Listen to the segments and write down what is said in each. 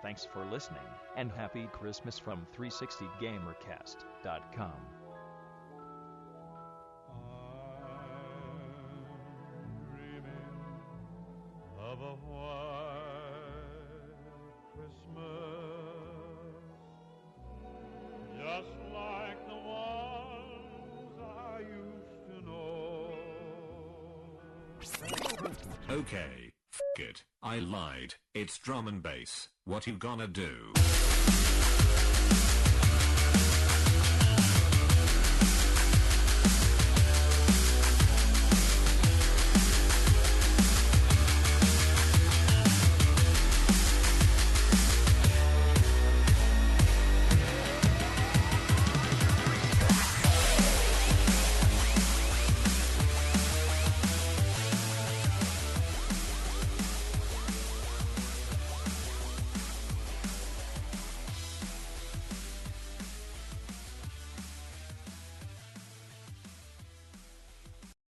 Thanks for listening, and Happy Christmas from 360gamercast.com. Of a white Christmas, just like the ones I used to know. Okay, f it. I lied. It's drum and bass. What you gonna do?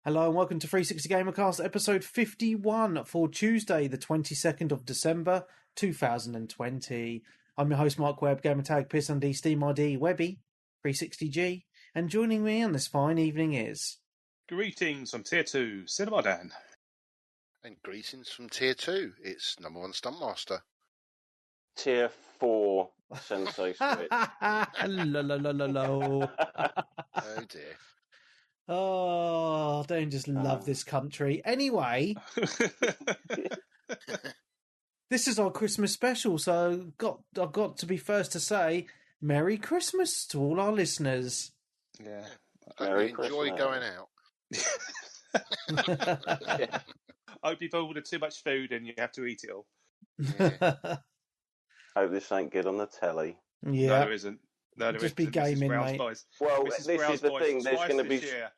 Hello and welcome to 360 Gamercast episode 51 for Tuesday the 22nd of December 2020. I'm your host Mark Webb, Gamertag, PissND, Steam ID, Webby, 360G, and joining me on this fine evening is... Greetings from Tier 2, Cinema Dan. And greetings from Tier 2, it's number one Stuntmaster. Tier 4 Sensei Switch. Hello. Oh dear. Oh, don't just love this country. Anyway, this is our Christmas special, so I've got to be first to say Merry Christmas to all our listeners. Yeah. I hope you enjoy going out. Yeah. I hope you've ordered too much food and you have to eat it all. Yeah. Hope this ain't good on the telly. Yeah. No, there isn't. No, there Just isn't. be gaming, mate. Well, Mrs. this Brown's is the Boys thing. There's twice going to be this year.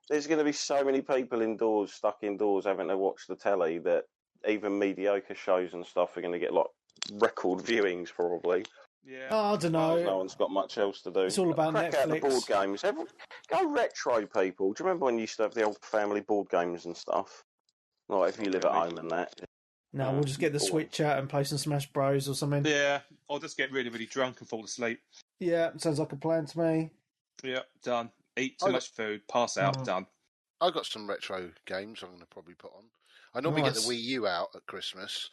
there's going to be so many people indoors, stuck indoors, having to watch the telly that even mediocre shows and stuff are going to get like record viewings probably. Yeah. Oh, I don't know. No one's got much else to do. It's all about Crack out the Netflix. board games. Go retro, people. Do you remember when you used to have the old family board games and stuff? Like if you live at home and that. No, we'll just get the Switch out and play some Smash Bros or something. Yeah. Or just get really, really drunk and fall asleep. Yeah, sounds like a plan to me. Yeah, done. Eat too much food, pass out, done. I've got some retro games I'm going to probably put on. I normally get the Nice. Wii U out at Christmas.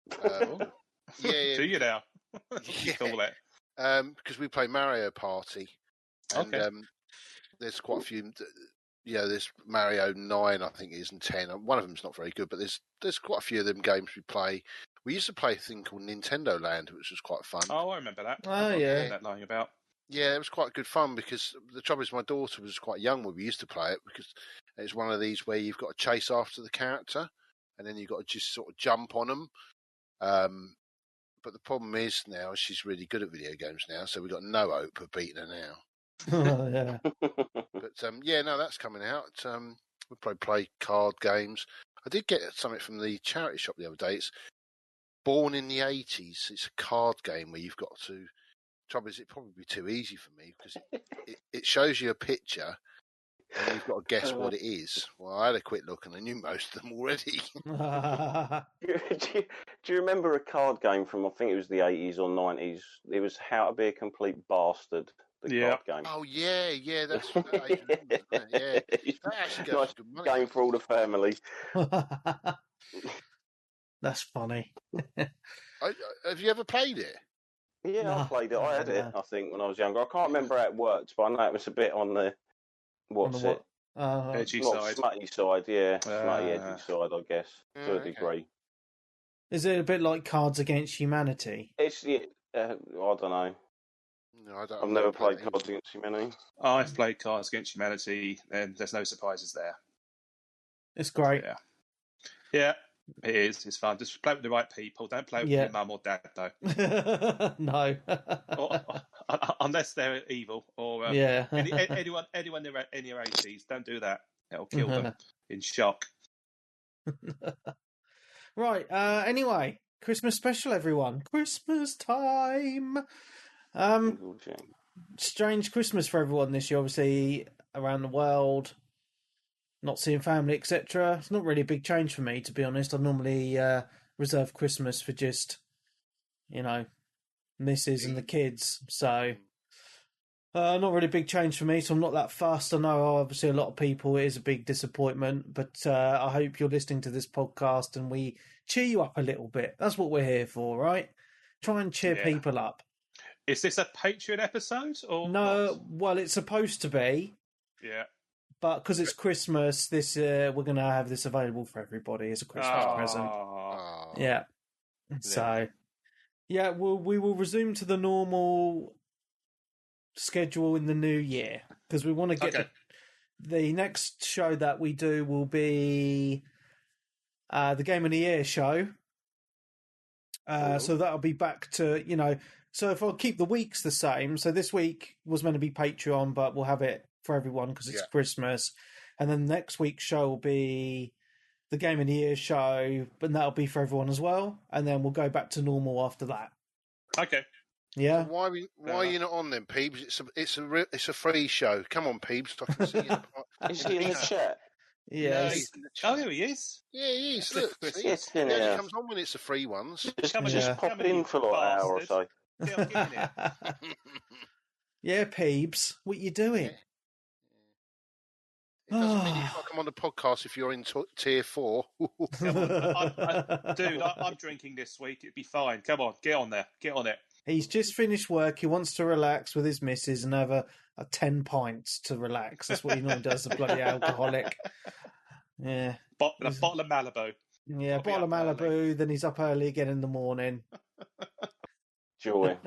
Do you now? Yeah. Call it. Because we play Mario Party. And Okay. there's quite a few... there's Mario 9, I think it is, and 10. One of them's not very good, but there's quite a few of them games we play. We used to play a thing called Nintendo Land, which was quite fun. Oh, I remember that. Oh, I've yeah. heard that lying about. Yeah, it was quite good fun because the trouble is my daughter was quite young when we used to play it because it's one of these where you've got to chase after the character and then you've got to just sort of jump on them. But the problem is now she's really good at video games now, so we've got no hope of beating her now. Oh, yeah. But that's coming out. We'll probably play card games. I did get something from the charity shop the other day. It's Born in the 80s. It's a card game where you've got to... Trouble is, it'd probably be too easy for me because it shows you a picture and you've got to guess what it is. Well, I had a quick look and I knew most of them already. do you remember a card game from, I think it was the 80s or 90s? It was How to Be a Complete Bastard, the card game. Oh, yeah, that's right. Yeah. That actually goes Nice for good money. game for all the family. That's funny. Have you ever played it? Yeah, No, I played it. I had it, no. I think, when I was younger. I can't remember how it worked, but I know it was a bit on the... What's it? Edgy Not side. smutty side, yeah. Smutty, edgy side, I guess, to a okay. degree. Is it a bit like Cards Against Humanity? It's, I don't know. No, I don't. I've never played Cards Against Humanity. I've played Cards Against Humanity, and there's no surprises there. It's great. Yeah, it is. It's fun. Just play with the right people. Don't play with your mum or dad, though. No. Unless they're evil or Yeah. anyone in your 80s. Don't do that. It'll kill them in shock. Right. Anyway, Christmas special, everyone. Christmas time. Strange Christmas for everyone this year, obviously, around the world. Not seeing family, etc. It's not really a big change for me, to be honest. I normally reserve Christmas for just, missus and the kids. So, not really a big change for me, so I'm not that fussed. I know, obviously, a lot of people, it is a big disappointment, but I hope you're listening to this podcast and we cheer you up a little bit. That's what we're here for, right? Try and cheer people up. Is this a Patreon episode? Or no, not? Well, it's supposed to be. Yeah. But because it's Christmas, we're going to have this available for everybody as a Christmas present. Yeah. So, we will resume to the normal schedule in the new year because we want to get the next show that we do will be the Game of the Year show. So that'll be back to, so if I'll keep the weeks the same, so this week was meant to be Patreon, but we'll have it for everyone because it's Christmas. And then next week's show will be the Game of the Year show, but that'll be for everyone as well. And then we'll go back to normal after that. Okay. Yeah. So why are you not on then, Peebs? It's a free show. Come on, Peebs. I can see you. Is he in the chat? Yeah. Oh, here he is. Yeah, he is. Look, he only comes on when it's the free ones. Just pop in for like an hour or so. Yeah, Peebs, what you doing? It doesn't mean you can't come on the podcast if you're in tier 4. Dude, I'm drinking this week. It'd be fine. Come on, get on there. Get on it. He's just finished work. He wants to relax with his missus and have a 10 pints to relax. That's what he normally does, the bloody alcoholic. Yeah. A bottle of Malibu. Yeah, a bottle of Malibu, then he's up early again in the morning. Joy.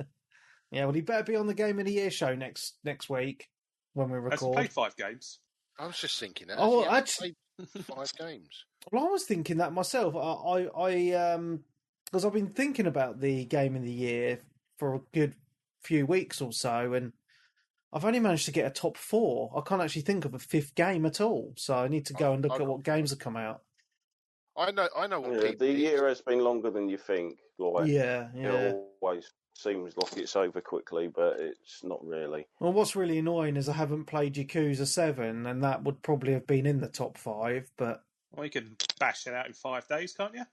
Yeah, well, he better be on the Game of the Year show next week when we record. Has he played 5 games? I was just thinking that. Oh, well, actually, 5 games. Well, I was thinking that myself. I because I've been thinking about the Game of the Year for a good few weeks or so, and I've only managed to get a top 4. I can't actually think of a 5th game at all, so I need to go and look at what games have come out. I know what people. The year has been longer than you think. Like, yeah. It always seems like it's over quickly, but it's not really. Well, what's really annoying is I haven't played Yakuza 7, and that would probably have been in the top 5, but... Well, you can bash it out in 5 days, can't you?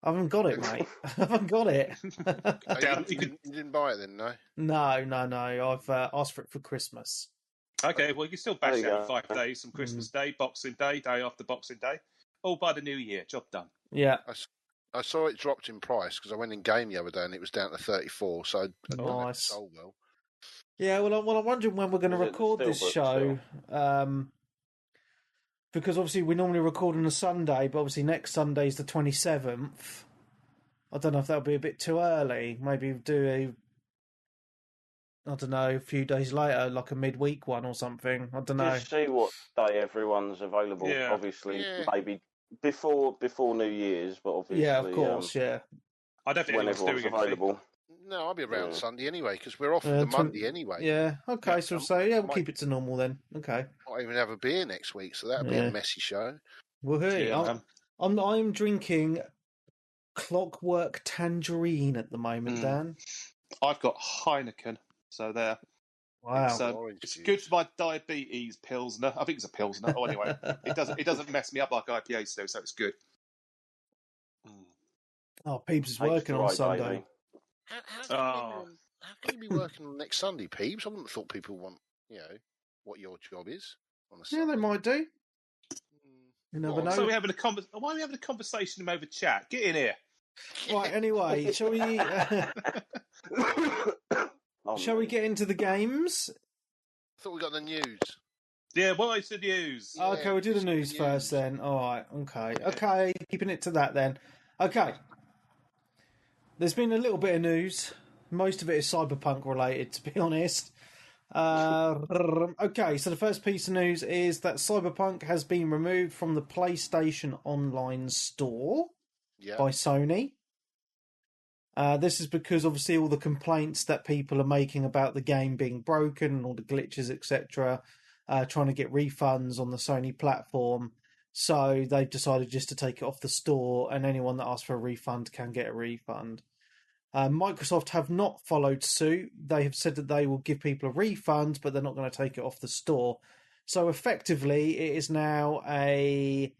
I haven't got it, mate. I haven't got it. You didn't buy it then, no? No. I've asked for it for Christmas. Okay, well, you can still bash it out in 5 days from Christmas Day, Boxing Day, day after Boxing Day. All by the new year. Job done. Yeah. I saw it dropped in price because I went in game the other day and it was down to 34. So nice. Sold well. Yeah, well, I'm wondering when we're going to record this show. Because obviously we normally record on a Sunday, but obviously next Sunday's the 27th. I don't know if that'll be a bit too early. Maybe do a few days later, like a midweek one or something. I don't know. Just see what day everyone's available. Yeah. Obviously, maybe before New Year's, but obviously, yeah, of course, yeah. I don't think when everyone's available. No, I'll be around Sunday anyway because we're off the Monday anyway. Yeah, okay. So we'll keep it to normal then. Okay. Might even have a beer next week, so that'll be a messy show. Well, hey, I'm drinking Clockwork Tangerine at the moment, Dan. I've got Heineken, so there. Wow, it's good for my diabetes pilsner. I think it's a pilsner. Oh, anyway, it doesn't mess me up like IPAs do, so it's good. Oh, Peeps is working on Sunday. How can you be working on next Sunday, Peeps? I wouldn't have thought people want, what your job is on a Sunday. Yeah, they might do. You never know. So why are we having a conversation over chat? Get in here. Right, anyway, shall we... Shall we get into the games? I thought we got the news. Yeah, what is the news? Okay, we'll do the news first then. All right, okay. Okay, keeping it to that then. Okay. There's been a little bit of news. Most of it is Cyberpunk related, to be honest. Okay, so the first piece of news is that Cyberpunk has been removed from the PlayStation Online store by Sony. This is because obviously all the complaints that people are making about the game being broken and all the glitches, etc., trying to get refunds on the Sony platform. So they've decided just to take it off the store, and anyone that asks for a refund can get a refund. Microsoft have not followed suit. They have said that they will give people a refund, but they're not going to take it off the store. So effectively, it is now a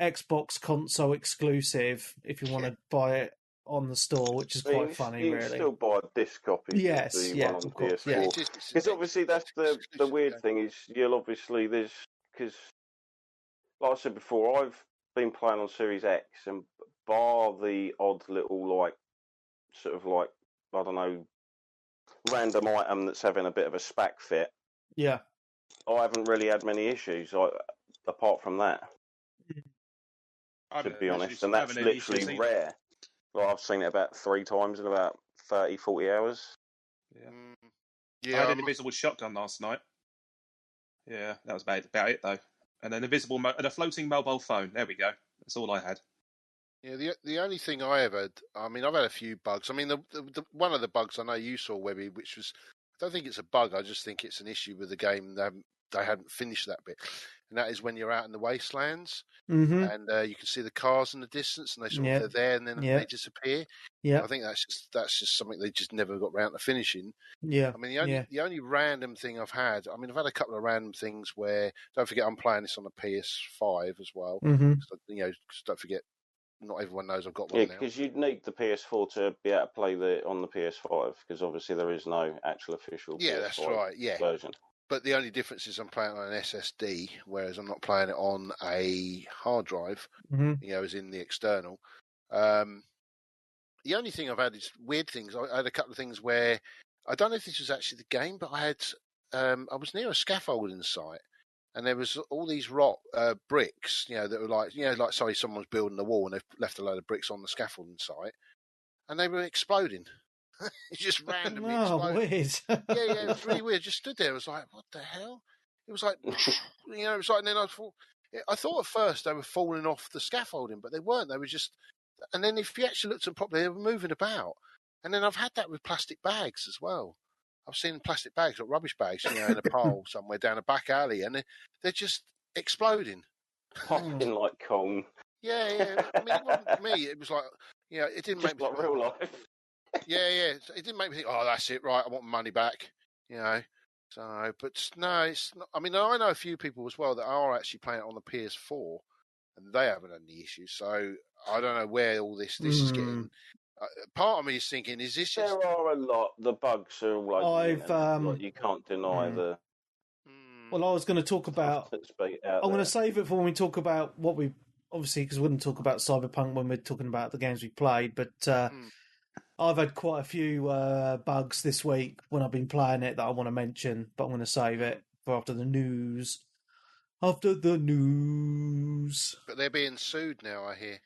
Xbox console exclusive if you want to buy it on the store, which is quite funny, you really. can still buy disc copies Yes, of the yeah, one on of course, PS4. yeah. Because obviously that's the weird thing is you'll obviously because like I said before, I've been playing on Series X and bar the odd little like sort of like I don't know random item that's having a bit of a spac fit. Yeah. I haven't really had many issues apart from that. To be honest, and that's literally rare. Well, I've seen it about 3 times in about 30, 40 hours. Yeah. I had an invisible shotgun last night. Yeah, that was about it though. And an and a floating mobile phone. There we go. That's all I had. Yeah, the only thing I ever, I mean, I've had a few bugs. I mean, the one of the bugs I know you saw, Webby, which was, I don't think it's a bug. I just think it's an issue with the game. They hadn't finished that bit, and that is when you're out in the wastelands and you can see the cars in the distance, and they sort of they're there and then they disappear. Yeah, I think that's just something they just never got round to finishing. Yeah, I mean the only random thing I've had, I mean, I've had a couple of random things where, don't forget, I'm playing this on the PS5 as well. You know, don't forget. Not everyone knows I've got one now. Yeah, because you'd need the PS4 to be able to play on the PS5, because obviously there is no actual official PS5 that's right. Yeah. version. But the only difference is I'm playing on an SSD, whereas I'm not playing it on a hard drive, you know, as in the external. The only thing I've had is weird things. I had a couple of things where, I don't know if this was actually the game, but I was near a scaffolding site, and there was all these rock bricks, you know, that were like, you know, like, sorry, someone's building a wall and they've left a load of bricks on the scaffolding site, and they were exploding. It just randomly exploded. Weird. Yeah, it was really weird. Just stood there. I was like, what the hell? It was like, you know, it was like, and then I thought at first they were falling off the scaffolding, but they weren't. They were just, and then if you actually looked at them properly, they were moving about. And then I've had that with plastic bags as well. I've seen plastic bags, like rubbish bags, you know, in a pile somewhere down a back alley, and they're just exploding. Popping like Kong. Yeah. I mean, it wasn't me. It was like, you know, it didn't Just make me like real life. Yeah. It didn't make me think, oh, that's it, right, I want my money back, you know. So, but no, it's not. I mean, I know a few people as well that are actually playing it on the PS4, and they haven't had any issues. So I don't know where all this is getting. Part of me is thinking, is this just... There are a lot. The bugs are all over. Like, you can't deny the. Well, I was going to talk about. I'm going to save it for when we talk about what we obviously, because we wouldn't talk about Cyberpunk when we're talking about the games we played. But I've had quite a few bugs this week when I've been playing it that I want to mention, but I'm going to save it for after the news. After the news. But they're being sued now, I hear.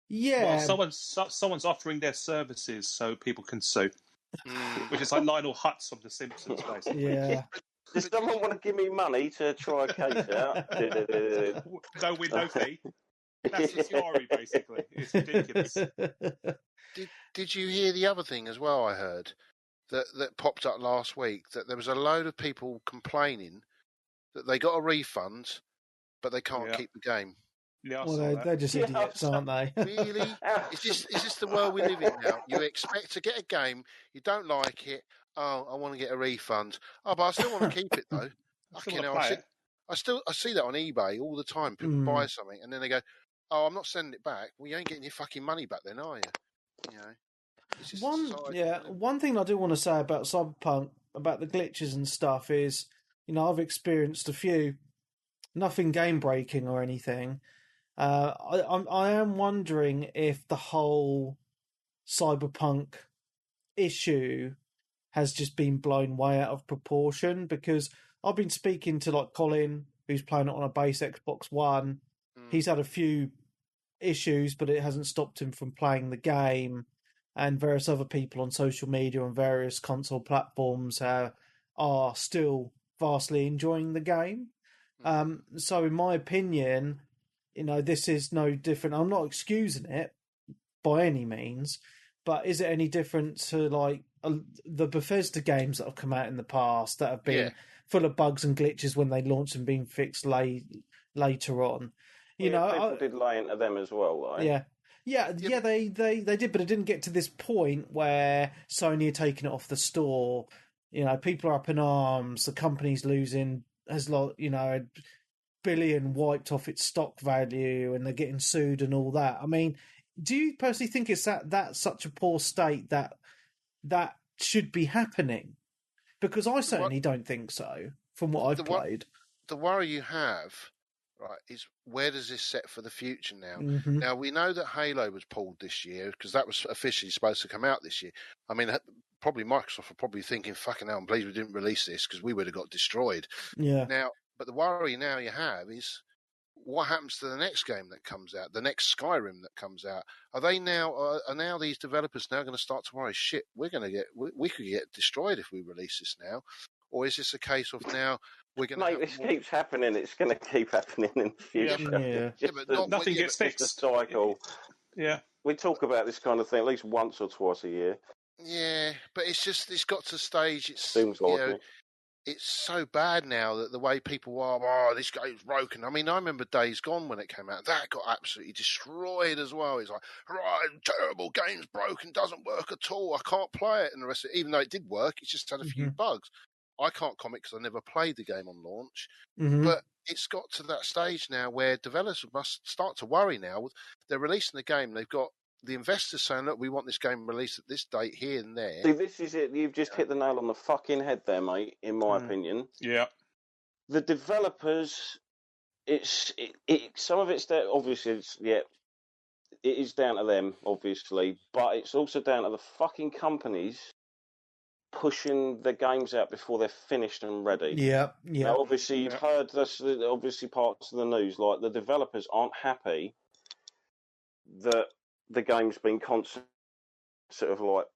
Yeah. Well, someone's offering their services so people can sue. Which is like Lionel Hutz from The Simpsons, basically. Yeah. Does someone want to give me money to try a case out? No win, no fee. That's the story, basically. It's ridiculous. Did you hear the other thing as well? I heard that popped up last week, that there was a load of people complaining that they got a refund, but they can't keep the game. Yeah, well, they're just idiots, aren't they? Really? Is this the world we live in now? You expect to get a game, you don't like it. Oh, I want to get a refund. Oh, but I still want to keep it though. I see that on eBay all the time. People buy something and then they go, "Oh, I'm not sending it back." Well, you ain't getting your fucking money back then, are you? You know. One thing I do want to say about Cyberpunk, about the glitches and stuff, is, you know, I've experienced a few, nothing game breaking or anything. I am wondering if the whole Cyberpunk issue has just been blown way out of proportion, because I've been speaking to like Colin, who's playing it on a base Xbox One. He's had a few issues, but it hasn't stopped him from playing the game, and various other people on social media on various console platforms are still vastly enjoying the game. So in my opinion, you know, this is no different. I'm not excusing it by any means, but is it any different to like the Bethesda games that have come out in the past that have been full of bugs and glitches when they launched and been fixed later on? You know, people did lay into them as well, right? Yeah, they did, but it didn't get to this point where Sony are taking it off the store. You know, people are up in arms. The company's losing, you know, billion wiped off its stock value and they're getting sued and all that. I mean, do you personally think it's that's such a poor state that should be happening? Because I certainly don't think so, from what I've played. The worry you have, right, is where does this set for the future now? Mm-hmm. Now, we know that Halo was pulled this year because that was officially supposed to come out this year. I mean, probably Microsoft are probably thinking, fucking hell, I'm pleased we didn't release this because we would have got destroyed. Yeah. Now, but the worry now you have is what happens to the next game that comes out, the next Skyrim that comes out? Are they now? Are now these developers now going to start to worry? Shit, we could get destroyed if we release this now, or is this a case of now we're going to? Mate, this keeps happening. It's going to keep happening in the future. Yeah. But nothing gets fixed. Just a cycle. Yeah, we talk about this kind of thing at least once or twice a year. Yeah, but it's got to stage. Seems like it. It's so bad now that the way people are, oh, this game's broken. I mean, I remember Days Gone when it came out. That got absolutely destroyed as well. It's like, right, terrible, game's broken, doesn't work at all. I can't play it. And the rest of it, even though it did work, it's just had a few bugs. I can't comment because I never played the game on launch. But it's got to that stage now where developers must start to worry now. They're releasing the game. They've got the investors saying, look, we want this game released at this date here and there. See, this is it. You've just hit the nail on the fucking head there, mate, in my opinion. Yeah. The developers, some of it's there, obviously, it is down to them, obviously, but it's also down to the fucking companies pushing the games out before they're finished and ready. Yeah. Now, obviously, you've heard this, obviously parts of the news, like the developers aren't happy that the game's been constantly sort of like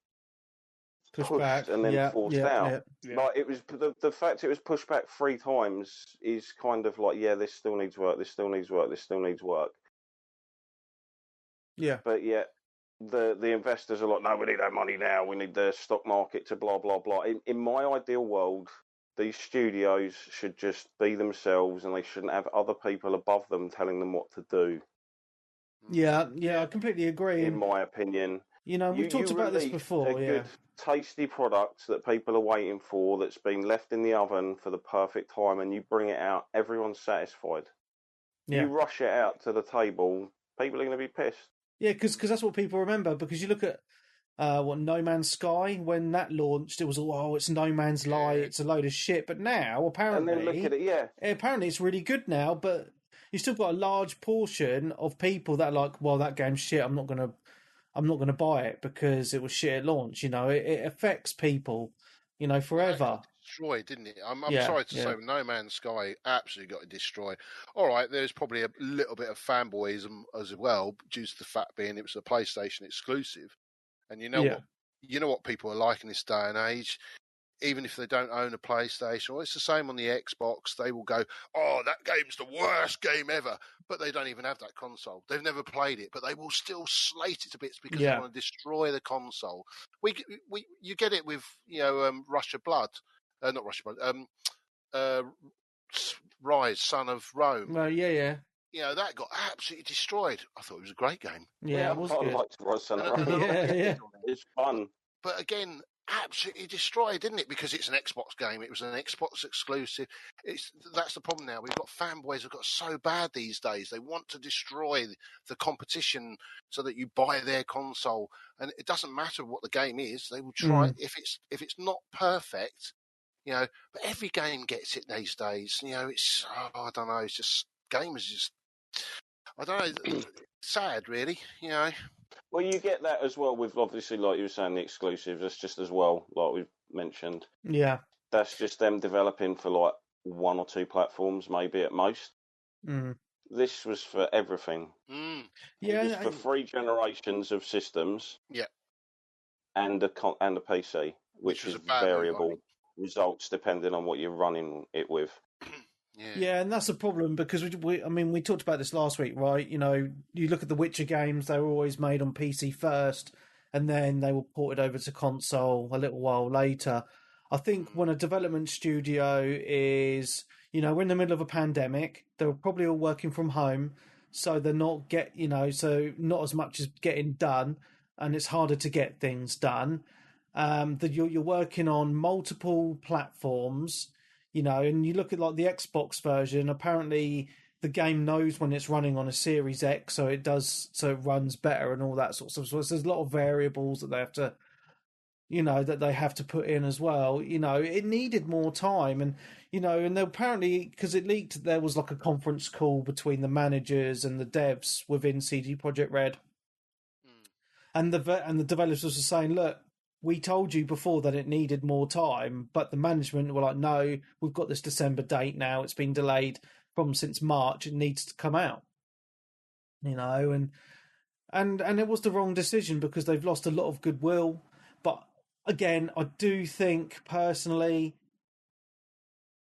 pushed back and then forced out. Yeah. Like it was the fact it was pushed back 3 times is kind of like, yeah, this still needs work, this still needs work, this still needs work. Yeah. But yet the investors are like, no, we need our money now. We need the stock market to blah blah blah. In my ideal world, these studios should just be themselves, and they shouldn't have other people above them telling them what to do. Yeah, I completely agree. In my opinion, you know, we've talked about this before. A good, tasty product that people are waiting for, that's been left in the oven for the perfect time, and you bring it out, everyone's satisfied. Yeah. You rush it out to the table, people are going to be pissed. Yeah, because that's what people remember. Because you look at No Man's Sky, when that launched, it was all, it's No Man's Lie, it's a load of shit. But now, apparently, and then look at it, apparently it's really good now, but you still got a large portion of people that are like, well, that game's shit. I'm not gonna buy it because it was shit at launch. You know, it affects people, you know, forever. Destroyed, didn't it? I'm sorry to say, No Man's Sky absolutely got destroyed. All right, there's probably a little bit of fanboyism as well, due to the fact being it was a PlayStation exclusive, and you know what people are like in this day and age. Even if they don't own a PlayStation, or it's the same on the Xbox, they will go, oh, that game's the worst game ever. But they don't even have that console. They've never played it, but they will still slate it to bits because they want to destroy the console. You get it with, Russia Blood. Not Russia Blood. Rise, Son of Rome. Well, yeah. You know, that got absolutely destroyed. I thought it was a great game. Yeah, it was good. I liked Rise, Son of Rome. Yeah. It's fun. But again, absolutely destroyed, didn't it? Because it's an Xbox game. It was an Xbox exclusive. That's the problem now. We've got fanboys who've got so bad these days. They want to destroy the competition so that you buy their console. And it doesn't matter what the game is. They will try if it's not perfect, you know. But every game gets it these days. You know, it's I don't know. It's just gamers just I don't know. Sad, really. You know. Well, you get that as well with, obviously, like you were saying, the exclusives. That's just as well, like we've mentioned. Yeah. That's just them developing for like 1 or 2 platforms, maybe at most. This was for everything. Yeah, it was for 3 generations of systems. Yeah. And a PC, which is variable results depending on what you're running it with. Yeah, and that's the problem because we talked about this last week, right? You know, you look at the Witcher games; they were always made on PC first, and then they were ported over to console a little while later. I think when a development studio is, you know, we're in the middle of a pandemic, they're probably all working from home, so they're not so not as much is getting done, and it's harder to get things done. That you're working on multiple platforms. you know, and you look at like the Xbox version, apparently the game knows when it's running on a Series X, so it runs better and all that sort of stuff. So there's a lot of variables that they have to, you know, that they have to put in as well. You know, it needed more time, and you know, and apparently because it leaked, there was like a conference call between the managers and the devs within CD Projekt Red, and the developers were saying, look, we told you before that it needed more time, but the management were like, no, we've got this December date now. It's been delayed from since March. It needs to come out. You know, and it was the wrong decision because they've lost a lot of goodwill. But again, I do think personally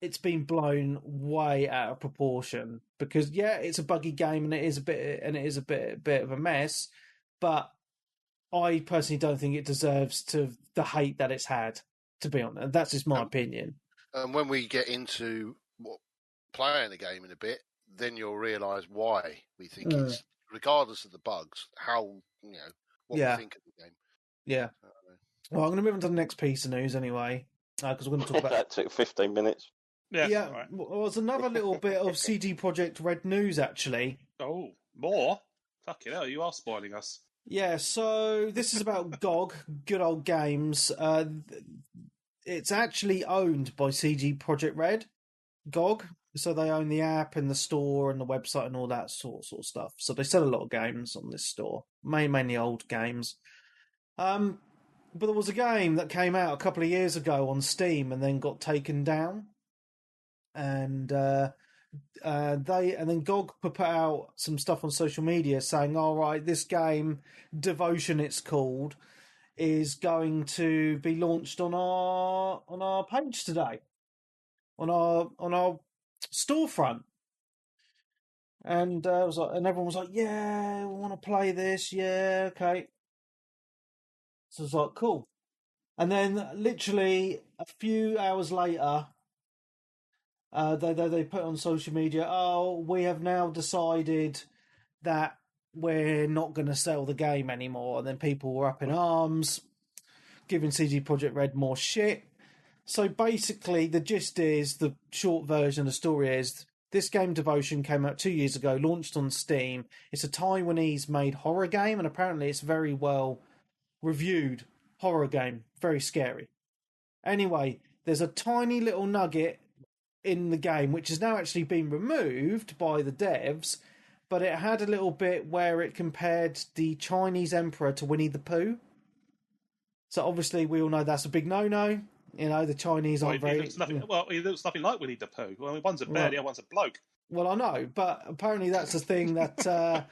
it's been blown way out of proportion because yeah, it's a buggy game and it is a bit of a mess, but I personally don't think it deserves the hate that it's had, to be honest. That's just my opinion. And when we get into playing the game in a bit, then you'll realise why we think it's, regardless of the bugs, how, you know, what we think of the game. Yeah. Well, I'm going to move on to the next piece of news anyway, because we're going to talk about... That took 15 minutes. Yeah. Right. Well, there's another little bit of CD Projekt Red news, actually. Oh, more? Fucking hell, you are spoiling us. Yeah, so this is about GOG, Good Old Games. It's actually owned by CD Projekt Red, GOG. So they own the app and the store and the website and all that sort of stuff. So they sell a lot of games on this store, mainly old games. But there was a game that came out a couple of years ago on Steam and then got taken down. And then GOG put out some stuff on social media saying, all right, this game, Devotion it's called, is going to be launched on our page today, on our storefront. And and everyone was like, yeah, we want to play this, yeah, okay. So I was like, cool. And then literally a few hours later, they put on social media, oh, we have now decided that we're not going to sell the game anymore. And then people were up in arms, giving CD Projekt Red more shit. So basically, the gist is, the short version of the story is, this game Devotion came out 2 years ago, launched on Steam. It's a Taiwanese-made horror game, and apparently it's a very well-reviewed horror game. Very scary. Anyway, there's a tiny little nugget in the game, which has now actually been removed by the devs, but it had a little bit where it compared the Chinese emperor to Winnie the Pooh. So obviously we all know that's a big no-no. You know, the Chinese aren't very... He looks nothing like Winnie the Pooh. Well, one's a bear, the other one's a bloke. Well, I know, but apparently that's a thing that,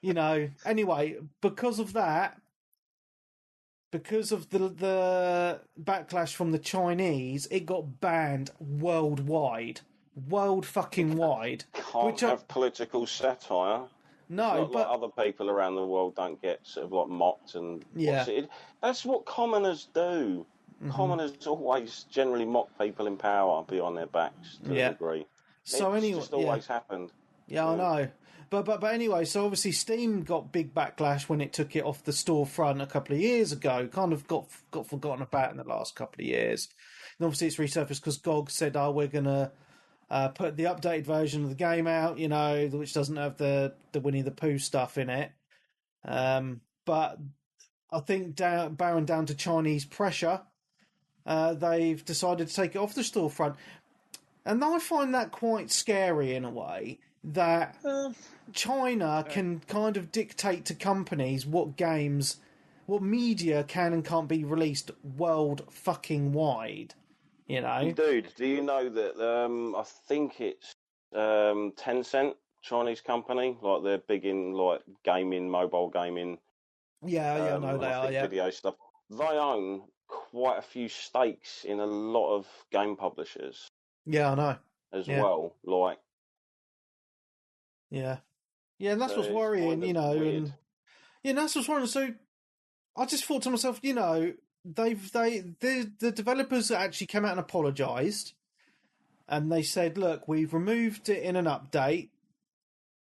you know... Anyway, because of that, because of the backlash from the Chinese, it got banned worldwide. World-fucking-wide. Can't have political satire. No, but... like other people around the world don't get sort of like mocked and... Yeah. That's what commoners do. Mm-hmm. Commoners always generally mock people in power behind their backs to a degree. So anyway, just always happened. Yeah, I know. But anyway, so obviously Steam got big backlash when it took it off the storefront a couple of years ago. Kind of got forgotten about in the last couple of years. And obviously it's resurfaced because GOG said, oh, we're going to put the updated version of the game out, you know, which doesn't have the Winnie the Pooh stuff in it. But I think bowing down to Chinese pressure, they've decided to take it off the storefront. And I find that quite scary in a way, that China can kind of dictate to companies what games, what media can and can't be released world fucking wide, you know? Dude, do you know that I think it's Tencent, Chinese company, like they're big in like gaming, mobile gaming. Yeah, I know they are, yeah. Video stuff. They own quite a few stakes in a lot of game publishers. Yeah, I know. As well, like. Yeah, and that's what's worrying, you know. And that's what's worrying. So, I just thought to myself, you know, the developers actually came out and apologised, and they said, look, we've removed it in an update.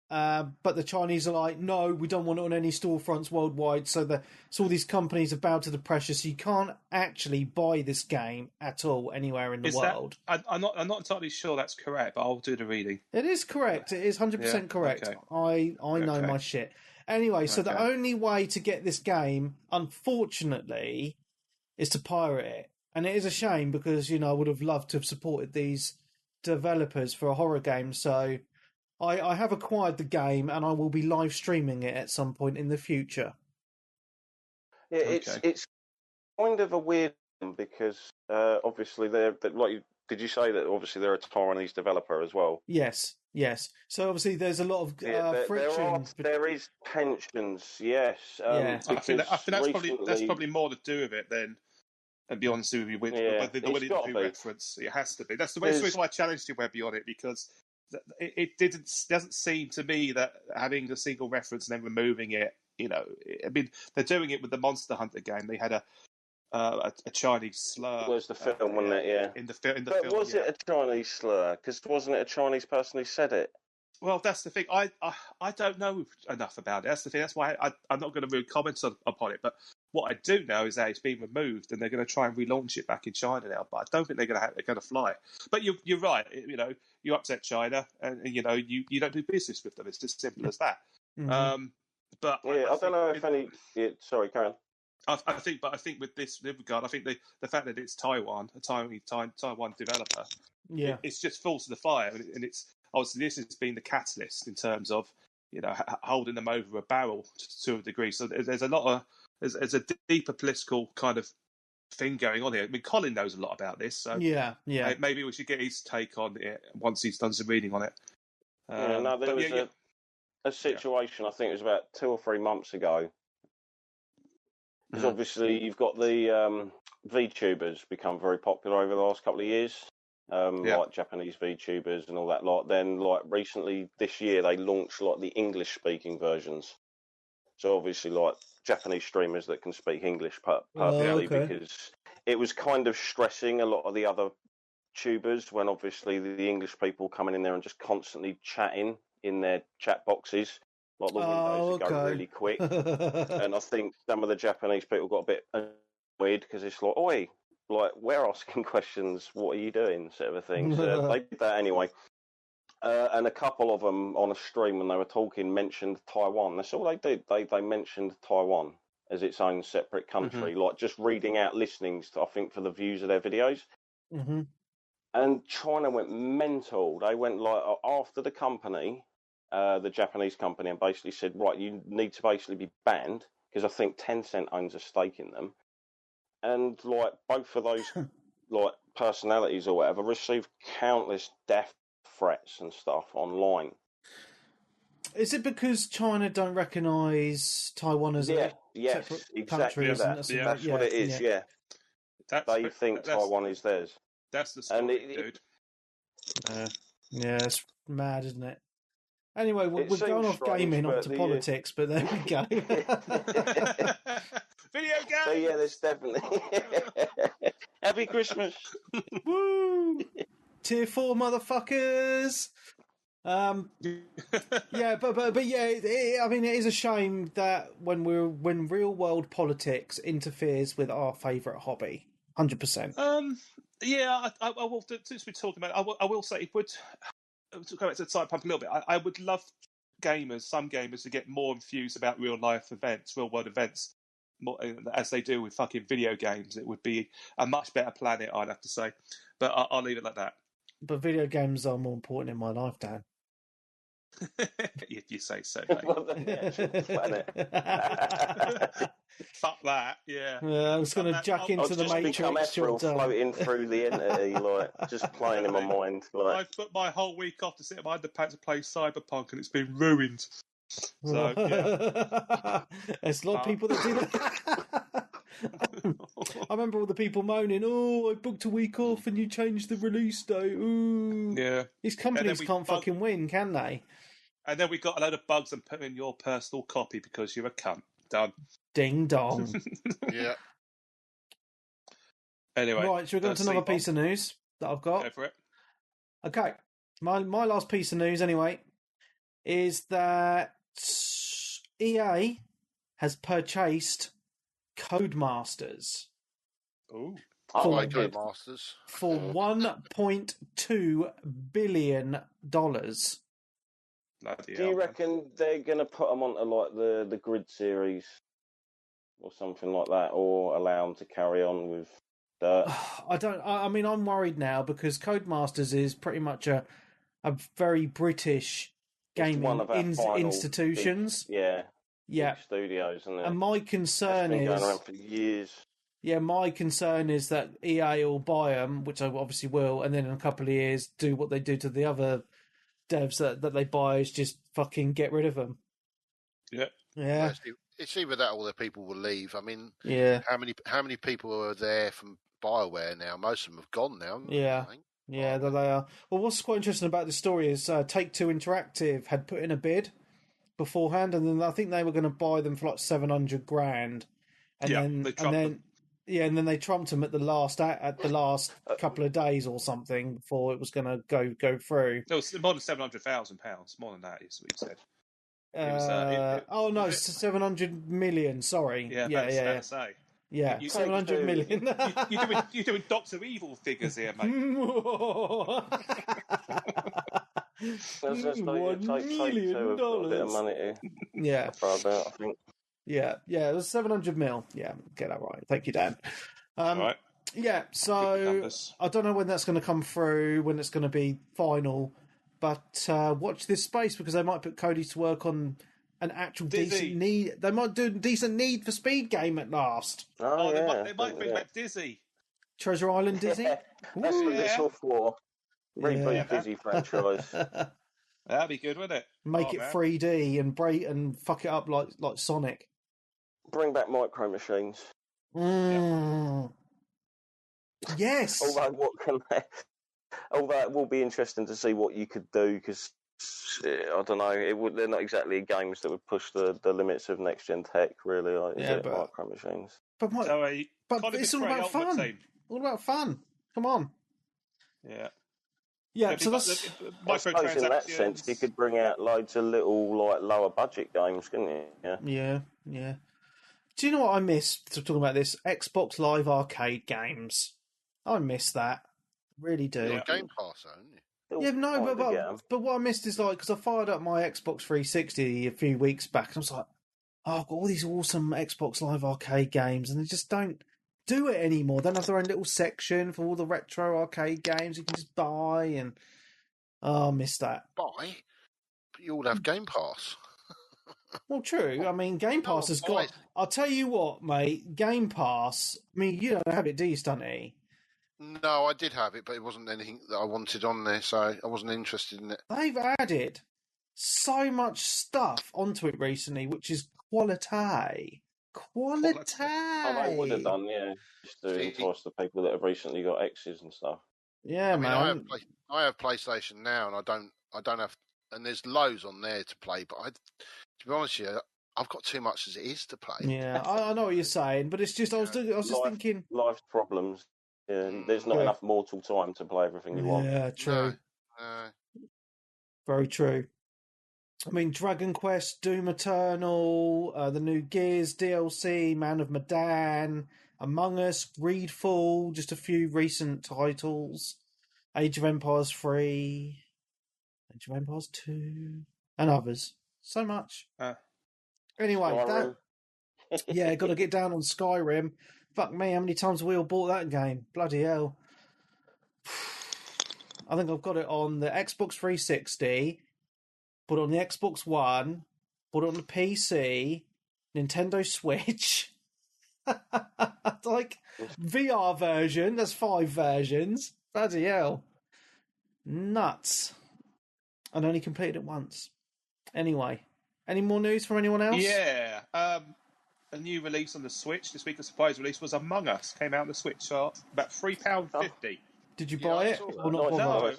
But the Chinese are like, no, we don't want it on any storefronts worldwide. So all these companies have bowed to the pressure. So you can't actually buy this game at all anywhere in the world. I'm not entirely sure that's correct, but I'll do the reading. It is correct. It is 100% correct. Okay. I know my shit. Anyway, so the only way to get this game, unfortunately, is to pirate it. And it is a shame because, I would have loved to have supported these developers for a horror game. So I have acquired the game and I will be live streaming it at some point in the future. Yeah, it's kind of a weird one because obviously did you say that obviously they're a Taiwanese developer as well? Yes. So obviously there's a lot of friction. There is tensions, yes. I think that's probably more to do with it than. And be honest with you, with the Winnie-the-Pooh reference, it has to be. That's the reason why I challenged you, Webby, on it, because it doesn't seem to me that having a single reference and then removing it, I mean, they're doing it with the Monster Hunter game. They had a Chinese slur. It was the film, wasn't it? Yeah. In the film. But was it a Chinese slur? Because wasn't it a Chinese person who said it? Well, that's the thing. I don't know enough about it. That's the thing. That's why I'm not going to really comment upon it. But what I do know is that it's been removed, and they're going to try and relaunch it back in China now. But I don't think they're going to fly. But you're right. You upset China, and you don't do business with them. It's just simple as that. Mm-hmm. But yeah, I don't know if any. Yeah, sorry, Karen. I think with this regard, I think the fact that it's Taiwan, a Taiwan developer, it's just falls to the fire, and it's obviously this has been the catalyst in terms of holding them over a barrel to a degree. So there's there's a deeper political kind of thing going on here. I mean, Colin knows a lot about this, so maybe we should get his take on it once he's done some reading on it. There was a situation. I think it was about 2 or 3 months ago. Because obviously you've got the VTubers become very popular over the last couple of years, like Japanese VTubers and all that lot. Then, like recently this year, they launched like the English-speaking versions. So obviously, like Japanese streamers that can speak English perfectly, because it was kind of stressing a lot of the other tubers when obviously the English people coming in there and just constantly chatting in their chat boxes. Like the windows go really quick. And I think some of the Japanese people got a bit annoyed because it's like, oi, like, we're asking questions, what are you doing, sort of a thing. So they did that anyway. And a couple of them on a stream when they were talking mentioned Taiwan. That's all they did. They mentioned Taiwan as its own separate country, like just reading out listenings, I think, for the views of their videos. Mm-hmm. And China went mental. They went like after the company, the Japanese company, and basically said, right, you need to basically be banned because I think Tencent owns a stake in them. And like both of those like personalities or whatever received countless death threats and stuff online. Is it because China don't recognise Taiwan as a separate country? That's what it is. Yeah, they think Taiwan is theirs. That's the story, dude. Yeah, it's mad, isn't it? Anyway, we're going off gaming onto politics, but there we go. Video games! So yeah, there's definitely... Happy Christmas! Woo! Tier 4 motherfuckers! Yeah, but yeah, I mean, it is a shame that when real world politics interferes with our favourite hobby, 100%. Yeah, I will. Since we're talking about it, I will say it would. To go back to the side pump a little bit, I would love some gamers to get more infused about real world events, more, as they do with fucking video games. It would be a much better planet, I'd have to say. But I'll leave it like that. But video games are more important in my life, Dan. If you say so, mate. Fuck that, yeah. I was going to jack into the Matrix. Floating through the entity, like just playing in my mind. Like I've put my whole week off to sit behind the pad to play Cyberpunk, and it's been ruined. So yeah, there's a lot of people that do that. I remember all the people moaning, "Oh, I booked a week off, and you changed the release date." Ooh, yeah. These companies can't fucking win, can they? And then we got a load of bugs and put in your personal copy because you're a cunt. Done. Ding dong. Yeah. Anyway, right, should we go to another piece of news that I've got? Go for it. Okay, my last piece of news, anyway, is that EA has purchased Codemasters. Ooh. I For- like Codemasters. for $1.2 billion. Bloody Do hell, you man. reckon they're going to put them onto like the Grid series or something like that, or allow them to carry on with Dirt? I mean, I'm worried now because Codemasters is pretty much a very British It's gaming one of our final institutions. big, Yeah. big studios, isn't it? And my It's concern been going is, around for years. my concern is that EA will buy them, which I obviously will, and then in a couple of years do what they do to the other devs that they buy, is just fucking get rid of them. Yeah. Yeah. It's either that or the people will leave. I mean, Yeah. how many people are there from BioWare now? Most of them have gone now. Yeah. I think. Yeah, that they are. Well, what's quite interesting about this story is Take-Two Interactive had put in a bid beforehand, and then I think they were going to buy them for like $700,000, and Yeah, then they trumped them. and then they trumped them at the last couple of days or something before it was going to go through. No, it's more than £700,000. More than that is what you said. Oh no, was it? 700 million. Sorry. Yeah, yeah. fair to say. Yeah, You- 700 million. You're doing Doctor Evil figures here, mate. That's $1 million. A bit of money to Yeah, throw about, I think. yeah. It was 700 mil. Yeah, get that right. Thank you, Dan. All right. Yeah, Good so numbers. I don't know when that's going to come through, when it's going to be final, but watch this space because they might put Cody to work on an actual Dizzy. decent need. They might do a decent Need for Speed game at last. Oh, They yeah. might bring back Dizzy. Treasure Island Dizzy. Yeah, that's what it's all for. Reboot Yeah. Dizzy franchise. That'd be good, wouldn't it? Make Oh, it man. 3D and fuck it up like Sonic. Bring back Micro Machines. Yes. Although it will be interesting to see what you could do, because I don't know, they're not exactly games that would push the limits of next gen tech, really. Like, is it but- Micro Machines? But Sorry, but Colin it's all McRae about Ultimate fun. Team. All about fun. Come on. Yeah. Yeah. So that's I suppose in that sense, you could bring out loads of little like lower budget games, couldn't you? Yeah. yeah. Do you know what I miss? Talking about this, Xbox Live Arcade games. I miss that. Really do. You're on Game Pass, aren't you? Still Yeah, no, kinda get 'em. but what I missed is like, because I fired up my Xbox 360 a few weeks back, and I was like, oh, I've got all these awesome Xbox Live Arcade games, and they just don't do it anymore. They don't have their own little section for all the retro arcade games you can just buy, and I miss that. Buy, but you all have Game Pass. Well, true. I mean, Game No Pass has one buys got. I'll tell you what, mate. Game Pass. I mean, you don't have it, do you, Stunty? No, I did have it, but it wasn't anything that I wanted on there, so I wasn't interested in it. They've added so much stuff onto it recently, which is quality. Quality. Oh, they would have done, yeah, just to entice the people that have recently got X's and stuff. Yeah, I mean, man. I have PlayStation now, and I don't have, and there's loads on there to play. But to be honest with you, I've got too much as it is to play. Yeah, I know what you're saying, but it's just I was just thinking. Life's problems. Yeah, there's not Yeah. enough mortal time to play everything you want. Yeah, true. No. Very true. I mean, Dragon Quest, Doom Eternal, the new Gears DLC, Man of Medan, Among Us, Greedfall, just a few recent titles. Age of Empires 3, Age of Empires 2, and others. So much. Anyway, Skyrim. yeah, got to get down on Skyrim. Fuck me, how many times have we all bought that game? Bloody hell. I think I've got it on the Xbox 360, put it on the Xbox One, put it on the PC, Nintendo Switch. Like, VR version, that's 5 versions. Bloody hell. Nuts. And only completed it once. Anyway, any more news from anyone else? Yeah. A new release on the Switch this week. A surprise release was Among Us. Came out on the Switch, so about £3.50. Did you Yeah, buy I it saw that. or not No, bother?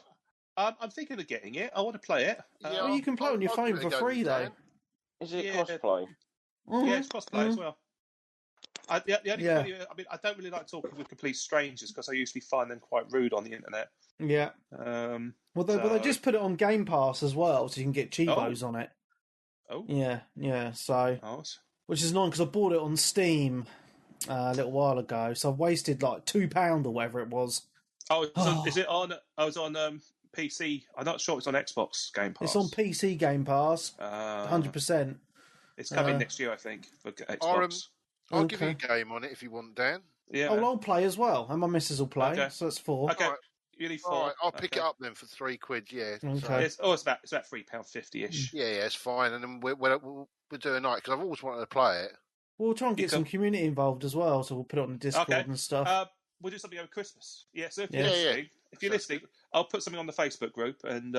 No, I'm thinking of getting it. I want to play it. Yeah, Well, you can play on your I'll phone give it for a go free, with though. Dan. Is it Yeah. crossplay? Yeah, it's crossplay as well. The only funny, I mean, I don't really like talking with complete strangers because I usually find them quite rude on the internet. Yeah. Well, they just put it on Game Pass as well, so you can get Chivos on it. Oh. Yeah. So, which is annoying because I bought it on Steam a little while ago, so I've wasted like £2 or whatever it was. Oh, so is it on? I was on PC. I'm not sure it's on Xbox Game Pass. It's on PC Game Pass, 100%. It's coming next year, I think, for Xbox. I'll give you a game on it if you want, Dan. Yeah. Oh, I'll play as well, and my missus will play. Okay. So that's 4. Okay. You need 4. All right, I'll pick it up then for £3. Yeah. Okay. It's about £3.50ish. Yeah, it's fine. And then we'll do a night because I've always wanted to play it. We'll try and get some community involved as well, so we'll put it on the Discord and stuff. We'll do something over Christmas. Yeah. So if you're listening, I'll put something on the Facebook group, and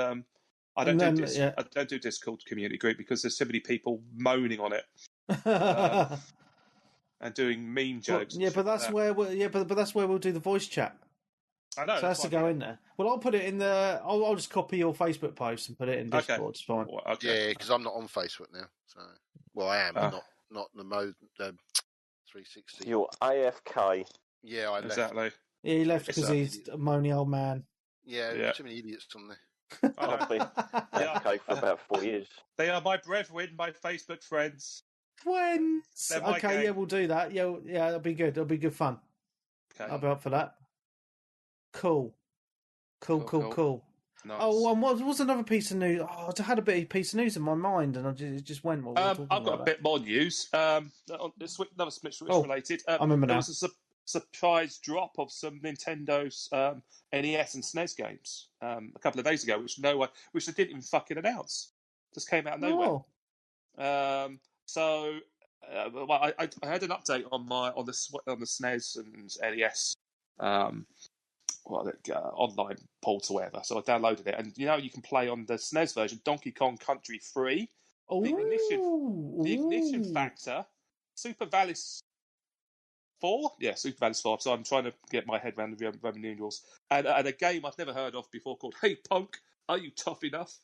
I don't do Discord community group because there's so many people moaning on it. And doing mean jokes. Well, but that's where but that's where we'll do the voice chat. I know. So that's to go in there. Well, I'll put it in the. I'll just copy your Facebook post and put it in Discord. Okay. It's fine. Well, okay. Yeah, because I'm not on Facebook now. So, well, I am, but not the mode 360. You're AFK. Yeah, I left. Exactly. Yeah, he left because he's a moany old man. Yeah, too many idiots on there. I've been AFK for about 4 years. They are my brethren, my Facebook friends. Friends. Okay, yeah, we'll do that. Yeah, that'll be good. It'll be good fun. Okay. I'll be up for that. Cool. Nice. Oh, and what was another piece of news? Oh, I had a bit of piece of news in my mind, and it just went. I've got a bit more news. Another Split Switch related. I remember now. There was a surprise drop of some Nintendo's NES and SNES games a couple of days ago, which they didn't even fucking announce. Just came out of nowhere. Oh. I had an update on the SNES and NES online port or whatever. So I downloaded it, and you can play on the SNES version Donkey Kong Country 3, the Ignition Factor, Super Valis 4, Super Valis 4. So I'm trying to get my head around the Roman rules, and a game I've never heard of before called Hey Punk, Are You Tough Enough?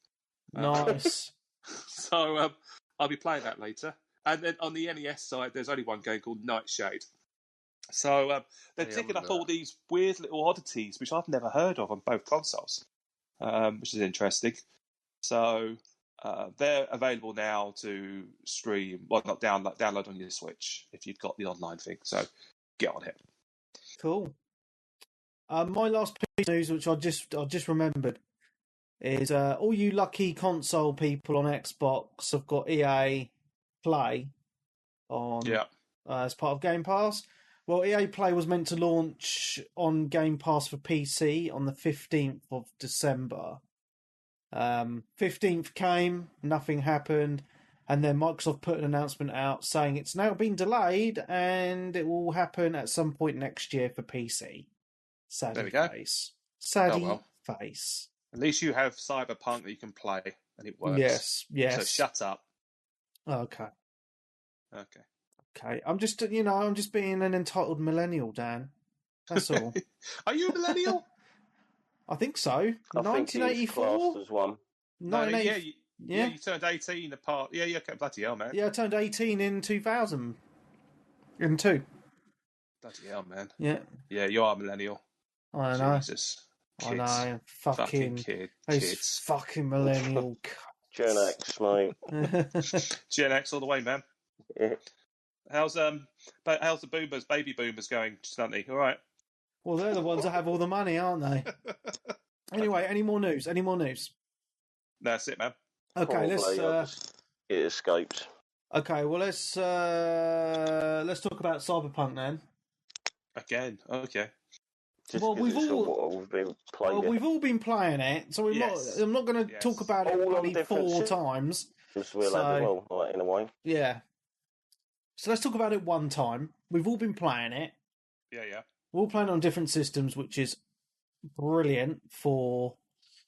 Nice. So I'll be playing that later. And then on the NES side, there's only one game called Nightshade. So they're ticking up all these weird little oddities, which I've never heard of on both consoles, which is interesting. So they're available now to stream, not download on your Switch if you've got the online thing. So get on it. Cool. My last piece of news, which I just remembered, is all you lucky console people on Xbox have got EA Play on as part of Game Pass. Well, EA Play was meant to launch on Game Pass for PC on the 15th of December. 15th came, nothing happened, and then Microsoft put an announcement out saying it's now been delayed and it will happen at some point next year for PC. Saddy face. Saddy face. At least you have Cyberpunk that you can play, and it works. Yes. So shut up. Okay. I'm just being an entitled millennial, Dan. That's all. Are you a millennial? I think so. 1984 as one. You turned 18 apart. Yeah, okay, bloody hell, man. Yeah, I turned 18 in 2002. Bloody hell, man. Yeah. Yeah, you are a millennial. I know. Jesus. Kids. I know. Fucking kids. Fucking millennial. Gen X, mate. Gen X all the way, man. Yeah. How's the baby boomers going, Stunty? All right. Well, they're the ones that have all the money, aren't they? Anyway, any more news? That's it, man. Okay, it escaped. Okay, well let's talk about Cyberpunk then. Again, okay. We've all been playing it, so I'm not going to talk about it only 4 times. In a way. Yeah. So let's talk about it one time. We've all been playing it. Yeah. We're all playing on different systems, which is brilliant for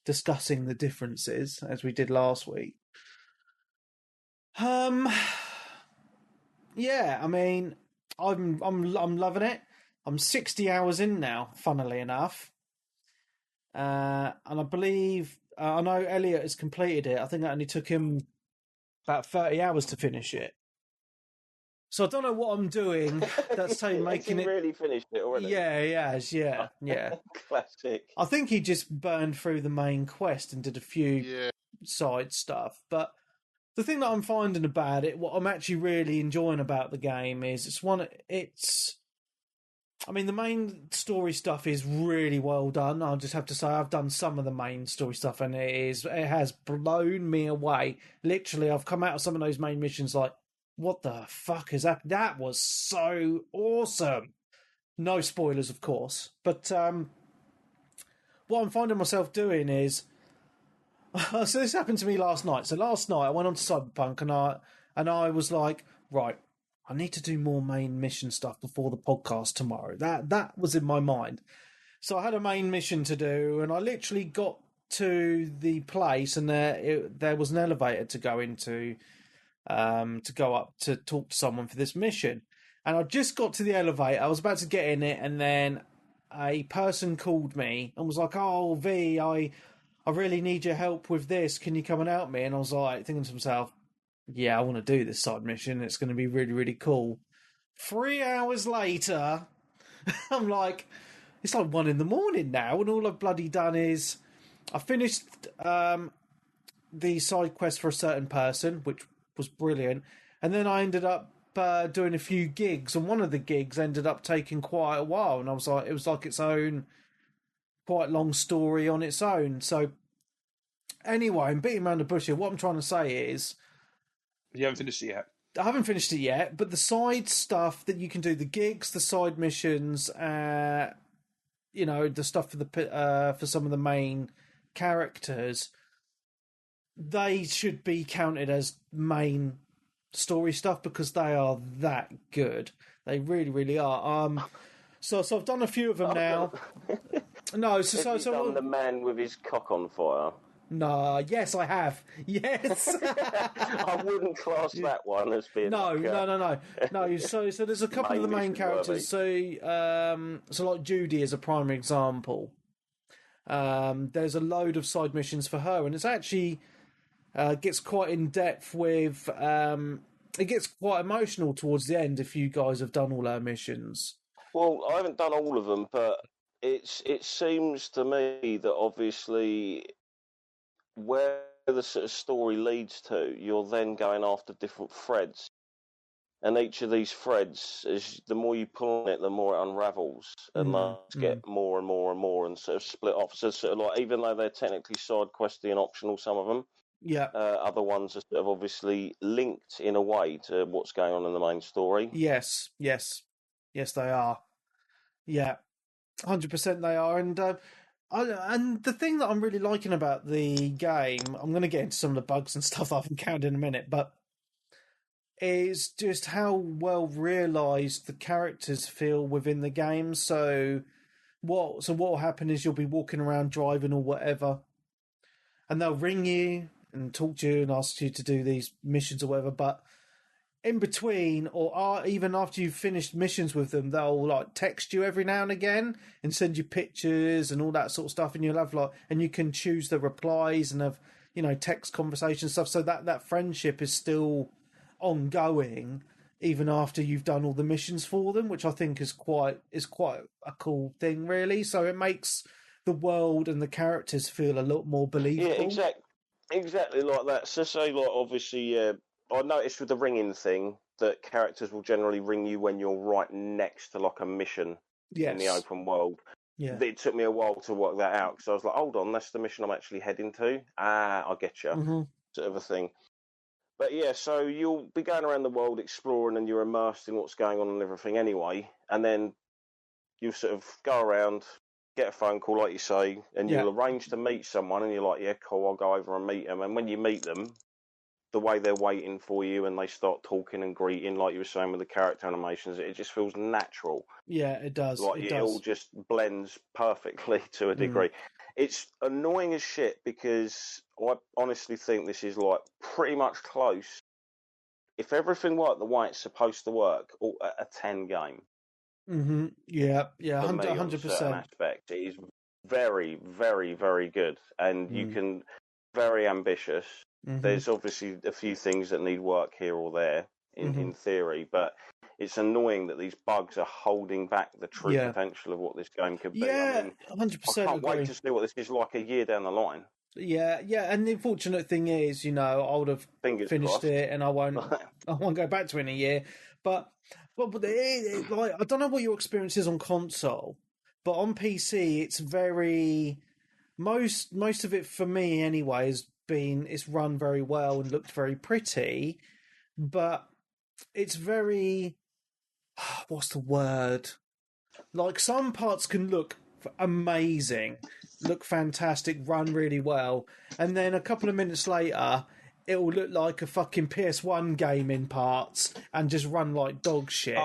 discussing the differences, as we did last week. Yeah, I mean, I'm loving it. I'm 60 hours in now, funnily enough. And I believe, I know Elliot has completed it. I think that only took him about 30 hours to finish it. So I don't know what I'm doing. That's making it. Really finished it already. Yeah, he has. Yeah. Classic. I think he just burned through the main quest and did a few side stuff. But the thing that I'm finding about it, what I'm actually really enjoying about the game is I mean, the main story stuff is really well done. I'll just have to say I've done some of the main story stuff, and it has blown me away. Literally, I've come out of some of those main missions like, what the fuck is that? That was so awesome. No spoilers, of course. But what I'm finding myself doing is... so this happened to me last night. So last night I went on to Cyberpunk and I was like, right, I need to do more main mission stuff before the podcast tomorrow. That was in my mind. So I had a main mission to do, and I literally got to the place, and there was an elevator to go into, to go up to talk to someone for this mission. And I just got to the elevator. I was about to get in it, and then a person called me and was like, "Oh, V, I really need your help with this. Can you come and help me?" And I was like, thinking to myself, yeah, I want to do this side mission. It's going to be really, really cool. 3 hours later, I'm like, it's like 1 a.m. now, and all I've bloody done is I finished the side quest for a certain person, which was brilliant, and then I ended up doing a few gigs, and one of the gigs ended up taking quite a while, and I was like, it was like its own quite long story on its own. So anyway, I'm beating around the bush here. What I'm trying to say is, you haven't finished it yet. I haven't finished it yet, but the side stuff that you can do, the gigs, the side missions, the stuff for some of the main characters, they should be counted as main story stuff because they are that good. They really, really are. So I've done a few of them now. No, so done the man with his cock on fire. No, yes, I have. Yes, I wouldn't class that one as being. No. So there's a couple of the main characters. So like Judy is a primary example. There's a load of side missions for her, and it's actually gets quite in depth with. It gets quite emotional towards the end if you guys have done all her missions. Well, I haven't done all of them, but it seems to me that obviously where the sort of story leads to, you're then going after different threads. And each of these threads, the more you pull on it, the more it unravels. And those get more and more and more and sort of split off. So sort of like, even though they're technically side questy and optional, some of them, other ones are sort of obviously linked in a way to what's going on in the main story. Yes, they are. Yeah, 100% they are. And the thing that I'm really liking about the game, I'm going to get into some of the bugs and stuff I've encountered in a minute, but is just how well realised the characters feel within the game. So what will happen is you'll be walking around driving or whatever, and they'll ring you and talk to you and ask you to do these missions or whatever, but in between, or even after you've finished missions with them, they'll like text you every now and again and send you pictures and all that sort of stuff, and you'll have and you can choose the replies and have text conversation stuff. So that friendship is still ongoing even after you've done all the missions for them, which I think is quite a cool thing, really. So it makes the world and the characters feel a lot more believable. Yeah, exactly like that. So say like obviously. I noticed with the ringing thing that characters will generally ring you when you're right next to like a mission in the open world. Yeah. It took me a while to work that out because I was like, hold on, that's the mission I'm actually heading to. I get you, sort of a thing. But yeah, so you'll be going around the world exploring and you're immersed in what's going on and everything anyway. And then you sort of go around, get a phone call, like you say, and you'll arrange to meet someone and you're like, yeah, cool, I'll go over and meet them. And when you meet them, the way they're waiting for you and they start talking and greeting, like you were saying with the character animations, it just feels natural. Yeah, it does. It all just blends perfectly to a degree. It's annoying as shit because I honestly think this is like pretty much close. If everything worked the way it's supposed to work, a 10 game. Mm-hmm. Yeah, 100%. Aspect. It is very, very, very good, and you can very ambitious. Mm-hmm. There's obviously a few things that need work here or there in theory, but it's annoying that these bugs are holding back the true potential of what this game could be. Yeah, 100%. I can't wait to see what this is like a year down the line. Yeah, and the unfortunate thing is, I would have finished it, and I won't go back to it in a year. But I don't know what your experience is on console, but on PC, it's very most of it for me anyway it's run very well and looked very pretty, but it's very what's the word? Like some parts can look amazing, look fantastic, run really well, and then a couple of minutes later it will look like a fucking PS1 game in parts and just run like dog shit.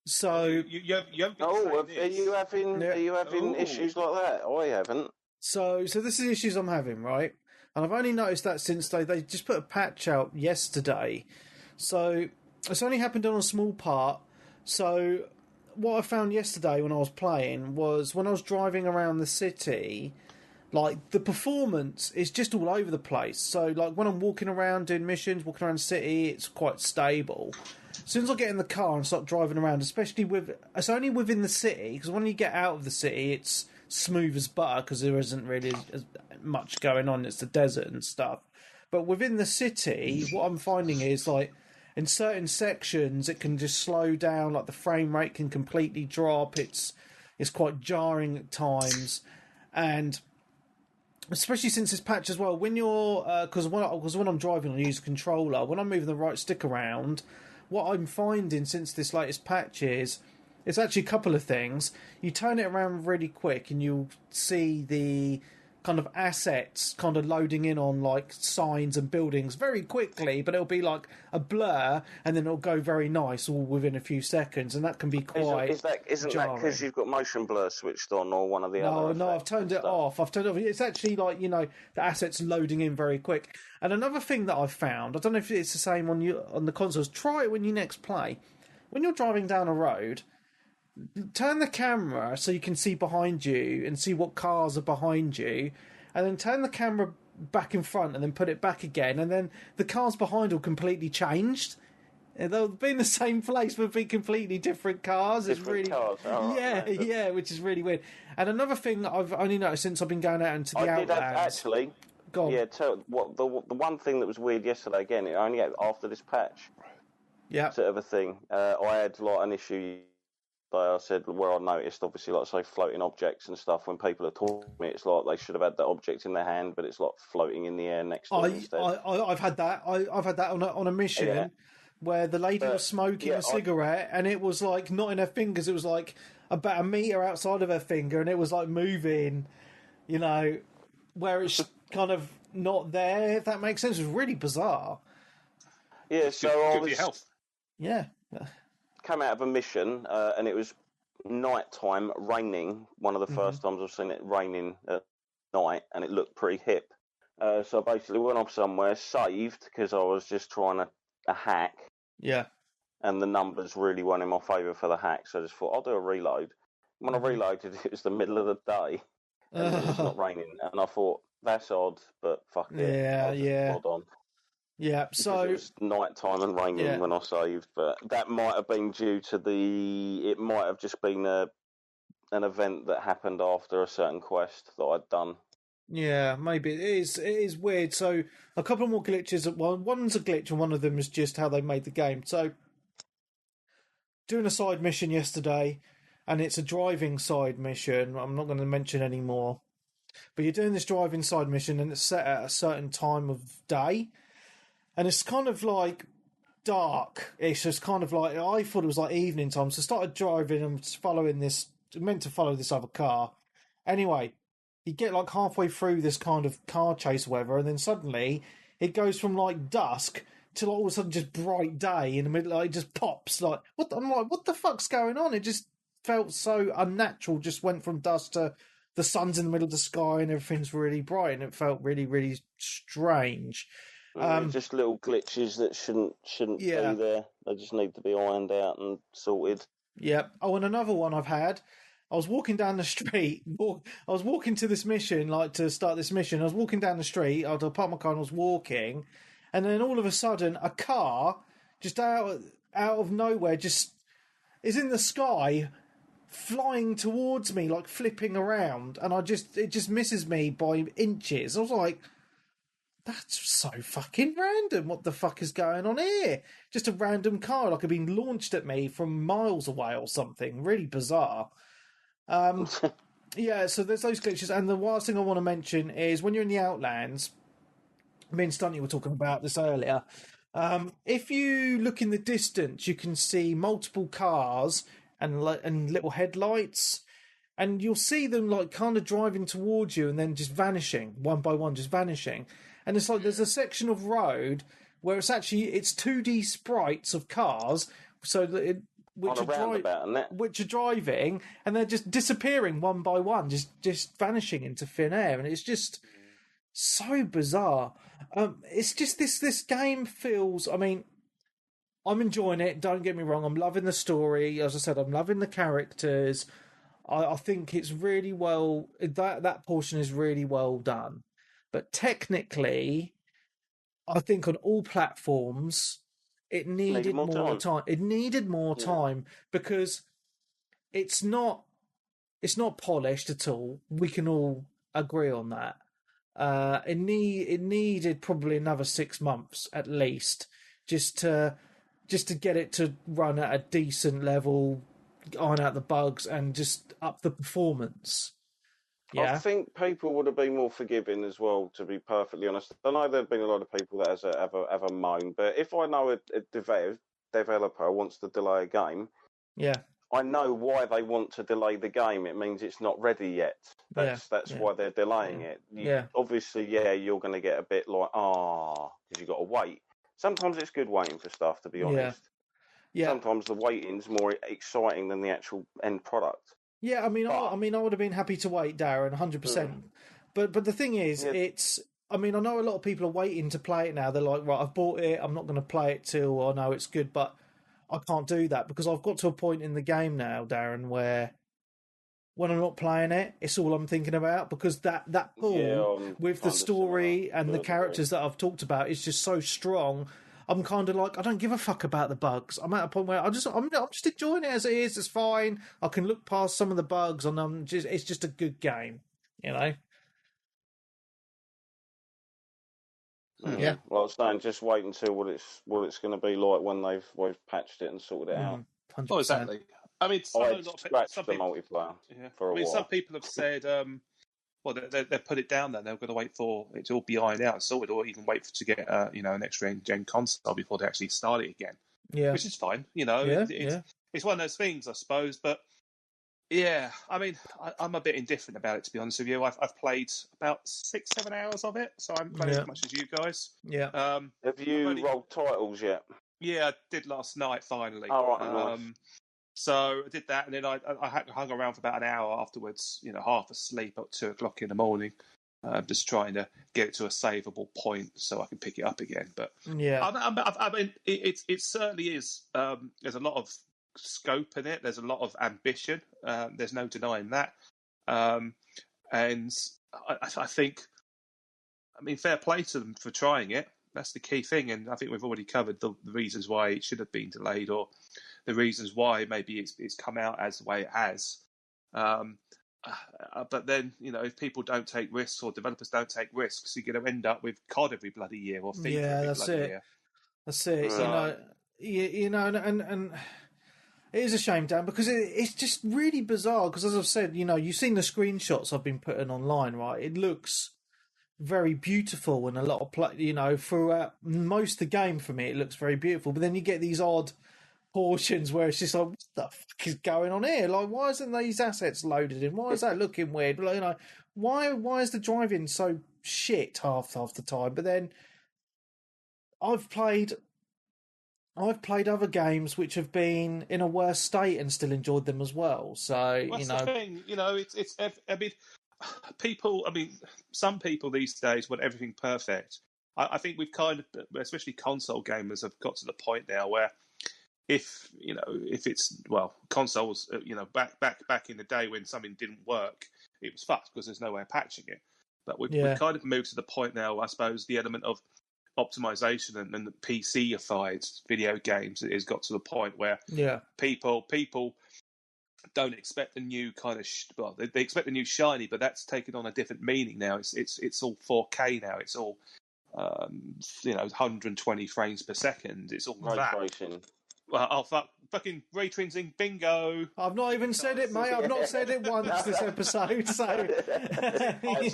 So are you having issues like that? I haven't. So this is the issues I'm having, right? And I've only noticed that since they just put a patch out yesterday. So it's only happened on a small part. So what I found yesterday when I was playing was when I was driving around the city, like the performance is just all over the place. So like when I'm walking around doing missions, walking around the city, it's quite stable. As soon as I get in the car and start driving around, it's only within the city, because when you get out of the city, it's smooth as butter because there isn't really as much going on. It's the desert and stuff. But within the city, what I'm finding is like in certain sections, it can just slow down. Like the frame rate can completely drop. It's quite jarring at times, and especially since this patch as well. When you're because when I'm driving, I use a controller. When I'm moving the right stick around, what I'm finding since this latest patch is it's actually a couple of things. You turn it around really quick and you'll see the kind of assets kind of loading in on like signs and buildings very quickly, but it'll be like a blur and then it'll go very nice all within a few seconds, and that can be quite Isn't that because you've got motion blur switched on or one of the other? No, I've turned it off. It's actually like, the assets loading in very quick. And another thing that I've found, I don't know if it's the same on the consoles, try it when you next play. When you're driving down a road, turn the camera so you can see behind you and see what cars are behind you, and then turn the camera back in front and then put it back again, and then the cars behind will completely changed. They'll be in the same place but be completely different cars. Different cars. Yeah, which is really weird. And another thing that I've only noticed since I've been going out into the Outlands... actually... Go on. Yeah, the one thing that was weird yesterday, again, it only after this patch. Yeah. Sort of a thing. I had like an issue... I said where I noticed, obviously, like say floating objects and stuff. When people are talking to me, it's like they should have had that object in their hand, but it's like floating in the air next to them instead. I've had that. I've had that on a mission where the lady was smoking a cigarette, and it was like not in her fingers. It was like about a meter outside of her finger, and it was like moving. Where it's kind of not there. If that makes sense, it was really bizarre. Yeah, so I was good for your health. Yeah. Come out of a mission and it was night time, raining. One of the first times I've seen it raining at night, and it looked pretty hip. So I basically went off somewhere, saved, because I was just trying a hack. Yeah. And the numbers really went in my favour for the hack, so I just thought I'll do a reload. When I reloaded, it was the middle of the day and it was not raining, and I thought that's odd, but fuck it. Yeah. Hold on. Yeah, so it was night time and raining when I saved, but that might have been due to it might have just been an event that happened after a certain quest that I'd done. Yeah, maybe it is weird. So a couple more glitches. One's a glitch, and one of them is just how they made the game. So doing a side mission yesterday, and it's a driving side mission. I'm not going to mention any more, but you're doing this driving side mission, and it's set at a certain time of day. And it's kind of like dark. It's just kind of like, I thought it was like evening time. So I started driving and following this, meant to follow this other car. Anyway, you get like halfway through this kind of car chase or whatever, and then suddenly it goes from like dusk to like all of a sudden just bright day in the middle. Like, it just pops. Like, I'm like, what the fuck's going on? It just felt so unnatural. Just went from dusk to the sun's in the middle of the sky and everything's really bright, and it felt really, really strange. Just little glitches that shouldn't be there. They just need to be ironed out and sorted. Yep. Oh, and another one I've had. I was walking down the street. I was walking to this mission, like to start this mission. I was walking down the street. I'd parked my car and I was walking. And then all of a sudden, a car just out of nowhere, just is in the sky, flying towards me, like flipping around, and it just misses me by inches. I was like, that's so fucking random. What the fuck is going on here? Just a random car, like, had been launched at me from miles away or something. Really bizarre. Yeah, so there's those glitches. And the last thing I want to mention is when you're in the Outlands, me and Stunty were talking about this earlier. If you look in the distance, you can see multiple cars and little headlights, and you'll see them like kind of driving towards you and then just vanishing one by one, just vanishing. And it's like there's a section of road where it's 2D sprites of cars, so that which are driving, and they're just disappearing one by one, just vanishing into thin air, and it's just so bizarre. It's just this game feels. I mean, I'm enjoying it. Don't get me wrong. I'm loving the story. As I said, I'm loving the characters. I think it's really well. That portion is really well done. But technically, I think on all platforms, it needed more time. It needed more time because it's not polished at all. We can all agree on that. It needed probably another 6 months at least just to get it to run at a decent level, iron out the bugs, and just up the performance. Yeah. I think people would have been more forgiving as well, to be perfectly honest. I know there have been a lot of people that have a moan, but if I know a developer wants to delay a game, I know why they want to delay the game. It means it's not ready yet. That's why they're delaying it. Obviously, you're going to get a bit like, because you've got to wait. Sometimes it's good waiting for stuff, to be honest. Yeah. Sometimes the waiting's more exciting than the actual end product. Yeah, I would have been happy to wait, Darren, 100%. But the thing is, it's. I mean, I know a lot of people are waiting to play it now. They're like, right, I've bought it. I'm not going to play it till I know it's good. But I can't do that because I've got to a point in the game now, Darren, where when I'm not playing it, it's all I'm thinking about because that pull with the story and the characters that I've talked about is just so strong. I'm kind of like, I don't give a fuck about the bugs. I'm at a point where I'm just enjoying it as it is. It's fine. I can look past some of the bugs, and it's just a good game, you know. Yeah. Well, I was saying, just wait and see what it's going to be like when we've patched it and sorted it out. 100%. Oh, exactly. I mean, some multiplayer for a while. Some people have said, they put it down. Then they're going to wait for it to all be ironed out and sorted, or even wait to get an extra gen console before they actually start it again. Yeah, which is fine. It's one of those things, I suppose. But yeah, I mean, I'm a bit indifferent about it, to be honest with you. I've played about 6-7 hours of it, so I'm playing as much as you guys. Yeah. Have you rolled titles yet? Yeah, I did last night finally. Oh, right, nice. So I did that, and then I hung around for about an hour afterwards, half asleep at 2:00 in the morning, just trying to get it to a savable point so I can pick it up again. But I mean, it certainly is. There's a lot of scope in it. There's a lot of ambition. There's no denying that. And I think, I mean, fair play to them for trying it. That's the key thing, and I think we've already covered the reasons why it should have been delayed, or the reasons why maybe it's come out as the way it has. But then, if people don't take risks or developers don't take risks, you're going to end up with COD every bloody year or FIFA every bloody year. That's it. And it is a shame, Dan, because it's just really bizarre. Because as I've said, you've seen the screenshots I've been putting online, right? It looks very beautiful, and a lot of throughout most of the game for me, it looks very beautiful. But then you get these odd portions where it's just like, what the fuck is going on here? Like, why isn't these assets loaded in? Why is that looking weird? Why is the driving so shit half the time? But then I've played other games which have been in a worse state and still enjoyed them as well. So that's the thing. It's. I mean, some people these days want everything perfect. I think we've kind of, especially console gamers, have got to the point now where if it's consoles, back in the day when something didn't work, it was fucked because there's no way of patching it. But we've kind of moved to the point now, I suppose, the element of optimization and the PC-ified video games, it has got to the point where people don't expect the new kind of they expect the new shiny, but that's taken on a different meaning now. It's all 4K now. It's all 120 frames per second. It's all ray tracing. Well, fucking ray tracing, bingo. I've not even said it, mate. I've not said it once this episode. So I was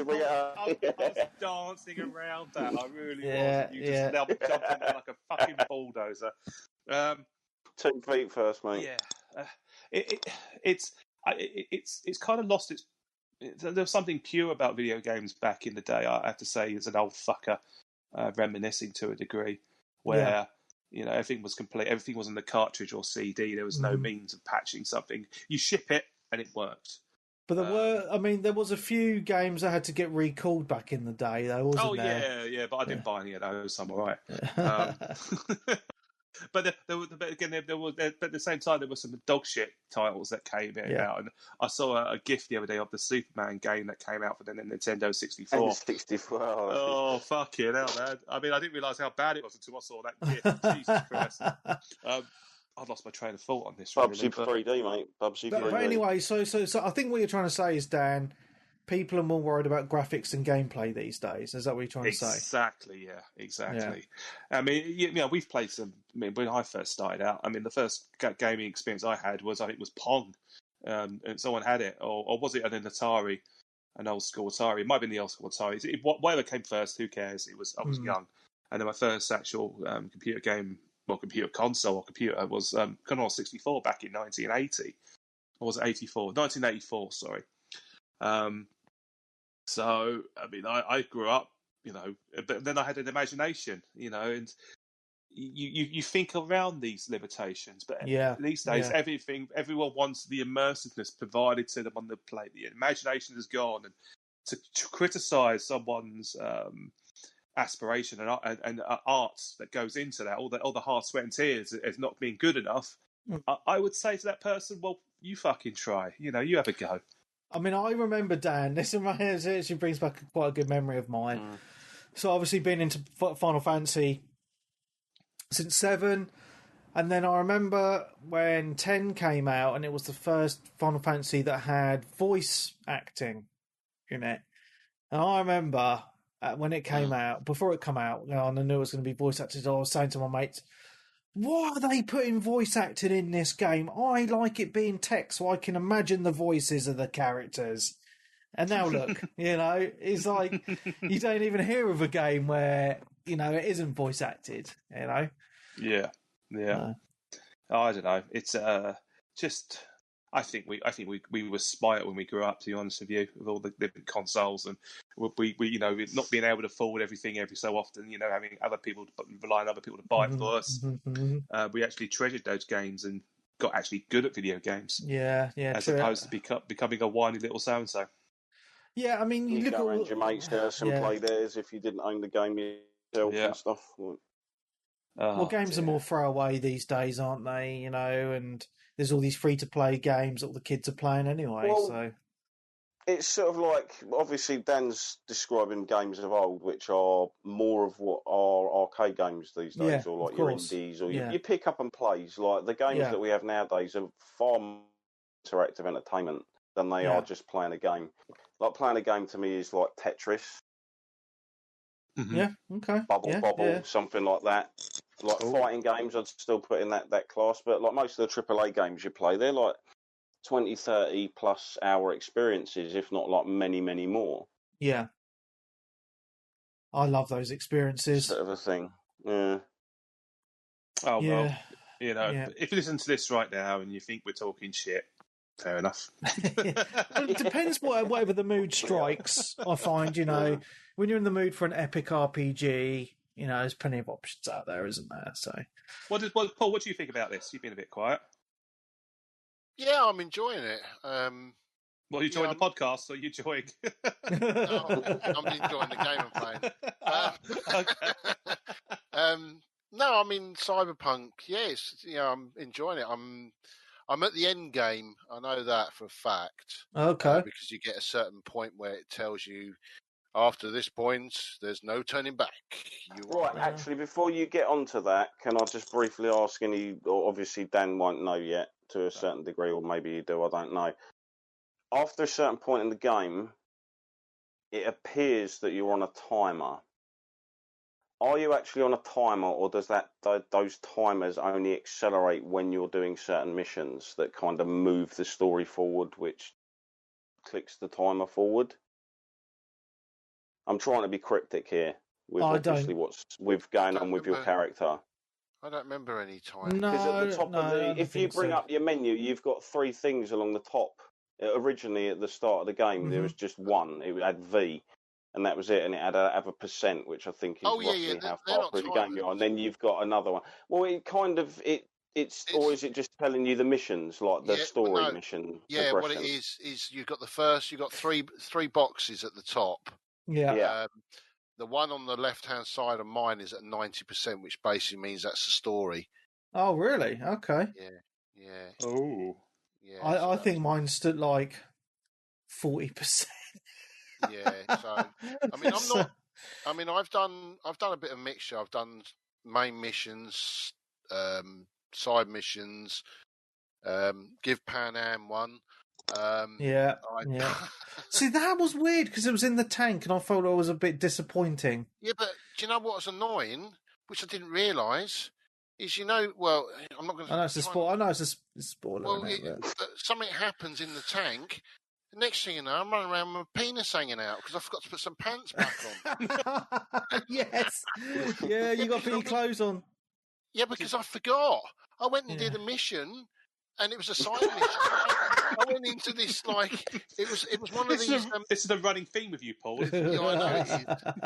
dancing around that. I really was. You just now jumped on there like a fucking bulldozer. 2 feet first, mate. Yeah, it's kind of lost its. There was something pure about video games back in the day. I have to say, as an old fucker, reminiscing to a degree, where everything was complete. Everything was in the cartridge or CD. There was no means of patching something. You ship it and it worked. But there was a few games that had to get recalled back in the day, though, wasn't there? Yeah. But I didn't buy any of those. I'm all right. But again, there was at the same time there were some dog shit titles that came out, and I saw a GIF the other day of the Superman game that came out for the Nintendo 64. Oh fucking hell, man! I mean, I didn't realise how bad it was until I saw that GIF. Jesus Christ! I've lost my train of thought on this. Bubsy 3D, mate. Bubsy 3D. But anyway, so I think what you're trying to say is, Dan, people are more worried about graphics and gameplay these days. Is that what you're trying to say? Exactly, yeah, exactly. Yeah. I mean, we've played some. I mean, when I first started out, I mean, the first gaming experience I had was, I think, it was Pong, and someone had it, or was it an Atari, an old school Atari? It might have been the old school Atari. Whatever came first, who cares? I was young, and then my first actual computer game, computer console or computer was Commodore 64 back in 1980, or was it 84? 1984, sorry. So, I mean, I grew up, but then I had an imagination, and you think around these limitations. But these days, everyone wants the immersiveness provided to them on the plate. The imagination is gone, and to criticise someone's aspiration and art that goes into that, all the hard sweat and tears as not being good enough, I would say to that person, well, you fucking try. You have a go. I mean, I remember, Dan, this actually brings back quite a good memory of mine. So obviously been into Final Fantasy since 7, and then I remember when 10 came out, and it was the first Final Fantasy that had voice acting in it. And I remember when it came out, before it came out, and I knew it was going to be voice acted, I was saying to my mates, why are they putting voice acting in this game? I like it being text so I can imagine the voices of the characters. And now look, it's like you don't even hear of a game where, it isn't voice acted, Yeah. I don't know. It's just... I think we were spoiled when we grew up, to be honest with you, with all the different consoles, and we not being able to afford everything every so often, having other people, relying on other people to buy it for us. We actually treasured those games and got actually good at video games. Yeah, as opposed to becoming a whiny little so and so. Yeah, I mean, you go around your mates' house and play theirs if you didn't own the game yourself and stuff. Well, games are more throwaway these days, aren't they? And there's all these free-to-play games that all the kids are playing anyway. So it's sort of like, obviously, Dan's describing games of old, which are more of what are arcade games these days, or like your indies, or you pick up and plays. Like the games that we have nowadays are far more interactive entertainment than they are just playing a game. Like playing a game to me is like Tetris. Yeah, okay. Bubble, something like that. Like fighting games, I'd still put in that class. But like most of the AAA games you play, they're like 20, 30 plus hour experiences, if not like many, many more. Yeah. I love those experiences. Sort of a thing. Yeah. Oh, well, if you listen to this right now and you think we're talking shit, fair enough. Well, it depends whatever the mood strikes, I find, when you're in the mood for an epic RPG, there's plenty of options out there, isn't there? So, Paul, what do you think about this? You've been a bit quiet. Yeah, I'm enjoying it. Well, you enjoying the podcast, so you're enjoying. No, I'm enjoying the game I'm playing. No, I mean Cyberpunk. Yes, I'm enjoying it. I'm at the end game. I know that for a fact. Okay. Because you get a certain point where it tells you After this point, there's no turning back. Right, actually, before you get onto that, can I just briefly ask or obviously Dan won't know yet to a certain degree, or maybe you do, I don't know. After a certain point in the game, it appears that you're on a timer. Are you actually on a timer, or does those timers only accelerate when you're doing certain missions that kind of move the story forward, which clicks the timer forward? I'm trying to be cryptic here with obviously what's going on with your character. I don't remember any time. No, because at the top if you bring up your menu, you've got 3 things along the top. Originally, at the start of the game, there was just one. It had V, and that was it. And it had a percent, which I think is roughly how far through the game you are. And then you've got another one. Well, it kind of it's or is it just telling you the missions, like the story mission? Yeah, what it is you've got three boxes at the top. Yeah. The one on the left-hand side of mine is at 90%, which basically means that's the story. Oh, really? Okay. Yeah. Oh. Yeah. I think mine stood like 40%. Yeah. So I mean, I've done a bit of mixture. I've done main missions, side missions, give Pan Am one. Yeah. See, that was weird because it was in the tank, and I felt it was a bit disappointing. Yeah, but do you know what was annoying, which I didn't realise, is I'm not going to. I know it's a spoiler. I know it's a spoiler. Well, something happens in the tank. The next thing you know, I'm running around with my penis hanging out because I forgot to put some pants back on. Yes. Yeah, you got to put your clothes on. Yeah, because I forgot. I went and did a mission. And it was a side mission. I went into this it was one of these. This is a running theme with you, Paul. Yeah, I know it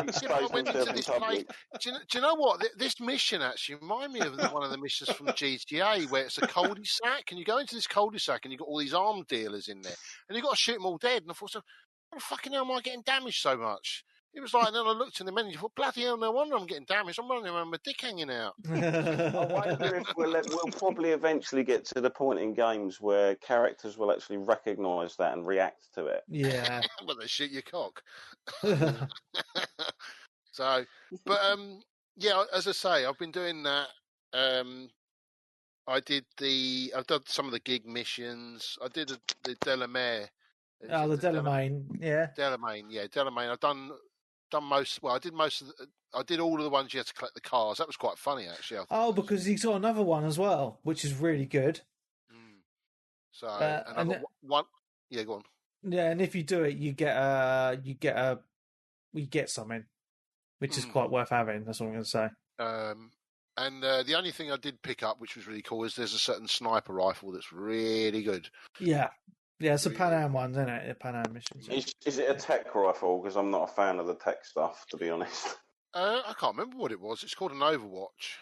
is. I went into this place. Do you know what? This mission actually reminded me of one of the missions from GTA, where it's a cul-de-sac, and you go into this cul-de-sac, and you've got all these arms dealers in there, and you've got to shoot them all dead. And I thought, how the fucking hell am I getting damaged so much? It was like, and then I looked in the menu and thought, bloody hell, no wonder I'm getting damaged. I'm running around with my dick hanging out. I wonder if we'll probably eventually get to the point in games where characters will actually recognise that and react to it. Yeah. Well, they shoot your cock. So, but, yeah, as I say, I've been doing that. I've done some of the gig missions. I did the Delamere. Oh, the Delamain, yeah. Delamain. I've done most. Well, I did most of I did all of the ones you had to collect the cars. That was quite funny, actually. Because he's got another one as well, which is really good. So, and I've got one. Yeah, go on. Yeah, and if you do it, you get something, which is quite worth having. That's what I'm going to say. And the only thing I did pick up, which was really cool, is there's a certain sniper rifle that's really good. Yeah. Yeah, it's a Pan Am one, isn't it? A Pan Am mission. Is it a tech rifle? Because I'm not a fan of the tech stuff, to be honest. I can't remember what it was. It's called an Overwatch.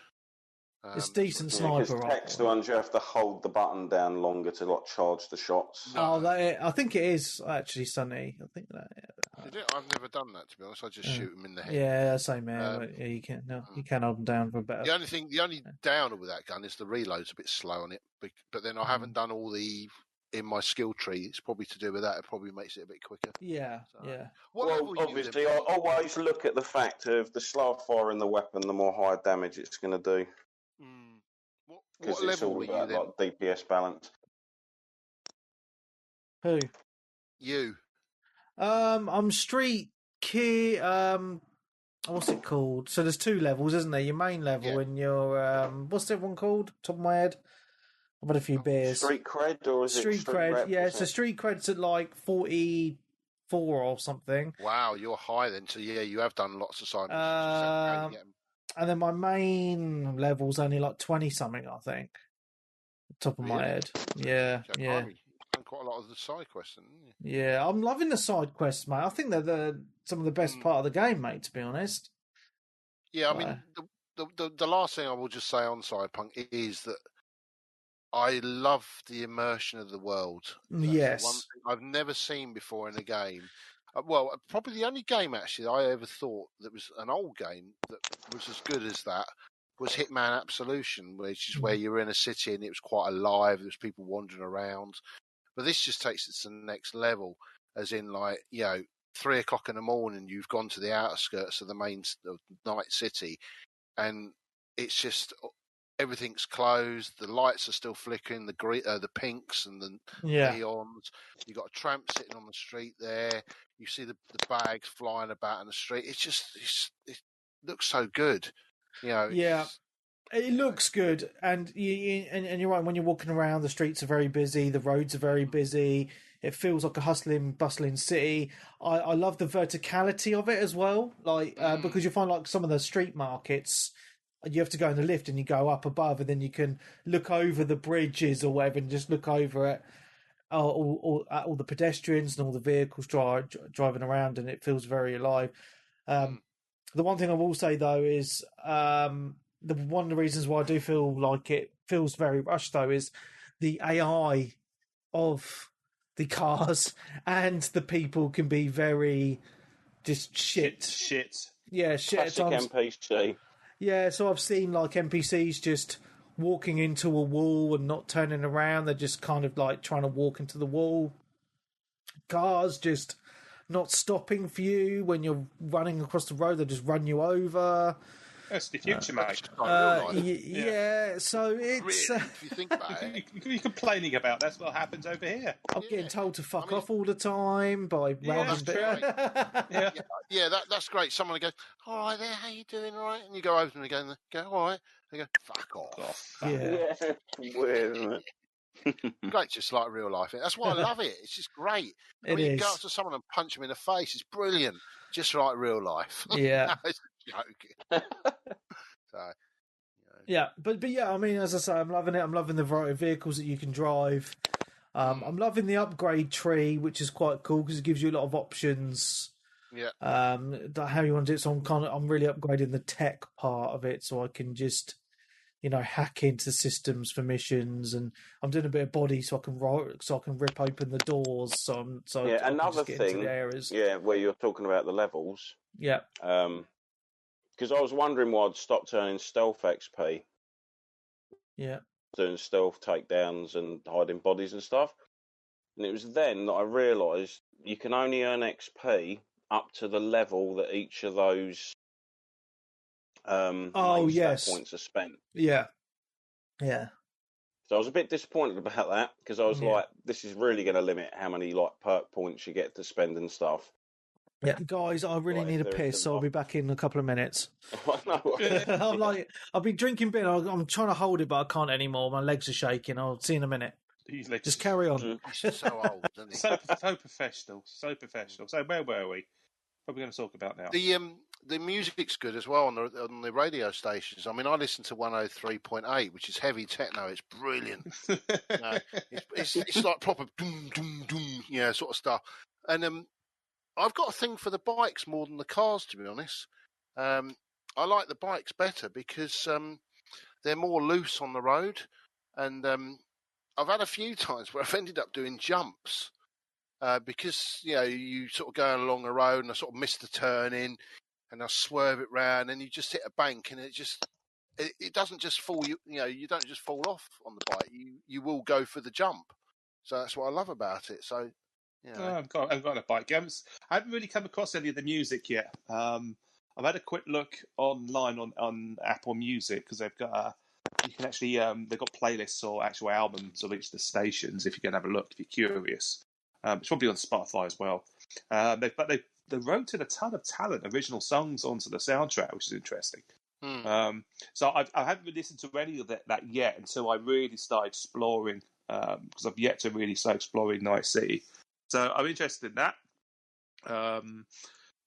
It's decent sniper rifle. Tech's the ones you have to hold the button down longer to charge the shots. No. I think it is actually, Sonny. I think that. I've never done that, to be honest. I just shoot them in the head. Yeah, same here. You can hold them down for a better. The only downer with that gun is the reload's a bit slow on it. But then I haven't done all the. In my skill tree, it's probably to do with that. It probably makes it a bit quicker. Yeah, yeah. Well, obviously, I always look at the fact of the slower firing the weapon, the more higher damage it's going to do. What level were you then? Like DPS balance. Who? You. I'm street key. What's it called? So there's 2 levels, isn't there? Your main level and your what's the other one called? Top of my head. I've had a few beers. Street cred, or is it street cred? Rep, yeah, so street cred's at like 44 or something. Wow, you're high then. So yeah, you have done lots of side missions. And then my main level's only like 20 something, I think. Top of my head. Yeah. You've done quite a lot of the side quests, haven't you? Yeah, I'm loving the side quests, mate. I think they're some of the best part of the game, mate. To be honest. Yeah, I mean, the last thing I will just say on Cyberpunk is that. I love the immersion of the world. That's one thing I've never seen before in a game. Well, probably the only game actually I ever thought that was an old game that was as good as that was Hitman Absolution, which is where you were in a city and it was quite alive. There was people wandering around. But this just takes it to the next level, as in 3 o'clock in the morning, you've gone to the outskirts of the main of Night City, and it's just everything's closed. The lights are still flickering, the pinks and the neons. You've got a tramp sitting on the street there. You see the bags flying about in the street. It looks so good. It looks good, and you're right. When you're walking around, the streets are very busy. The roads are very busy. It feels like a hustling, bustling city. I love the verticality of it as well, because you find like some of the street markets, you have to go in the lift and you go up above, and then you can look over the bridges or whatever, and just look over at all the pedestrians and all the vehicles driving around, and it feels very alive. The one thing I will say though is one of the reasons why I do feel like it feels very rushed though is the AI of the cars and the people can be very just shit. Yeah, shit. Classic NPC. Yeah, so I've seen like NPCs just walking into a wall and not turning around. They're just kind of like trying to walk into the wall. Cars just not stopping for you when you're running across the road. They just run you over. That's the future, mate. Yeah, so it's... if you think about it. You're complaining about that's what happens over here. I'm getting told to fuck off all the time by random that's great. Someone goes, all right there, how you doing, all right? And you go over to them and go, all right. They go, fuck off. Yeah. Weird, isn't it? Great, just like real life. That's why I love it. It's just great. I mean, you go up to someone and punch them in the face. It's brilliant. Just like real life. Yeah. It's a joke. Yeah, but yeah, I mean, as I say, I'm loving it. I'm loving the variety of vehicles that you can drive. I'm loving the upgrade tree, which is quite cool because it gives you a lot of options. Yeah. How you want to do it. So I'm really upgrading the tech part of it, so I can just, hack into systems for missions, and I'm doing a bit of body so I can rip open the doors. Another thing. Where you're talking about the levels. Yeah. Because I was wondering why I'd stopped earning stealth XP. Yeah. Doing stealth takedowns and hiding bodies and stuff. And it was then that I realised you can only earn XP up to the level that each of those points are spent. Yeah. Yeah. So I was a bit disappointed about that because I was like, this is really going to limit how many perk points you get to spend and stuff. Yeah, guys, I really need a piss, so I'll be back in a couple of minutes. I've been drinking beer. I'm trying to hold it, but I can't anymore. My legs are shaking. I'll see in a minute. Just carry on. So old, isn't he? So professional. So where were we? What are we going to talk about now? The music's good as well on the radio stations. I mean, I listen to 103.8, which is heavy techno. It's brilliant. It's like proper doom doom doom, sort of stuff. And I've got a thing for the bikes more than the cars, to be honest. I like the bikes better because they're more loose on the road. And I've had a few times where I've ended up doing jumps because, you sort of going along the road and I sort of miss the turn in and I swerve it round and you just hit a bank and it doesn't just fall, you don't just fall off on the bike. You will go for the jump. So that's what I love about it. So... Yeah. I've got a bike. I haven't really come across any of the music yet. I've had a quick look online on Apple Music because they've got you can actually they've got playlists or actual albums of each of the stations. If you can have a look, if you're curious, it's probably on Spotify as well. They wrote in a ton of original songs onto the soundtrack, which is interesting. So I haven't listened to any of that yet until I really started exploring because I've yet to really start exploring Night City. So I'm interested in that.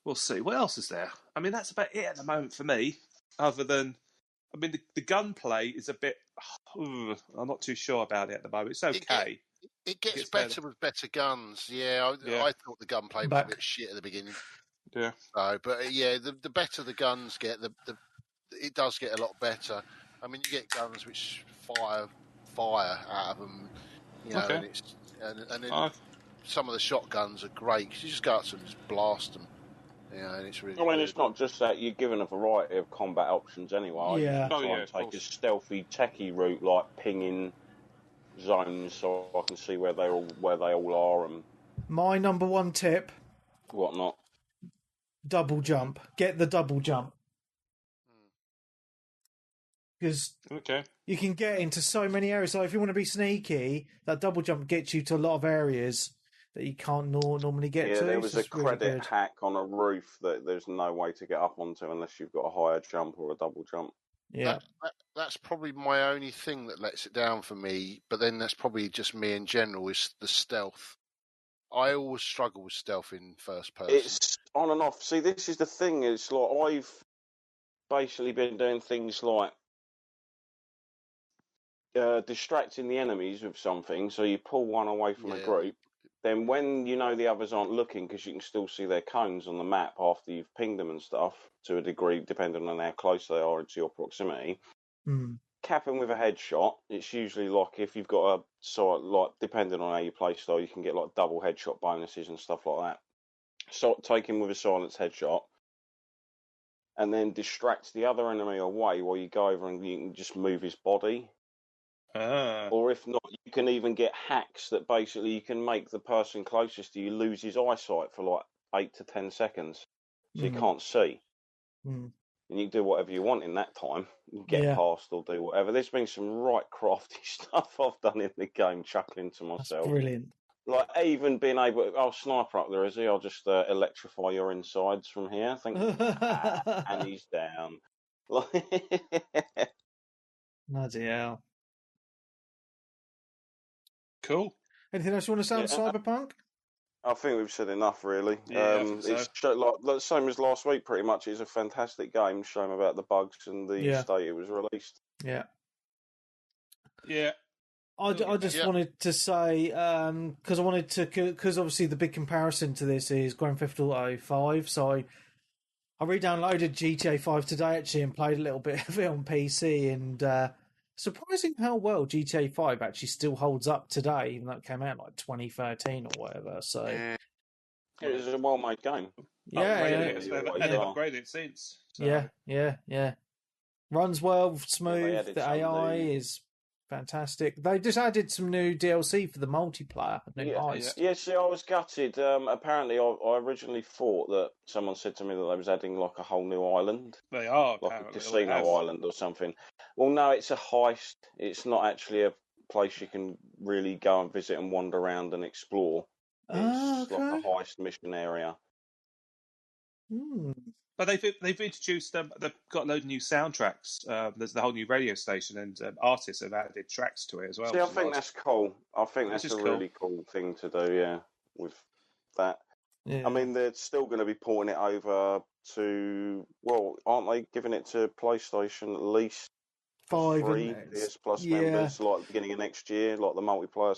We'll see. What else is there? I mean, that's about it at the moment for me. Other than, the gunplay is a bit... I'm not too sure about it at the moment. It's okay. It gets better with better guns. I thought the gunplay was a bit shit at the beginning. Yeah. But the better the guns get, it does get a lot better. I mean, you get guns which fire out of them. Some of the shotguns are great because you just go out and just blast them. And it's really. It's not just that you're given a variety of combat options anyway. Yeah. You can try and take a stealthy, techie route like pinging zones, so I can see where they all are. And my number one tip whatnot. Double jump. Get the double jump. Because you can get into so many areas. So if you want to be sneaky, that double jump gets you to a lot of areas that you can't normally get to. Yeah, there was a credit really hack on a roof that there's no way to get up onto unless you've got a higher jump or a double jump. Yeah. That's probably my only thing that lets it down for me, but then that's probably just me in general, is the stealth. I always struggle with stealth in first person. It's on and off. See, this is the thing, it's like I've basically been doing things like distracting the enemies with something, so you pull one away from a group, then when you know the others aren't looking, because you can still see their cones on the map after you've pinged them and stuff, to a degree, depending on how close they are to your proximity, cap them with a headshot. It's usually like, if you've got a sort, like, depending on how you play style, you can get like double headshot bonuses and stuff like that. So take him with a silence headshot, and then distract the other enemy away while you go over and you can just move his body. Or if not, you can even get hacks that basically you can make the person closest to you lose his eyesight for like 8 to 10 seconds, so you can't see. And you can do whatever you want in that time. You can get past or do whatever. There's been some right crafty stuff I've done in the game, chuckling to myself. That's brilliant. Like, even being able to, oh, sniper up there, is he? I'll just electrify your insides from here. I think, and he's down. Bloody hell. Cool. Anything else you want to say on Cyberpunk? I think we've said enough, really. Yeah, so. It's like the same as last week, pretty much. It's a fantastic game, showing about the bugs and the state it was released. Yeah. Yeah. I just wanted to say, because obviously the big comparison to this is Grand Theft Auto 5, so I re-downloaded GTA 5 today, actually, and played a little bit of it on PC, and surprising how well GTA 5 actually still holds up today, even though it came out like 2013 or whatever. So it was a well-made game. They've upgraded it since. So. Yeah. Runs well, smooth. The AI is fantastic. They just added some new DLC for the multiplayer. See, I was gutted. Apparently, I originally thought that someone said to me that they was adding like a whole new island. They are, like a casino island or something. Well, no, it's a heist. It's not actually a place you can really go and visit and wander around and explore. It's like a heist mission area. But they've introduced they've got a load of new soundtracks. There's the whole new radio station, and artists have added tracks to it as well. See, I think that's cool. I think that's a really cool thing to do. Yeah, with that. Yeah. I mean, they're still going to be porting it over to. Well, aren't they giving it to PlayStation at least 5 PS Plus members, like the beginning of next year, like the multiplayer?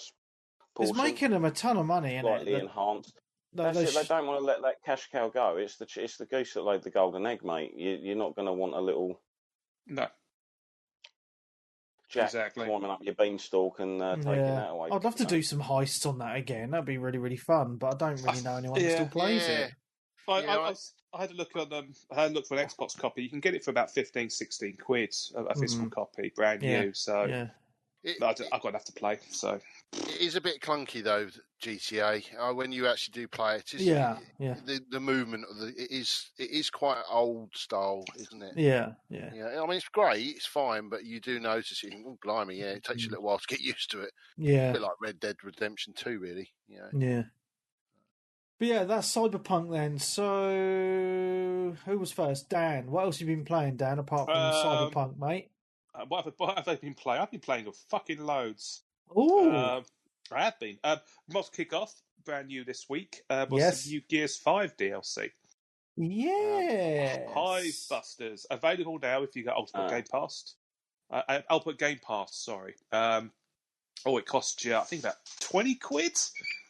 It's making them a ton of money, isn't slightly enhanced. They don't want to let that cash cow go. It's the goose that laid the golden egg, mate. You're not going to want a little jack climbing up your beanstalk and taking that away. I'd love to do some heists on that again. That'd be really, really fun. But I don't really know anyone who still plays it. I had a look on I had a look for an Xbox copy. You can get it for about 15, 16 quid, a physical copy, brand new. So I've got enough to play. So it is a bit clunky though, GTA. When you actually do play it, it's the movement of it is quite old style, isn't it? Yeah. I mean, it's great, it's fine, but you do notice it. Oh, blimey, it takes you a little while to get used to it. Yeah, a bit like Red Dead Redemption 2, really. Yeah. But yeah, that's Cyberpunk then. So, who was first? Dan. What else have you been playing, Dan, apart from Cyberpunk, mate? What have I been playing? I've been playing fucking loads. Ooh. I have been. Must kick off brand new this week. Was the new Gears 5 DLC. Yeah. Hive Busters available now if you got Ultimate Game Pass. Ultimate Game Pass, sorry. It costs you, I think, about 20 quid.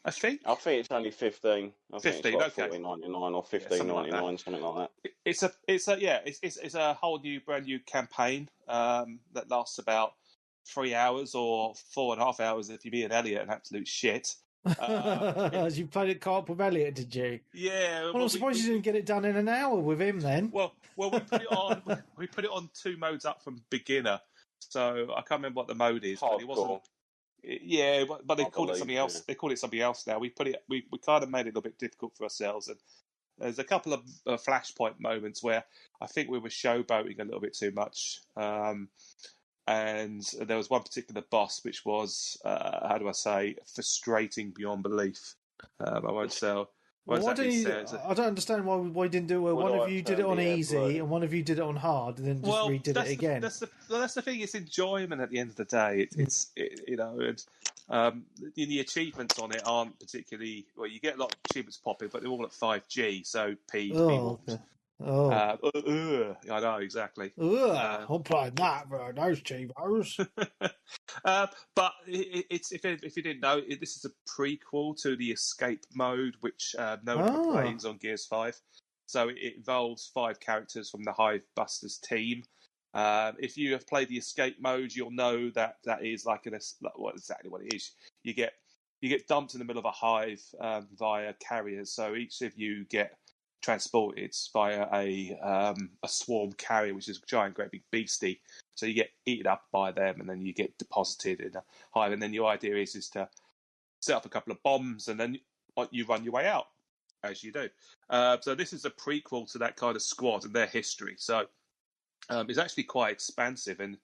I think it's only 15. 15, like $14.99 or $15.99, something like that. It's a whole new, brand new campaign that lasts about 3 hours or 4.5 hours if you be an Elliot, an absolute shit. You played it co-op with Elliot, did you? Yeah. Well, I'm surprised you didn't get it done in an hour with him then. Well, we put it on. We put it on 2 modes up from beginner, so I can't remember what the mode is. Hardcore. But it wasn't. Yeah, but they called it something else. Yeah. They called it something else now. We kind of made it a little bit difficult for ourselves, and there's a couple of flashpoint moments where I think we were showboating a little bit too much. And there was one particular boss which was, how do I say, frustrating beyond belief. I won't say. I don't understand why you didn't do it. One of you did it on easy, and one of you did it on hard, and then just redid it again. That's the thing. It's enjoyment at the end of the day. The achievements on it aren't particularly well. You get a lot of achievements popping, but they're all at 5G. So P. Okay. I know exactly. I'm playing that for those cheapos. But it's if you didn't know, this is a prequel to the escape mode, which no one plays on Gears 5. So it involves 5 characters from the Hive Busters team. If you have played the escape mode, you'll know that is like exactly what it is. You get dumped in the middle of a hive via carriers. So each of you get transported via a swarm carrier, which is a giant, great big beastie. So you get eaten up by them, and then you get deposited in a hive. And then your idea is to set up a couple of bombs, and then you run your way out, as you do. So this is a prequel to that kind of squad and their history. So it's actually quite expansive, and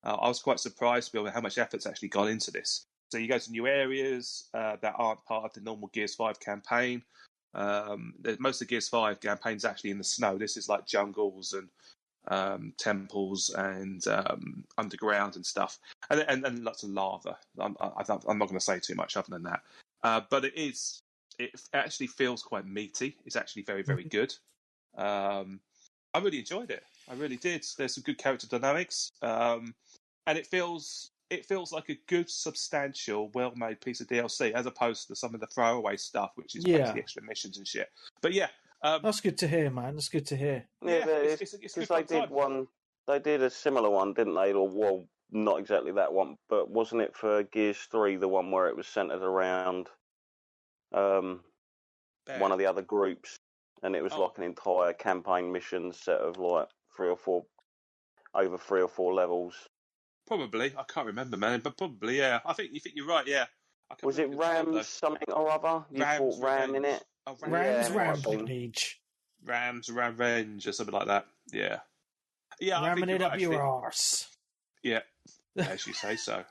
I was quite surprised with how much effort's actually gone into this. So you go to new areas that aren't part of the normal Gears 5 campaign. Most of Gears 5 campaigns actually in the snow. This is like jungles and temples and underground and stuff, and lots of lava. I'm not going to say too much other than that. But it actually feels quite meaty. It's actually very, very good. I really enjoyed it. I really did. There's some good character dynamics, and it feels like a good, substantial, well-made piece of DLC, as opposed to some of the throwaway stuff, which is basically extra missions and shit. But yeah, that's good to hear, man. That's good to hear. Yeah, because they did a similar one, didn't they? Or well, not exactly that one, but wasn't it for Gears 3 the one where it was centered around one of the other groups, and it was like an entire campaign mission set of like 3 or 4 levels. Probably, I can't remember, man, but probably, yeah. I think you're right, yeah. Was it Rams something or other? You thought Ram in it? Oh, Rams Rampage. Rams Revenge or something like that. Yeah. Yeah, ramming it up your arse. Yeah, as you say so.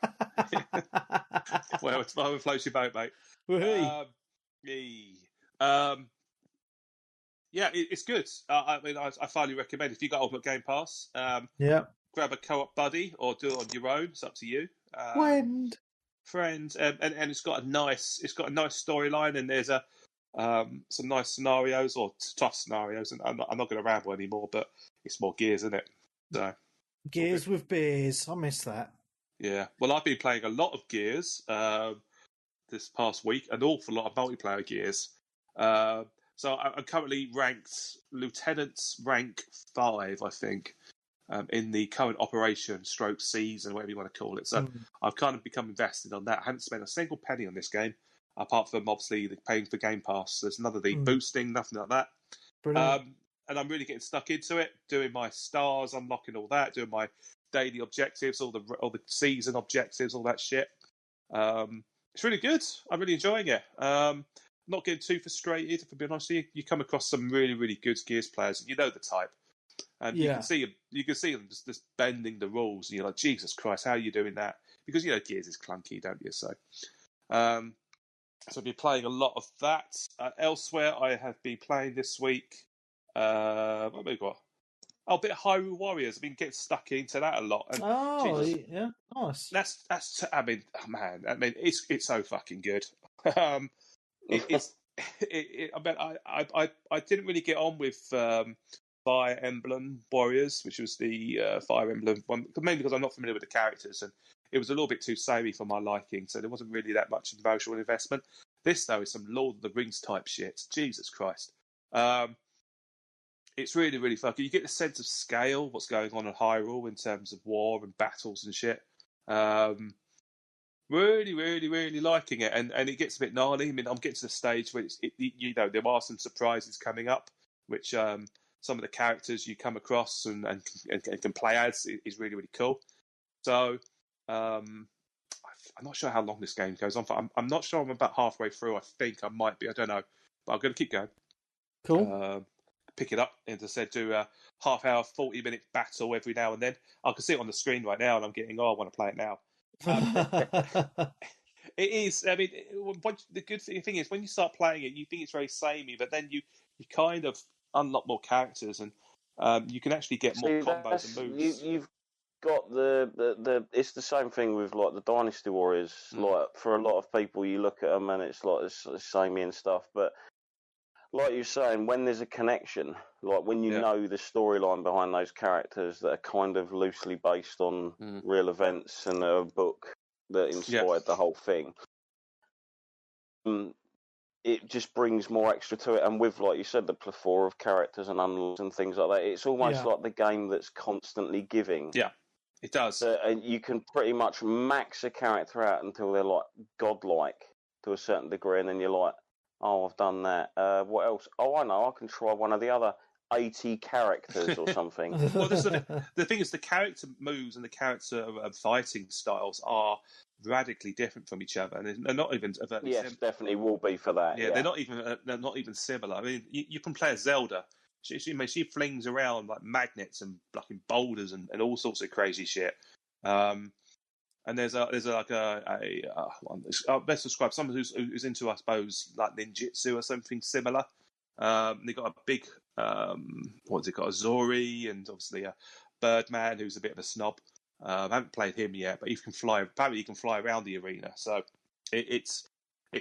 Well, it's fine, floats your boat, mate. Yeah, it's good. I mean, I finally recommend if you got Ultimate Game Pass. Grab a co-op buddy or do it on your own. It's up to you. Friend, and it's got a nice storyline, and there's some nice scenarios or tough scenarios. And I'm not going to ramble anymore, but it's more Gears, isn't it? So Gears with beers. I miss that. Yeah. Well, I've been playing a lot of Gears this past week, an awful lot of multiplayer Gears. So I'm currently ranked Lieutenant's rank 5, I think. In the current operation / season, whatever you want to call it. So I've kind of become invested on that. I haven't spent a single penny on this game, apart from obviously the paying for Game Pass. There's none of the boosting, nothing like that. And I'm really getting stuck into it, doing my stars, unlocking all that, doing my daily objectives, all the season objectives, all that shit. It's really good. I'm really enjoying it. Not getting too frustrated, if I'm being honest with you. You come across some really, really good Gears players, and you know the type. And you can see them just bending the rules, and you're like, Jesus Christ, how are you doing that? Because Gears is clunky, don't you? So I've been playing a lot of that. Elsewhere, I have been playing this week. What have we got? A bit of Hyrule Warriors. I've been getting stuck into that a lot. And yeah, nice. That's. I mean, it's so fucking good. I didn't really get on with Fire Emblem Warriors, which was the Fire Emblem one, mainly because I'm not familiar with the characters, and it was a little bit too samey for my liking, so there wasn't really that much emotional investment. This, though, is some Lord of the Rings type shit. Jesus Christ. It's really, really fucking... You get the sense of scale, what's going on in Hyrule in terms of war and battles and shit. Really, really, really liking it, and it gets a bit gnarly. I mean, I'm getting to the stage where there are some surprises coming up, which... some of the characters you come across and can play as is really, really cool. So I I'm not sure how long this game goes on for. I'm not sure. I'm about halfway through. I think I might be. I don't know, but I'm going to keep going. Cool. Pick it up, and as I said, do a half-hour, 40-minute battle every now and then. I can see it on the screen right now, and I'm getting, I want to play it now. It is. I mean, the good thing is when you start playing it, you think it's very samey, but then you kind of unlock more characters, and you can actually get more combos and moves. You've got the. It's the same thing with like the Dynasty Warriors. Like for a lot of people, you look at them and it's like it's samey and stuff, but. Like you're saying, when there's a connection, like when you know the storyline behind those characters that are kind of loosely based on real events and a book that inspired the whole thing, it just brings more extra to it. And with, like you said, the plethora of characters and unlocks and things like that, it's almost like the game that's constantly giving. Yeah, it does. And you can pretty much max a character out until they're like godlike to a certain degree, and then you're like, oh, I've done that. What else? Oh, I know. I can try one of the other 80 characters or something. Well, the thing is, the character moves and the character fighting styles are radically different from each other, and they're not even. Definitely will be for that. Yeah, they're not even similar. I mean, you can play as Zelda. She flings around like magnets and fucking boulders and all sorts of crazy shit. And there's like best describe someone who's into, I suppose, like ninjutsu or something similar. They got a big what's it got? A Zori, and obviously a Birdman who's a bit of a snob. I haven't played him yet, but he can fly. Apparently, he can fly around the arena, so it's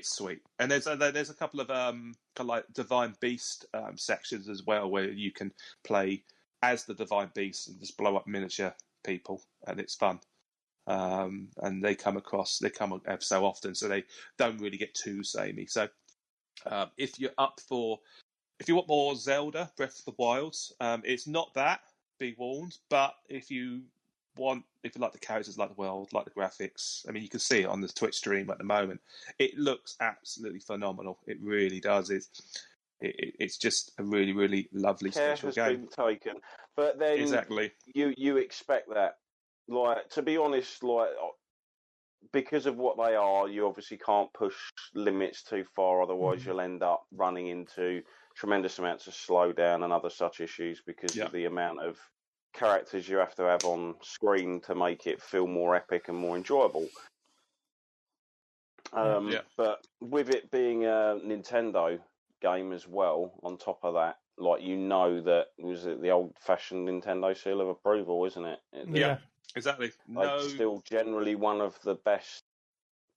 sweet. And there's a couple of kind of like Divine Beast sections as well, where you can play as the Divine Beast and just blow up miniature people, and it's fun. And they come so often, so they don't really get too samey. So if you want more Zelda Breath of the Wild, it's not that, be warned, but if you like the characters, like the world, like the graphics, I mean, you can see it on the Twitch stream at the moment. It looks absolutely phenomenal. It really does. It's just a really, really lovely special game. Been taken, but then exactly you expect that. Like, to be honest, like, because of what they are, you obviously can't push limits too far, otherwise you'll end up running into tremendous amounts of slowdown and other such issues because of the amount of characters you have to have on screen to make it feel more epic and more enjoyable. But with it being a Nintendo game as well, on top of that, like, you know that was it the old-fashioned Nintendo seal of approval, isn't it? Yeah. Exactly. Like, still generally one of the best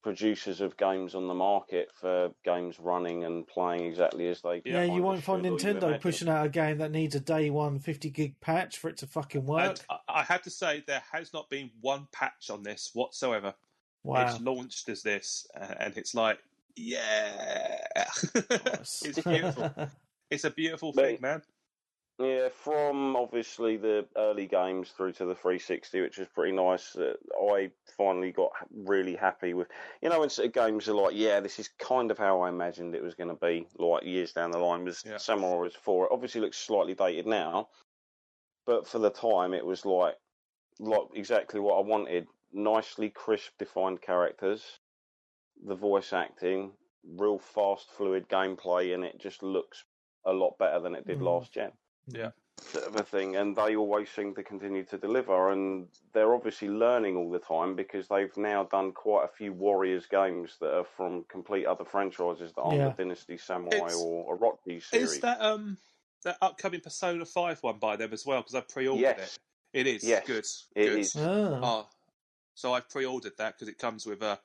producers of games on the market for games running and playing exactly as they. Yeah, you won't find Nintendo pushing out a game that needs a day one 50 gig patch for it to fucking work. And I have to say, there has not been one patch on this whatsoever. Wow. It's launched as this, and it's like, it's beautiful. It's a beautiful thing, man. Yeah, from obviously the early games through to the 360, which is pretty nice. I finally got really happy with, when sort of games are like, this is kind of how I imagined it was going to be, like years down the line. Was Samurai Warriors 4. It obviously looks slightly dated now, but for the time it was like exactly what I wanted. Nicely crisp, defined characters, the voice acting, real fast, fluid gameplay, and it just looks a lot better than it did last gen. Yeah. Sort of a thing, and they always seem to continue to deliver, and they're obviously learning all the time because they've now done quite a few Warriors games that are from complete other franchises that aren't the Dynasty, Samurai, or a Rocky series. Is that that upcoming Persona 5 one by them as well? Because I pre-ordered it. It is good. It is. So I've pre-ordered that because it comes with the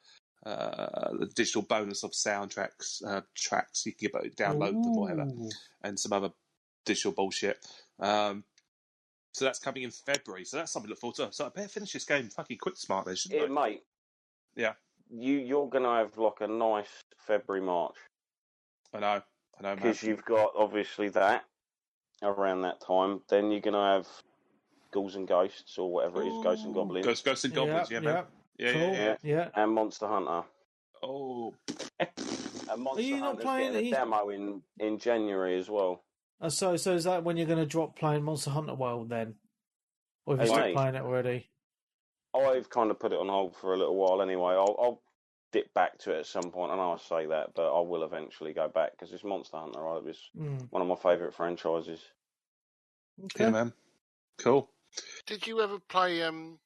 digital bonus of soundtracks, tracks you can download them, whatever, and some other digital bullshit. So that's coming in February. So that's something to look forward to. So I better finish this game fucking quick smart then, shouldn't I? Mate. Yeah. You're going to have like a nice February, March. I know, because you've got obviously that around that time. Then you're going to have Ghouls and Ghosts or whatever it is, Ghosts and Goblins. Ghosts and Goblins, man. Yeah. And Monster Hunter. Oh. And Monster Hunter's getting a demo in January as well. So is that when you're going to drop playing Monster Hunter World then? Or have you stopped playing it already? I've kind of put it on hold for a little while anyway. I'll dip back to it at some point. I know I say that, but I will eventually go back because it's Monster Hunter. Right? It's one of my favourite franchises. Okay. Yeah, man. Cool. Did you ever play the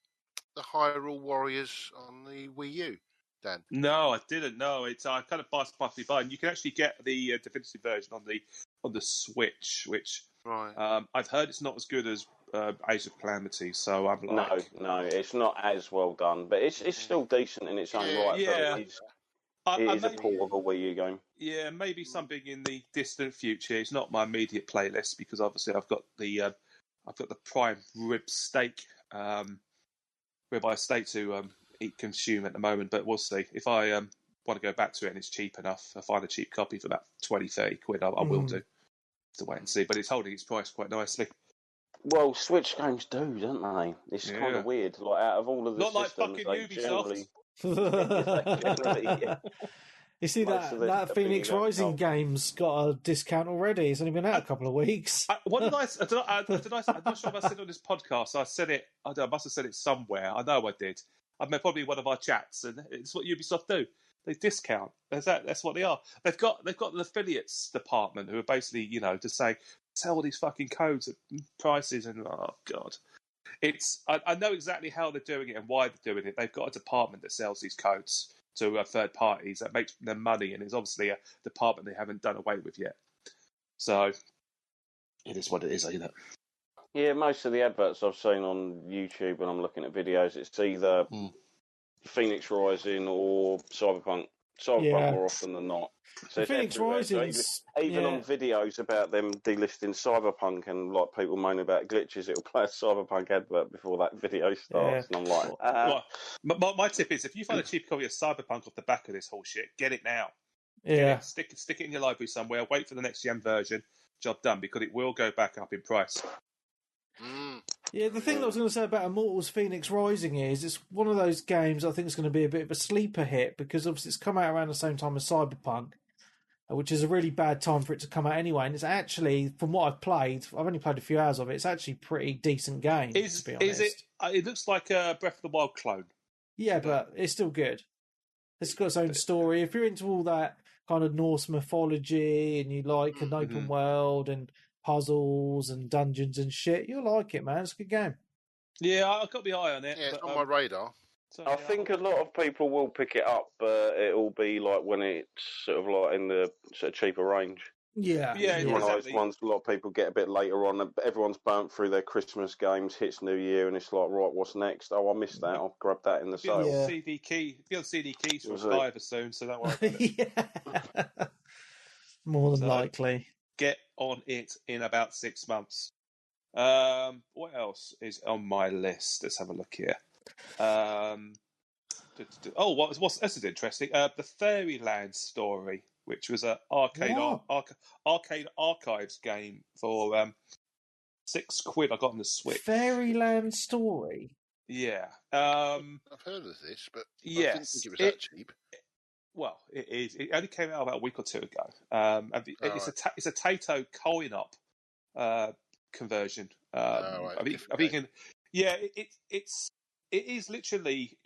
Hyrule Warriors on the Wii U, Dan? No, I didn't. No, I kind of passed by, and you can actually get the definitive version on the Switch, which Right. I've heard it's not as good as Age of Calamity. So I'm like, no, it's not as well done, but it's still decent in its own right. Yeah. But it is a port of a Wii U game. Yeah, maybe something in the distant future. It's not my immediate playlist because obviously I've got the prime rib steak, ribeye steak to consume at the moment. But we'll see if I want to go back to it and it's cheap enough. I find a cheap copy for about 20-30 quid. I will do. To wait and see, but it's holding its price quite nicely. Well, Switch games do, don't they? It's kind of weird. Like out of all of the not systems, like fucking Ubisoft. You see that Phoenix Rising game's got a discount already. It's only been out a couple of weeks. What did I? I'm not sure if I said it on this podcast. I said it. I must have said it somewhere. I know I did. I mean, probably one of our chats, and it's what Ubisoft do. They discount. That's what they are. They've got an affiliates department who are basically, just say sell these fucking codes at prices, and oh god, I know exactly how they're doing it and why they're doing it. They've got a department that sells these codes to third parties that makes them money, and it's obviously a department they haven't done away with yet. So it is what it is, ain't it? Yeah, most of the adverts I've seen on YouTube when I'm looking at videos, it's either Phoenix Rising or Cyberpunk. More often than not. So Phoenix Rising, even on videos about them delisting Cyberpunk and like people moaning about glitches, it'll play a Cyberpunk advert before that video starts, and I'm like, my tip is if you find a cheap copy of Cyberpunk off the back of this whole shit, get it now. Yeah, stick it in your library somewhere. Wait for the next gen version. Job done, because it will go back up in price. Yeah, the thing that I was going to say about Immortals Phoenix Rising is it's one of those games I think is going to be a bit of a sleeper hit because obviously it's come out around the same time as Cyberpunk, which is a really bad time for it to come out anyway. And it's actually, from what I've played, I've only played a few hours of it, it's actually a pretty decent game, to be honest. Is it? It looks like a Breath of the Wild clone. Yeah, but it's still good. It's got its own story. If you're into all that kind of Norse mythology and you like an open world and puzzles and dungeons and shit, you'll like it, man. It's a good game. Yeah, I've got my eye on it. Yeah, it's on my radar. So, I think a lot of people will pick it up, but it'll be like when it's sort of like in the sort of cheaper range. Yeah. One of those ones a lot of people get a bit later on. Everyone's burnt through their Christmas games, hits New Year, and it's like, right, what's next? Oh, I missed that. I'll grab that in the sale. CD key. Be on CD keys for Fiverr soon, so don't worry about it. More than likely. Get on it in about 6 months. What else is on my list? Let's have a look here. This is interesting. The Fairyland story, which was an arcade archives game for £6 I got on the Switch. Fairyland story. Yeah. I've heard of this, but I didn't think it was that cheap. Well, it is. It only came out about a week or two ago. It's a Taito coin-op conversion. It is literally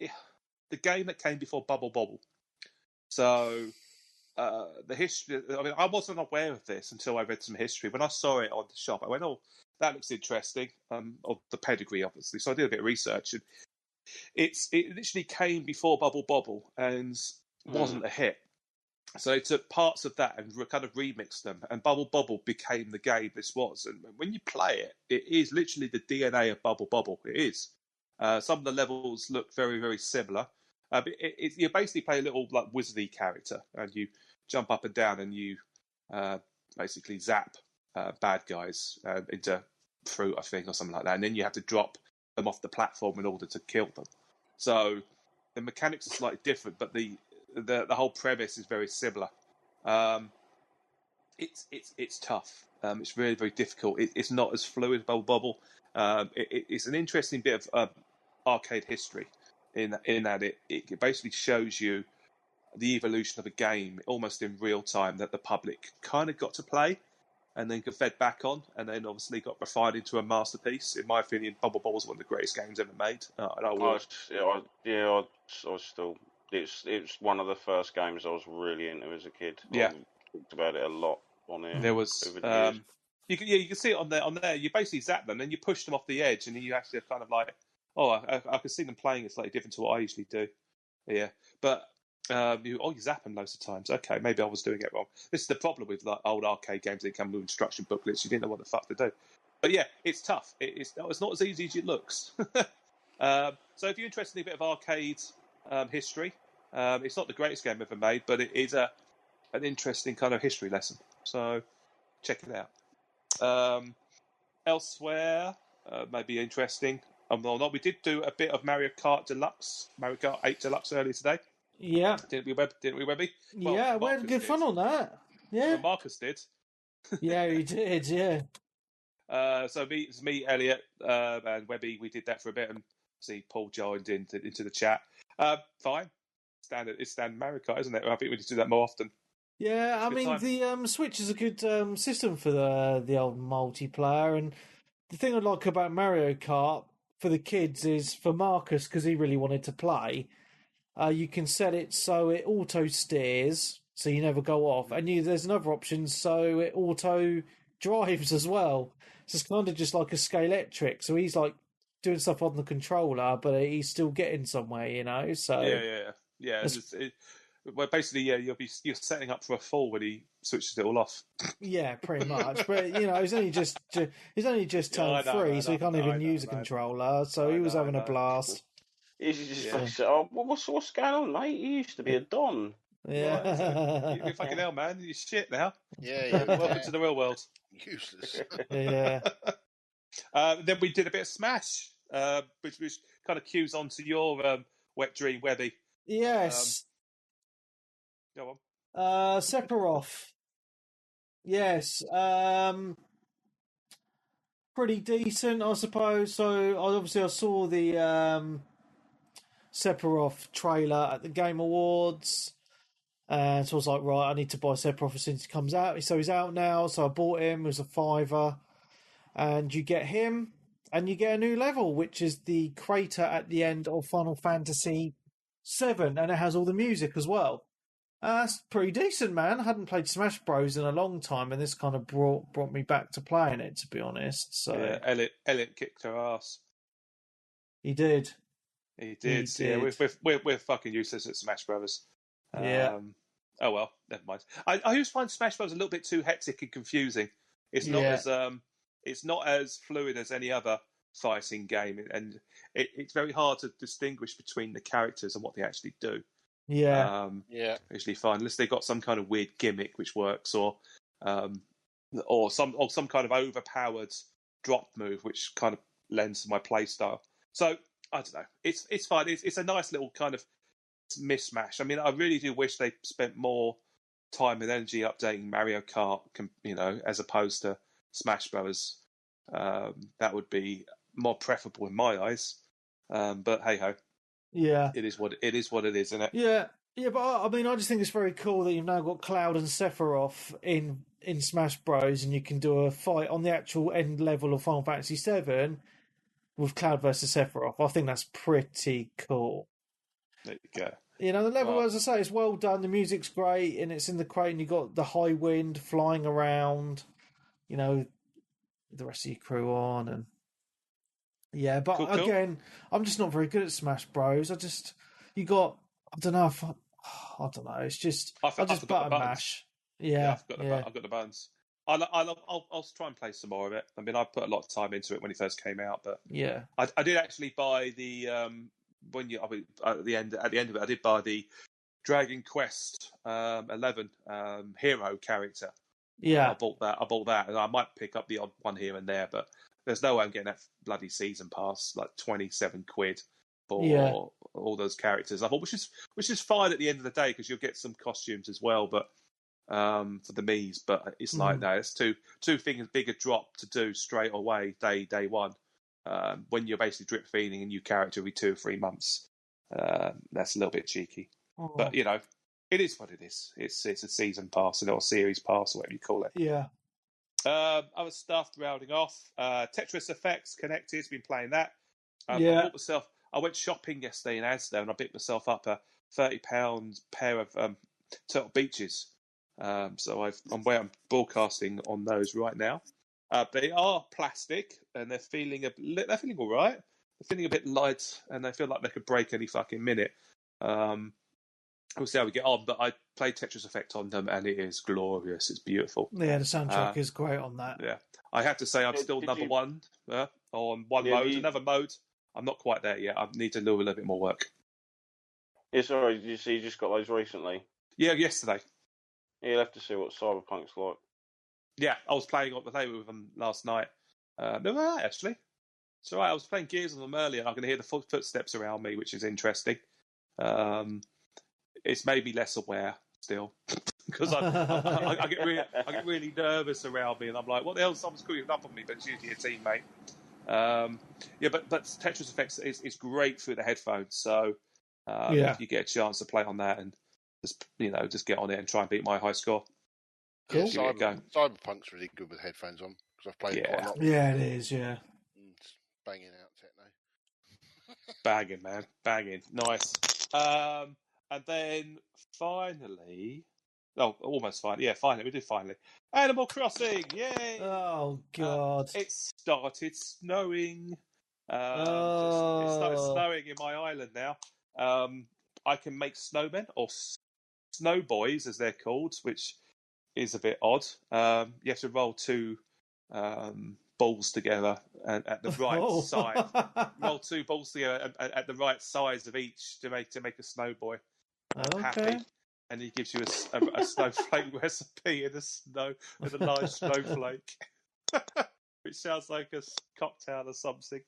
the game that came before Bubble Bobble. So the history. I mean, I wasn't aware of this until I read some history. When I saw it on the shop, I went, "Oh, that looks interesting." Of the pedigree, obviously. So I did a bit of research, and it literally came before Bubble Bobble and wasn't a hit. So they took parts of that and kind of remixed them, and Bubble Bobble became the game this was. And when you play it, it is literally the DNA of Bubble Bobble. It is. Some of the levels look very, very similar. You basically play a little like wizardy character, and you jump up and down, and you basically zap bad guys into fruit, I think, or something like that. And then you have to drop them off the platform in order to kill them. So the mechanics are slightly different, but the whole premise is very similar. It's tough. It's really, very difficult. It's not as fluid as Bubble Bobble. It's an interesting bit of arcade history in that it basically shows you the evolution of a game almost in real time that the public kind of got to play. and then got fed back on, and then obviously got refined into a masterpiece. In my opinion, Bubble Bobble is one of the greatest games ever made. I still. It's one of the first games I was really into as a kid. Yeah, I talked about it a lot on here. There was you can see it on there. You basically zap them, and you push them off the edge, and you actually kind of like, I can see them playing it slightly different to what I usually do. Yeah, but you zap them loads of times. Okay, maybe I was doing it wrong. This is the problem with like old arcade games. They come with instruction booklets. You didn't know what the fuck to do. But yeah, it's tough. It's not as easy as it looks. So if you're interested in a bit of arcade history, it's not the greatest game ever made, but it is an interesting kind of history lesson. So check it out. Elsewhere, maybe interesting. We did do a bit of Mario Kart 8 Deluxe earlier today. Yeah. Didn't we, Webby? Well, we had good fun on that. Yeah. Well, Marcus did. Yeah, he did, yeah. So me, Elliot, and Webby, we did that for a bit, and see Paul joined into the chat. Fine. It's standard Mario Kart, isn't it? I think we just do that more often. Yeah, I mean, the Switch is a good system for the old multiplayer, and the thing I like about Mario Kart for the kids is, for Marcus, because he really wanted to play, you can set it so it auto steers, so you never go off, and there's another option so it auto drives as well. So it's kind of just like a Scalextric, so he's like doing stuff on the controller, but he's still getting somewhere, you know. So yeah. Well, basically, you're setting up for a fall when he switches it all off. Yeah, pretty much. But he's only just turned 3, so he can't even use a controller. So he was having a blast. He's just what's going on, mate? You used to be a don. Yeah, you're fucking hell, man. You're shit now. Yeah. Welcome to the real world. Useless. Yeah. Then we did a bit of Smash, which kind of cues onto your wet dream, Webby. Yes. Go on. Sephiroth. Yes. Pretty decent, I suppose. So obviously I saw the Sephiroth trailer at the Game Awards. And so I was like, right, I need to buy Sephiroth as soon as he comes out. So he's out now, so I bought him. It was a $5. And you get him, and you get a new level, which is the crater at the end of Final Fantasy VII, and it has all the music as well. That's pretty decent, man. I hadn't played Smash Bros in a long time, and this kind of brought me back to playing it, to be honest. So yeah, Elliot kicked her ass. He did. He did. Yeah, we're fucking useless at Smash Brothers. Yeah. Oh well, never mind. I always find Smash Bros a little bit too hectic and confusing. It's not as fluid as any other fighting game, and it's very hard to distinguish between the characters and what they actually do. Yeah. Usually fine, unless they got some kind of weird gimmick which works, or some kind of overpowered drop move which kind of lends to my play style. So I don't know. It's fine. It's a nice little kind of mismatch. I mean, I really do wish they spent more time and energy updating Mario Kart, as opposed to Smash Brothers. That would be more preferable in my eyes. But hey ho. Yeah. It is what it is, isn't it? Yeah. Yeah, but I mean, I just think it's very cool that you've now got Cloud and Sephiroth in Smash Bros, and you can do a fight on the actual end level of Final Fantasy VII with Cloud versus Sephiroth. I think that's pretty cool. There you go. The level, as I say, it's well done. The music's great, and it's in the crate, and you've got the high wind flying around, the rest of your crew on, and yeah, but cool. Again, I'm just not very good at Smash Bros. I don't know. It's just I just button mash. Yeah, I've got the buttons. I'll try and play some more of it. I mean, I put a lot of time into it when it first came out, but yeah, I did actually buy the at the end of it, I did buy the Dragon Quest 11 hero character. Yeah, I bought that, and I might pick up the odd one here and there, but there's no way I'm getting that bloody season pass, like £27 for all those characters. I thought, which is fine at the end of the day, because you'll get some costumes as well, but for the Mii's. But it's like no, it's two things bigger drop to do straight away day one. When you're basically drip feeding a new character every 2 or 3 months, that's a little bit cheeky. Oh. But it is what it is. It's a season pass, or a series pass, or whatever you call it. Yeah. Other stuff rounding off. Tetris Effects Connected. Been playing that. I went shopping yesterday in Asda and I picked myself up a £30 pair of Turtle Beaches. So I'm broadcasting on those right now. They are plastic and they're feeling all right. They're feeling a bit light and they feel like they could break any fucking minute. We'll see how we get on, but I played Tetris Effect on them and it is glorious. It's beautiful. Yeah, the soundtrack is great on that. Yeah, I have to say I'm still number one on one mode. Another mode, I'm not quite there yet. I need to do a little bit more work. Yeah, sorry, you just got those recently? Yeah, yesterday. Yeah, you'll have to see what Cyberpunk's like. Yeah, I was playing with them last night. They're all right, actually. It's all right. I was playing Gears on them earlier and I can hear the footsteps around me, which is interesting. It's made me less aware still because I get really nervous around me and I'm like, what the hell? Someone's creeping up on me, but it's usually a teammate. But Tetris Effects is great through the headphones. So if you get a chance to play on that and just get on it and try and beat my high score. Cool. Yeah, Cyberpunk's really good with headphones on because I've played it quite a lot. Yeah, it is. Yeah, it's banging out techno. Banging, man, banging, nice. And then finally, almost finally. Yeah, finally, we did finally. Animal Crossing, yay! Oh God! It started snowing. It started snowing in my island now. I can make snowmen or snow boys, as they're called, which is a bit odd. You have to roll two balls together and at the right size. Roll two balls together at the right size of each to make a snow boy. Happy, and he gives you a snowflake recipe in the snow with a large snowflake, which sounds like a cocktail or something.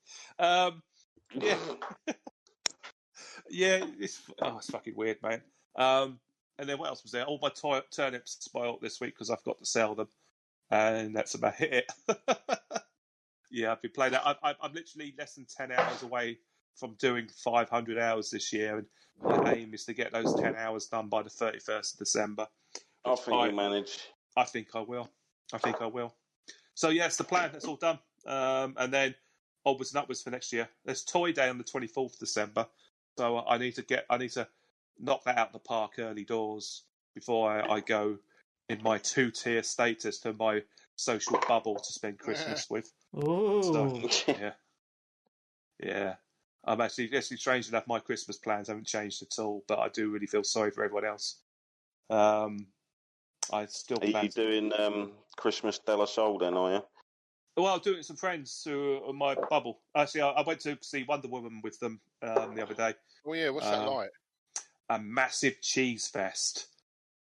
Yeah, it's fucking weird, man. And then what else was there? All my turnips spoiled this week because I've got to sell them, and that's about it. Yeah, I've been playing that. I'm literally less than 10 hours away from doing 500 hours this year, and my aim is to get those 10 hours done by the 31st of December. I think you manage. I think I will. So, yes, the plan, that's all done. And then onwards and upwards for next year. There's Toy Day on the 24th of December, so I need to knock that out of the park early doors before I go in my two-tier status to my social bubble to spend Christmas with. Oh, so, yeah. I'm actually strange enough, my Christmas plans haven't changed at all, but I do really feel sorry for everyone else. I still Are you doing Christmas de la Soul then, are you? Well, I'm doing it with some friends who are in my bubble. Actually, I went to see Wonder Woman with them the other day. Oh yeah, what's that like? A massive cheese fest.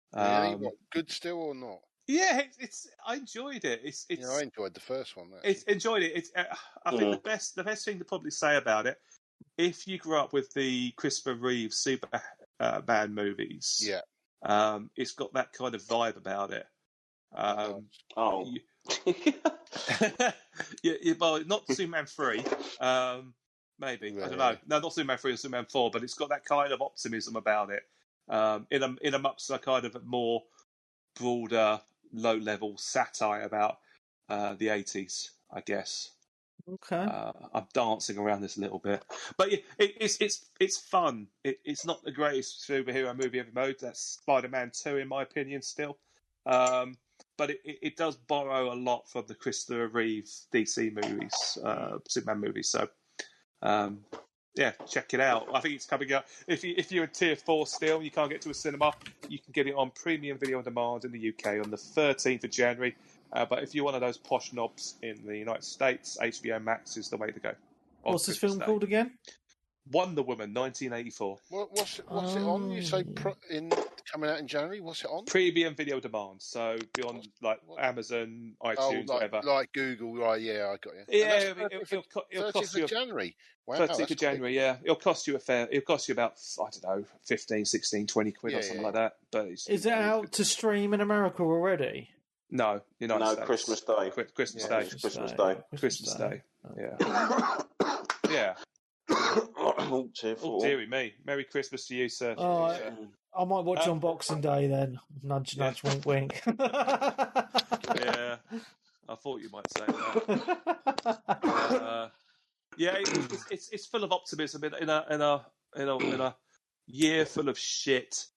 What, good still or not? Yeah, I enjoyed it. I enjoyed the first one. Enjoyed it. I think the best thing to probably say about it, if you grew up with the Christopher Reeve Superman movies, it's got that kind of vibe about it. Well, not Superman 3. Maybe I don't know. No, not Superman 3 or Superman 4, but it's got that kind of optimism about it. In a much kind of more broader, low-level satire about the 80s, I guess. Okay. I'm dancing around this a little bit, but it's fun. It's not the greatest superhero movie ever made. That's Spider-Man 2, in my opinion, still. But it does borrow a lot from the Christopher Reeve DC movies, Superman movies. So, check it out. I think it's coming out. If you're in Tier 4 still, you can't get to a cinema, you can get it on premium video on demand in the UK on the 13th of January. But if you're one of those posh knobs in the United States, HBO Max is the way to go. What's this film called again? Wonder Woman, 1984. What's it on? You say coming out in January. What's it on? Premium video demand. So be on Amazon, iTunes, whatever. Like Google. Right? Yeah, I got you. Yeah, it'll cost you January. Wow, 13th of January. Yeah, it'll cost you about I don't know, 15, 16, 20 quid or something like that. But is it out to stream in America already? No, United States. Christmas Day. Christmas Day. Christmas Day. Yeah. Yeah. Oh, dearie me. Merry Christmas to you, sir. I might watch on Boxing Day then. Nudge, nudge, wink, wink. Yeah. I thought you might say that. Yeah, it's full of optimism in a year full of shit.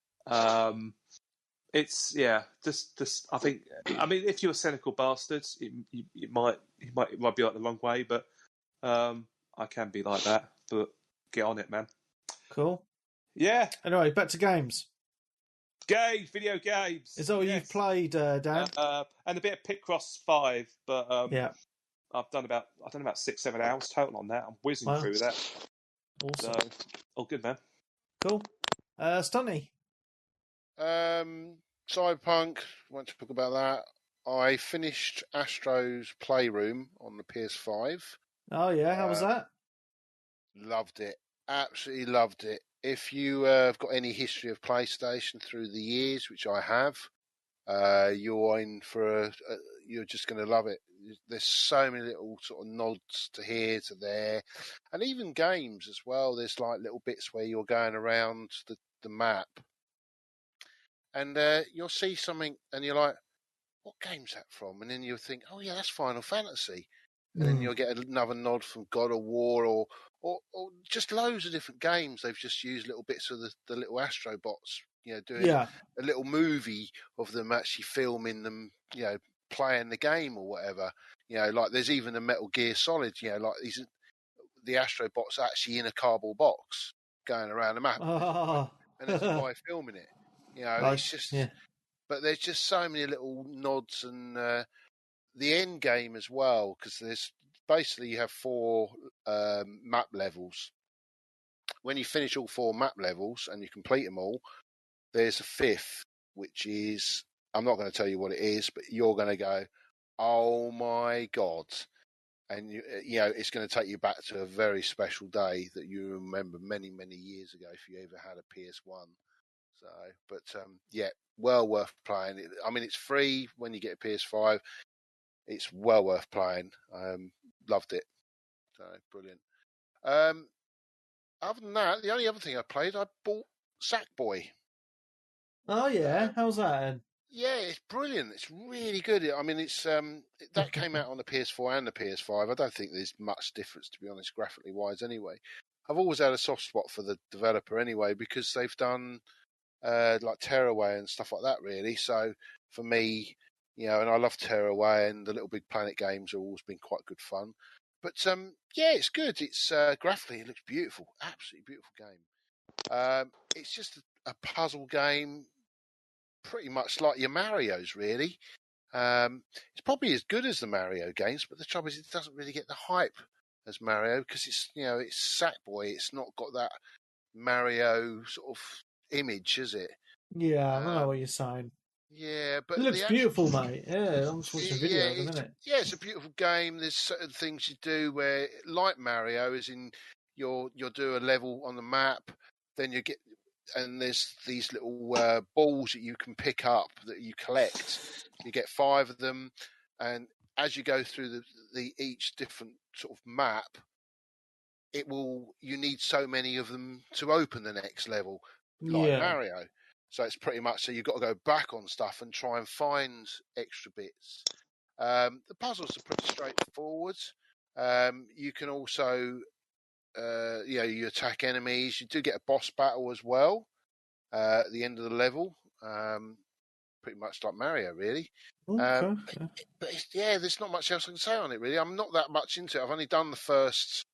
It's just I think. I mean, if you're a cynical bastard, it might be like the wrong way, but I can be like that. But get on it, man. Cool. Yeah. Anyway, back to games. Video games. Is that what you've played, Dan? And a bit of Picross 5, but yeah. I've done about 6-7 hours total on that. I'm whizzing through that. Awesome. So, all good, man. Cool. Stunny. Cyberpunk. Want to talk about that? I finished Astro's Playroom on the PS5. Oh yeah, how was that? Loved it. Absolutely loved it. If you have got any history of PlayStation through the years, which I have, you're in for you're just going to love it. There's so many little sort of nods to here, to there, and even games as well. There's like little bits where you're going around the map, and you'll see something, and you're like, "What game's that from?" And then you'll think, "Oh yeah, that's Final Fantasy," and then you'll get another nod from God of War or just loads of different games. They've just used little bits of the little Astrobots, doing a little movie of them actually filming them, playing the game or whatever. Like there's even a Metal Gear Solid, like the Astrobots actually in a cardboard box going around the map. And there's a guy filming it. It's just, but there's just so many little nods and the end game as well, because there's basically you have 4 map levels. When you finish all 4 map levels and you complete them all, there's a 5th, which is, I'm not going to tell you what it is, but you're going to go, oh my God. And it's going to take you back to a very special day that you remember many, many years ago if you ever had a PS1. So, but well worth playing. I mean, it's free when you get a PS5. It's well worth playing. Loved it. So brilliant. Other than that, the only other thing I played, I bought Sackboy. Oh yeah, how's that? Yeah, it's brilliant. It's really good. I mean, it's that came out on the PS4 and the PS5. I don't think there's much difference, to be honest, graphically wise. Anyway, I've always had a soft spot for the developer anyway, because they've done like Tearaway and stuff like that, really. So for me, and I love Tearaway, and the Little Big Planet games have always been quite good fun. But it's good. It's graphically, it looks beautiful, absolutely beautiful game. It's just a puzzle game, pretty much like your Mario's, really. It's probably as good as the Mario games, but the trouble is, it doesn't really get the hype as Mario because it's Sackboy. It's not got that Mario sort of image, is it? Yeah, I know what you're saying. Yeah, but it looks beautiful, mate. Yeah, I'm just watching a video at the minute. Yeah, it's a beautiful game. There's certain things you do where, like Mario, is in you'll do a level on the map, then you get, and there's these little balls that you can pick up that you collect. You get 5 of them, and as you go through the each different sort of map, you need so many of them to open the next level, like Mario. So it's pretty much, so you've got to go back on stuff and try and find extra bits. The puzzles are pretty straightforward. You can also, you attack enemies. You do get a boss battle as well at the end of the level. Pretty much like Mario, really. Okay. But there's not much else I can say on it, really. I'm not that much into it. I've only done the first,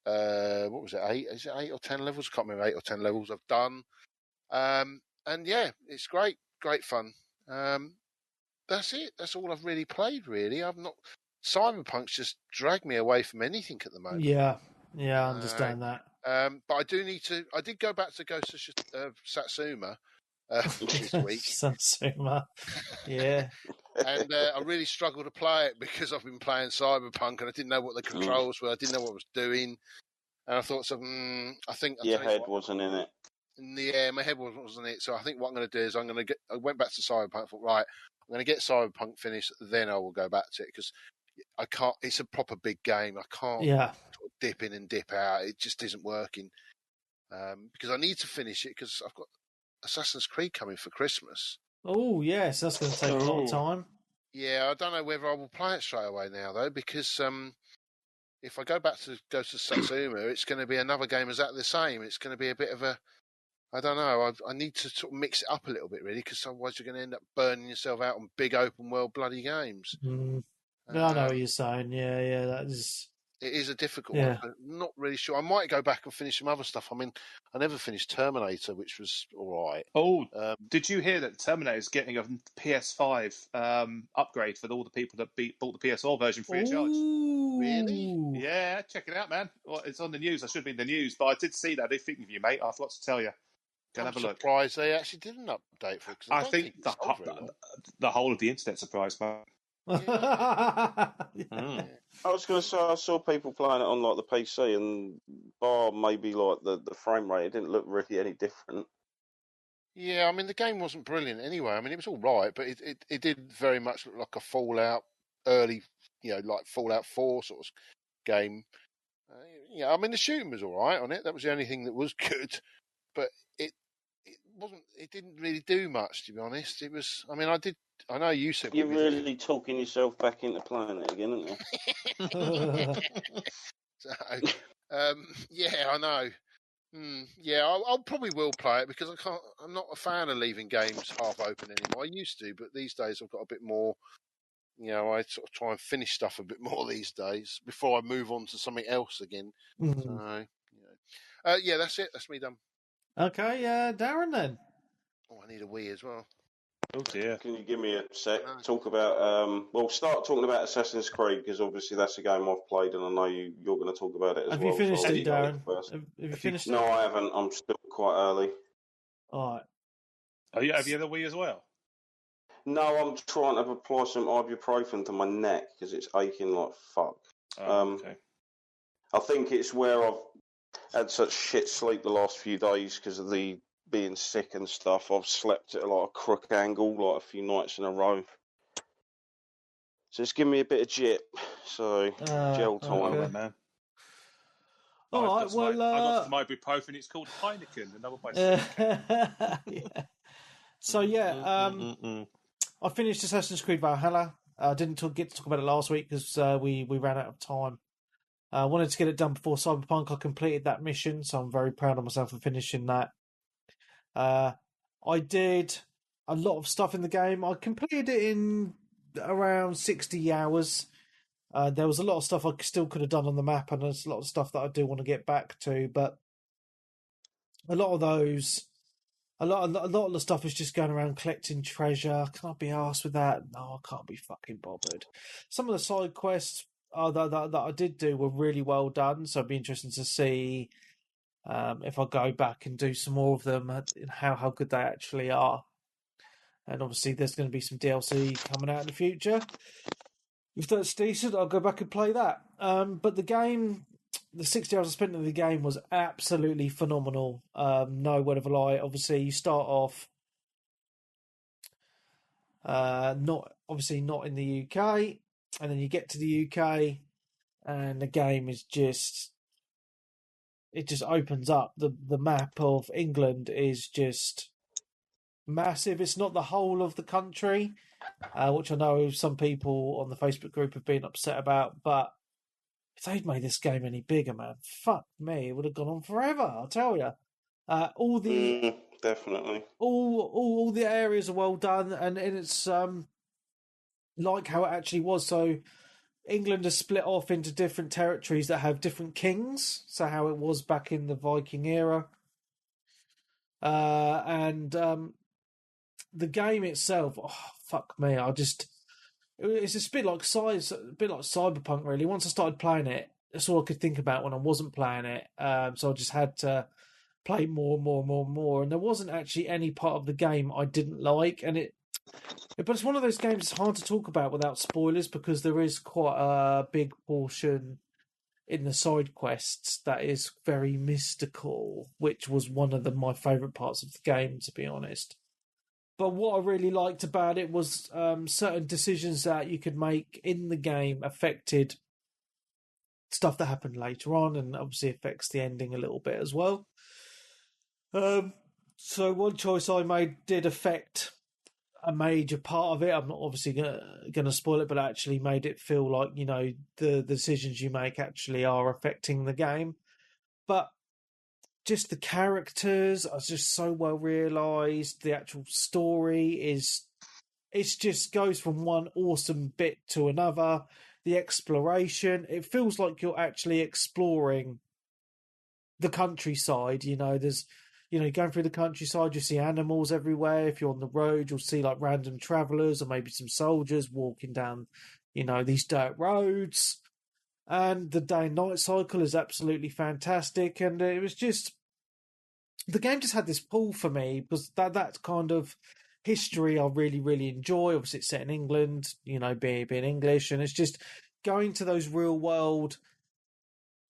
what was it, 8? Is it 8 or 10 levels? I can't remember, 8 or 10 levels I've done. And it's great fun. That's it. That's all I've really played, really. Cyberpunk's just dragged me away from anything at the moment. Yeah, I understand that. But I did go back to Ghost of Satsuma this week. Satsuma, yeah. And I really struggled to play it because I've been playing Cyberpunk and I didn't know what the controls were. I didn't know what I was doing. And I thought, I think... Your head wasn't in it. Yeah, my head wasn't in it. So I think what I'm going to do is I went back to Cyberpunk. I thought, right, I'm going to get Cyberpunk finished, then I will go back to it because I can't. It's a proper big game. I can't sort of dip in and dip out. It just isn't working because I need to finish it because I've got Assassin's Creed coming for Christmas. Oh yes, that's going to take a lot of time. Yeah, I don't know whether I will play it straight away now though, because if I go to Satsuma, it's going to be another game exactly the same. It's going to be a bit of a, I don't know. I need to sort of mix it up a little bit, really, because otherwise you're going to end up burning yourself out on big open world bloody games. No, I know what you're saying. Yeah, that is. It is a difficult one. I'm not really sure. I might go back and finish some other stuff. I mean, I never finished Terminator, which was all right. Oh, did you hear that Terminator is getting a PS5 upgrade for all the people that bought the PS4 version free of charge? Really? Yeah, check it out, man. Well, it's on the news. I should be in the news, but I did see that. Thinking of you, mate. I forgot to tell you. Go have a look. I'm surprised they actually did an update for it. I think the whole of the internet surprised, man. I was going to say, I saw people playing it on like the PC, and bar maybe like the frame rate, it didn't look really any different. Yeah, I mean the game wasn't brilliant anyway. I mean it was all right, but it did very much look like a Fallout early, like Fallout 4 sort of game. I mean the shooting was all right on it. That was the only thing that was good, but it wasn't. It didn't really do much, to be honest. It was. I mean, I know you said you're really talking yourself back into playing it again, aren't you? So, yeah, I know. Yeah, I'll probably will play it because I'm not a fan of leaving games half open anymore. I used to, but these days I've got a bit more. I sort of try and finish stuff a bit more these days before I move on to something else again. So, yeah, that's it. That's me done. Okay, Darren then. Oh, I need a wee as well. Oh dear. Can you give me a sec? Talk about start talking about Assassin's Creed, because obviously that's a game I've played, and I know you're going to talk about it as well. Have you finished it, Darren? Have you finished it? No, I haven't. I'm still quite early. All right. Have you had a Wii as well? No, I'm trying to apply some ibuprofen to my neck because it's aching like fuck. Okay. I think it's where I've had such shit sleep the last few days because of the being sick and stuff. I've slept at like a crook angle like a few nights in a row. So it's giving me a bit of jip. So gel time, okay. Man. All right. Well, I got some ibuprofen. It's called Heineken. Another yeah. So I finished Assassin's Creed Valhalla. I didn't get to talk about it last week because we ran out of time. I wanted to get it done before Cyberpunk. I completed that mission, so I'm very proud of myself for finishing that. I did a lot of stuff in the game. I completed it in around 60 hours. There was a lot of stuff I still could have done on the map, and there's a lot of stuff that I do want to get back to. But a lot of the stuff is just going around collecting treasure. Can't be arsed with that. No, I can't be fucking bothered. Some of the side quests that I did do were really well done, so it'd be interesting to see if I go back and do some more of them and how good they actually are. And obviously there's going to be some DLC coming out in the future. If that's decent, I'll go back and play that. But the game, the 60 hours I spent in the game was absolutely phenomenal. No word of a lie. Obviously you start off not in the UK, and then you get to the UK and the game is just... It just opens up. The map of England is just massive. It's not the whole of the country, which I know some people on the Facebook group have been upset about, but if they'd made this game any bigger, man, fuck me, it would have gone on forever, I'll tell you. Definitely. All the areas are well done, and it's like how it actually was. So England is split off into different territories that have different kings, so how it was back in the Viking era. And the game itself, fuck me, it's a bit like Cyberpunk, really. Once I started playing it, that's all I could think about when I wasn't playing it. So I just had to play more, and there wasn't actually any part of the game I didn't like, but it's one of those games that's hard to talk about without spoilers, because there is quite a big portion in the side quests that is very mystical, which was one of my favourite parts of the game, to be honest. But what I really liked about it was certain decisions that you could make in the game affected stuff that happened later on, and obviously affects the ending a little bit as well. So one choice I made did affect a major part of it. I'm not obviously going to spoil it, but actually made it feel like, you know, the decisions you make actually are affecting the game. But just the characters are just so well realised. The actual story it just goes from one awesome bit to another. The exploration, it feels like you're actually exploring the countryside. You know, there's, you know, going through the countryside, you see animals everywhere. If you're on the road, you'll see like random travellers or maybe some soldiers walking down, you know, these dirt roads. And the day and night cycle is absolutely fantastic. And it was just, the game just had this pull for me because that kind of history I really, really enjoy. Obviously, it's set in England, you know, being English, and it's just going to those real world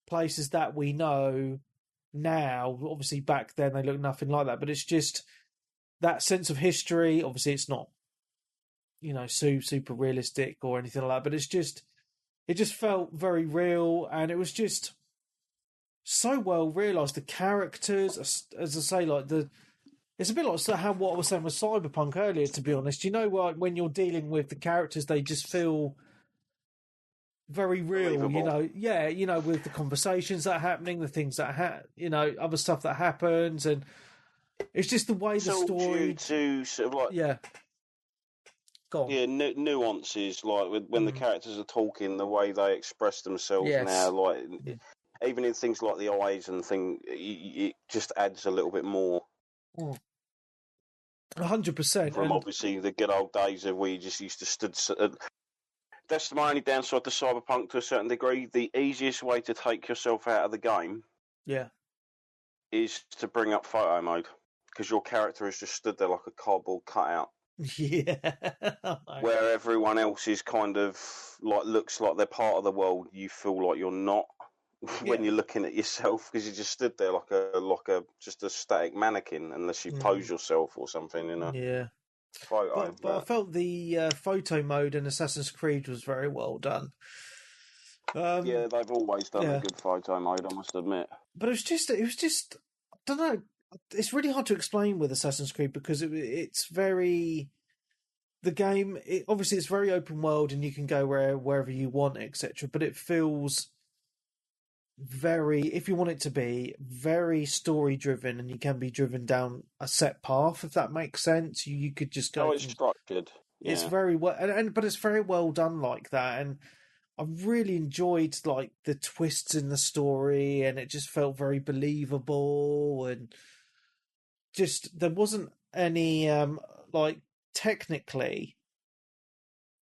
places that we know now. Obviously, back then they look nothing like that, but it's just that sense of history. Obviously, it's not, you know, super realistic or anything like that, but it just felt very real, and it was just so well realised. The characters, as I say, like it's a bit like what I was saying with Cyberpunk earlier, to be honest. You know, like when you're dealing with the characters, they just feel very real, believable. You know. Yeah, you know, with the conversations that are happening, the things that you know, other stuff that happens, and it's just the way It's the all story due to sort of like go on. Yeah, nuances like when the characters are talking, the way they express themselves Yes. now, like even in things like the eyes and thing, it just adds a little bit more. 100%. From obviously the good old days of where you just used to stood. That's my only downside to Cyberpunk to a certain degree. The easiest way to take yourself out of the game, is to bring up photo mode because your character has just stood there like a cardboard cutout. Yeah. Where everyone else is kind of like looks like they're part of the world, you feel like you're not when you're looking at yourself because you just stood there like a just a static mannequin unless you pose yourself or something in a photo. But I felt the photo mode in Assassin's Creed was very well done. Yeah, they've always done a good photo mode, I must admit. But it was just I don't know. It's really hard to explain with Assassin's Creed because it's very the game. Obviously, it's very open world and you can go wherever you want, etc. But it feels very, if you want it to be, very story driven, and you can be driven down a set path. If that makes sense, you could just go. Oh, it's structured. Yeah. It's very well, but it's very well done like that, and I really enjoyed like the twists in the story, and it just felt very believable, and just there wasn't any like technically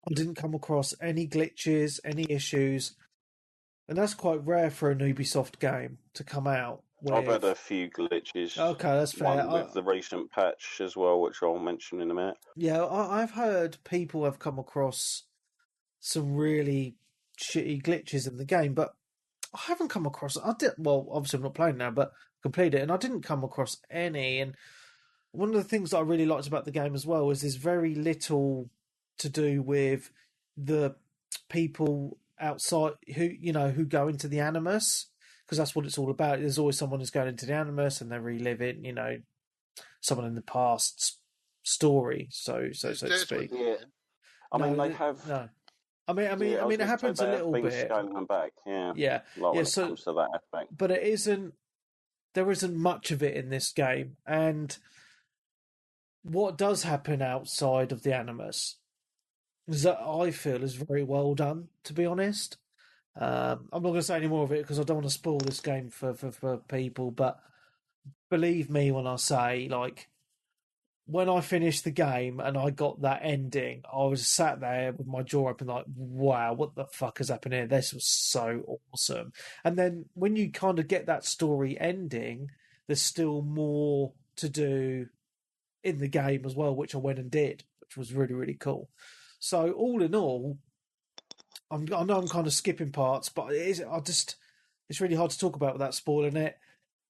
I didn't come across any glitches, any issues, and that's quite rare for an Ubisoft game to come out with. I've had a few glitches. Okay, that's fair. One with the recent patch as well, which I'll mention in a minute. Yeah, I've heard people have come across some really shitty glitches in the game, but I haven't come across. Well, obviously I'm not playing now, but completed it, and I didn't come across any. And one of the things that I really liked about the game as well is there's very little to do with the people outside who go into the Animus, because that's what it's all about. There's always someone who's going into the Animus and they're reliving, someone in the past's story, so to speak. Yeah, I mean they have. No. I mean, it happens a little bit. Scaling them back, yeah. Yeah. Like when it comes to that aspect. But there isn't much of it in this game. And what does happen outside of the Animus is that I feel is very well done, to be honest. I'm not going to say any more of it because I don't want to spoil this game for people, but believe me when I say, like, when I finished the game and I got that ending, I was sat there with my jaw open like, wow, what the fuck has happened here? This was so awesome. And then when you kind of get that story ending, there's still more to do in the game as well, which I went and did, which was really, really cool. So all in all, I know I'm kind of skipping parts, but it's really hard to talk about without spoiling it.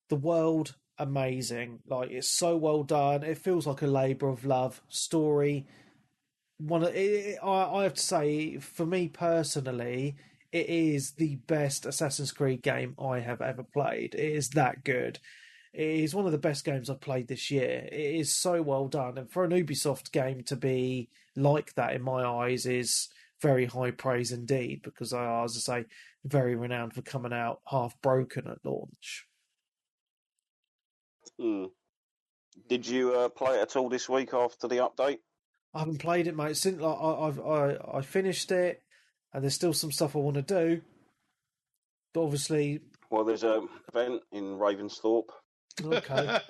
The world, amazing. Like, it's so well done. It feels like a labour of love story. I have to say, for me personally, it is the best Assassin's Creed game I have ever played. It is that good. it is one of the best games I've played this year. It is so well done, and for an Ubisoft game to be like that in my eyes is very high praise indeed. Because they are, as I say, very renowned for coming out half broken at launch. Did you play it at all this week after the update? I haven't played it, mate. Since I finished it, and there's still some stuff I want to do. But obviously, well, there's an event in Ravensthorpe. Okay,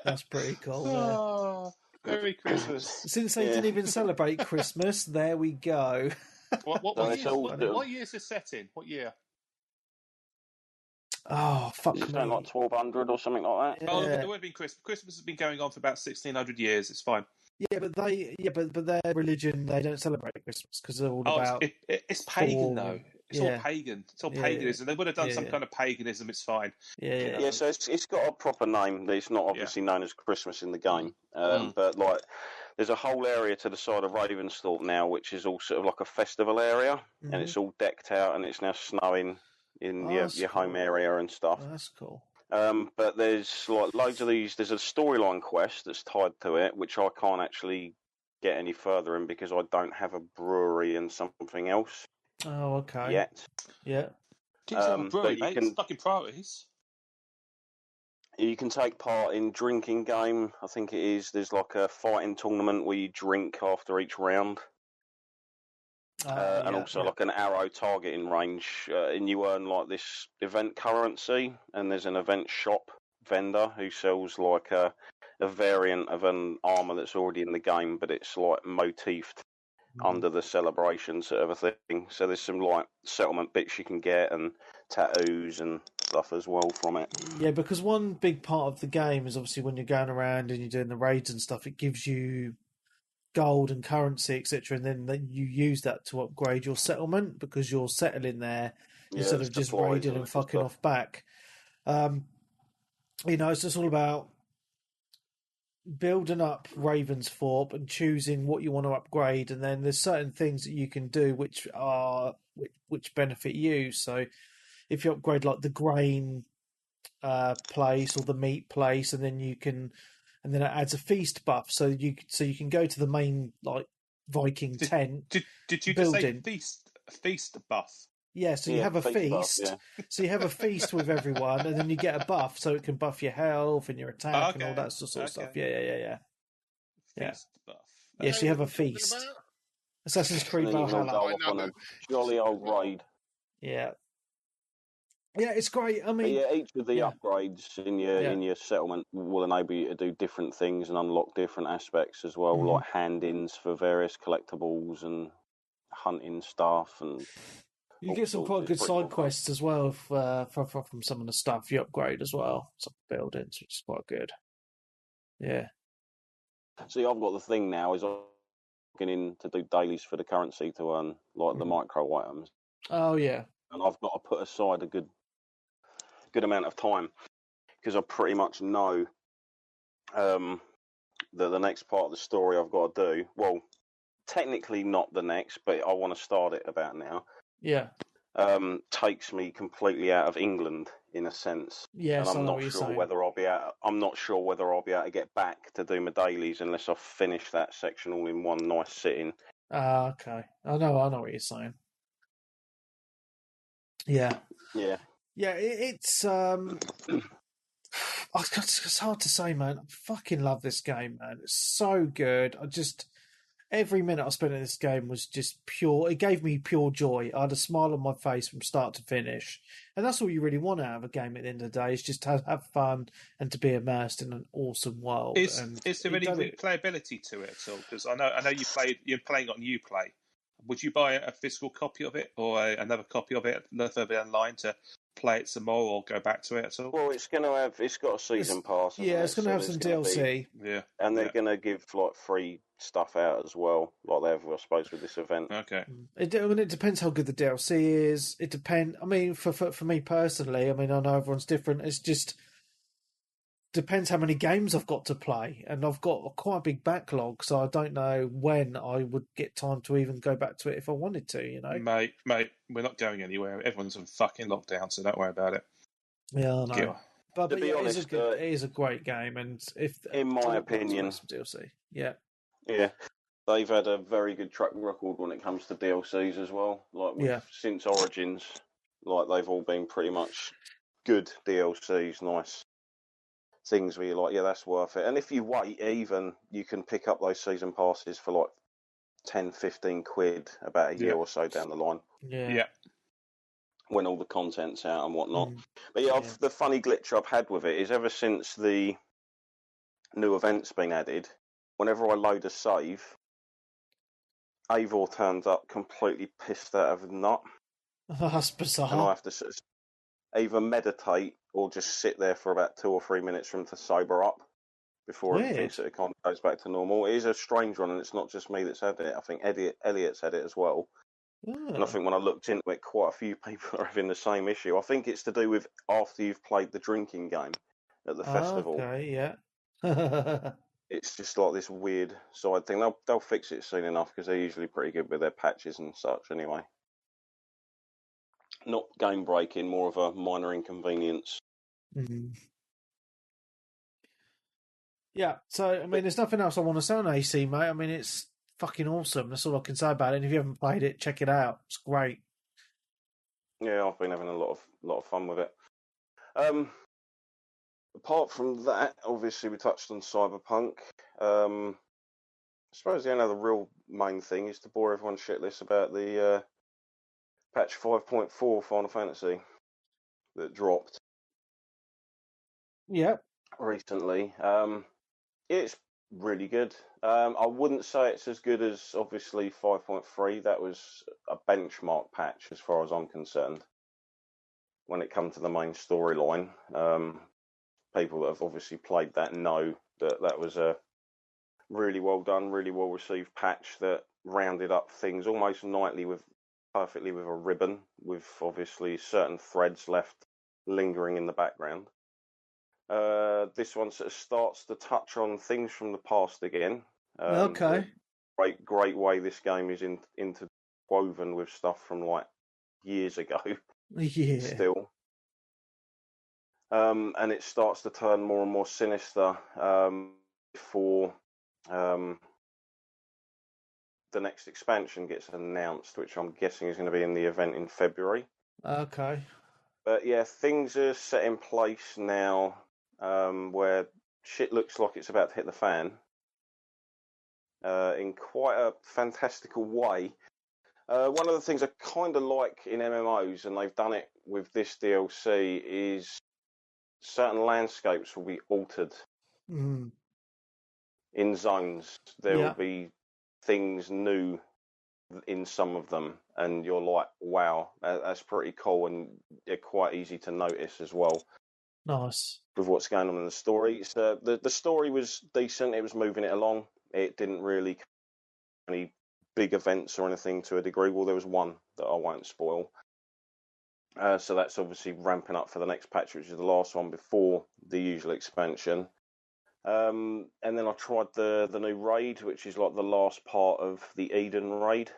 that's pretty cool. Oh, Merry Christmas! Since they didn't even celebrate Christmas, there we go. What year is this set in? What year? Oh, fuck me. Something like 1200 or something like that. Yeah. Oh, it would have been Christmas. Christmas has been going on for about 1600 years. It's fine. Yeah, but but their religion, they don't celebrate Christmas because they're all about. It's pagan though. It's all pagan. It's all paganism. They would have done some kind of paganism. It's fine. Yeah. So it's got a proper name. It's not obviously known as Christmas in the game, but like there's a whole area to the side of Ravensthorpe now, which is all sort of like a festival area, and it's all decked out, and it's now snowing in your home area and stuff. Oh, that's cool. But there's like loads of these. There's a storyline quest that's tied to it, which I can't actually get any further in because I don't have a brewery and something else. Oh, okay. Yet. Yeah. Brewery, mate. It's fucking priorities. You can take part in drinking game. I think it is. There's like a fighting tournament where you drink after each round. And also like an arrow targeting range, and you earn like this event currency, and there's an event shop vendor who sells like a variant of an armour that's already in the game, but it's like motifed under the celebration sort of a thing. So there's some like settlement bits you can get and tattoos and stuff as well from it. Yeah, because one big part of the game is obviously when you're going around and you're doing the raids and stuff, it gives you gold and currency, etc., and then you use that to upgrade your settlement because you're settling there instead of just raiding and fucking off back. It's just all about building up Ravensthorpe and choosing what you want to upgrade, and then there's certain things that you can do which benefit you. So if you upgrade like the grain place or the meat place, and then it adds a feast buff, so you can go to the main like Viking tent. Did you just say feast buff? Yeah, so you have a feast. Buff, yeah. So you have a feast with everyone, and then you get a buff, so it can buff your health and your attack and all that sort of stuff. Yeah. Feast buff. Yeah, so you have a feast. Assassin's Creed Valhalla. Jolly old raid. Yeah. Yeah, it's great. I mean, each of the upgrades in your settlement will enable you to do different things and unlock different aspects as well, like hand-ins for various collectibles and hunting stuff. And you get some quite good side quests as well from some of the stuff you upgrade as well. Some buildings, which is quite good. Yeah. See, I've got the thing now is I'm looking in to do dailies for the currency to earn like the micro items. Oh yeah. And I've got to put aside a good amount of time because I pretty much know that the next part of the story I've got to do, well, technically not the next, but I want to start it about now. Yeah. Takes me completely out of England in a sense. Yes, and I'm not sure whether I'll be able to get back to do my dailies unless I finish that section all in one nice sitting. Okay. I know what you're saying. Yeah. Yeah. Yeah, it's it's hard to say, man. I fucking love this game, man. It's so good. Every minute I spent in this game was just pure. It gave me pure joy. I had a smile on my face from start to finish, and that's all you really want out of a game at the end of the day. Is just to have fun and to be immersed in an awesome world. Is there any replayability to it at all? Because I know you're playing on Uplay. Would you buy a physical copy of it or another copy of it further online to play it some more or go back to it at all? Well, it's got a season pass. It's going to have some DLC. And they're going to give like free stuff out as well, like they have, I suppose, with this event. Okay. It depends how good the DLC is. It depends. I mean, for me personally, I mean, I know everyone's different. It's just depends how many games I've got to play, and I've got quite a big backlog, so I don't know when I would get time to even go back to it if I wanted to, you know. Mate, we're not going anywhere. Everyone's in fucking lockdown, so don't worry about it. Yeah, I know. But to be yeah, honest, it is a great game, and if in my opinion, some DLC, yeah, they've had a very good track record when it comes to DLCs as well. Like since Origins, like they've all been pretty much good DLCs, nice things where you're like, yeah, that's worth it. And if you wait, even you can pick up those season passes for like 10-15 quid about a year or so down the line. Yeah. When all the content's out and whatnot. But yeah, the funny glitch I've had with it is ever since the new event's been added, whenever I load a save, Eivor turns up completely pissed out of the nut. That's bizarre. And I have to sort of either meditate or just sit there for about 2 or 3 minutes for him to sober up before everything sort of kind of goes back to normal. It is a strange one, and it's not just me that's had it. I think Elliot's had it as well. And I think when I looked into it, quite a few people are having the same issue. I think it's to do with after you've played the drinking game at the festival. Okay, yeah. It's just like this weird side thing. They'll fix it soon enough because they're usually pretty good with their patches and such anyway. Not game breaking, more of a minor inconvenience. Mm-hmm. Yeah, so, I mean, there's nothing else I want to say on AC, mate. I mean, it's fucking awesome. That's all I can say about it. And if you haven't played it, check it out. It's great. Yeah, I've been having a lot of fun with it. Apart from that, obviously we touched on Cyberpunk. I suppose the only other real main thing is to bore everyone shitless about the patch 5.4 Final Fantasy that dropped. Yeah. Recently. It's really good. I wouldn't say it's as good as obviously 5.3. That was a benchmark patch as far as I'm concerned. When it comes to the main storyline, people that have obviously played that know that was a really well done, really well received patch that rounded up things almost nightly perfectly with a ribbon, with obviously certain threads left lingering in the background. This one sort of starts to touch on things from the past again. Okay. Great way this game is interwoven with stuff from like years ago. Yeah. Still. And it starts to turn more and more sinister before the next expansion gets announced, which I'm guessing is going to be in the event in February. Okay. But yeah, things are set in place now where shit looks like it's about to hit the fan in quite a fantastical way. One of the things I kind of like in MMOs, and they've done it with this DLC, is certain landscapes will be altered in zones. There will be things new in some of them, and you're like, wow, that's pretty cool, and they're quite easy to notice as well. Nice. With what's going on in the story. So the story was decent. It was moving it along. It didn't really any big events or anything to a degree. Well, there was one that I won't spoil. So that's obviously ramping up for the next patch, which is the last one before the usual expansion. And then I tried the new raid, which is like the last part of the Eden raid.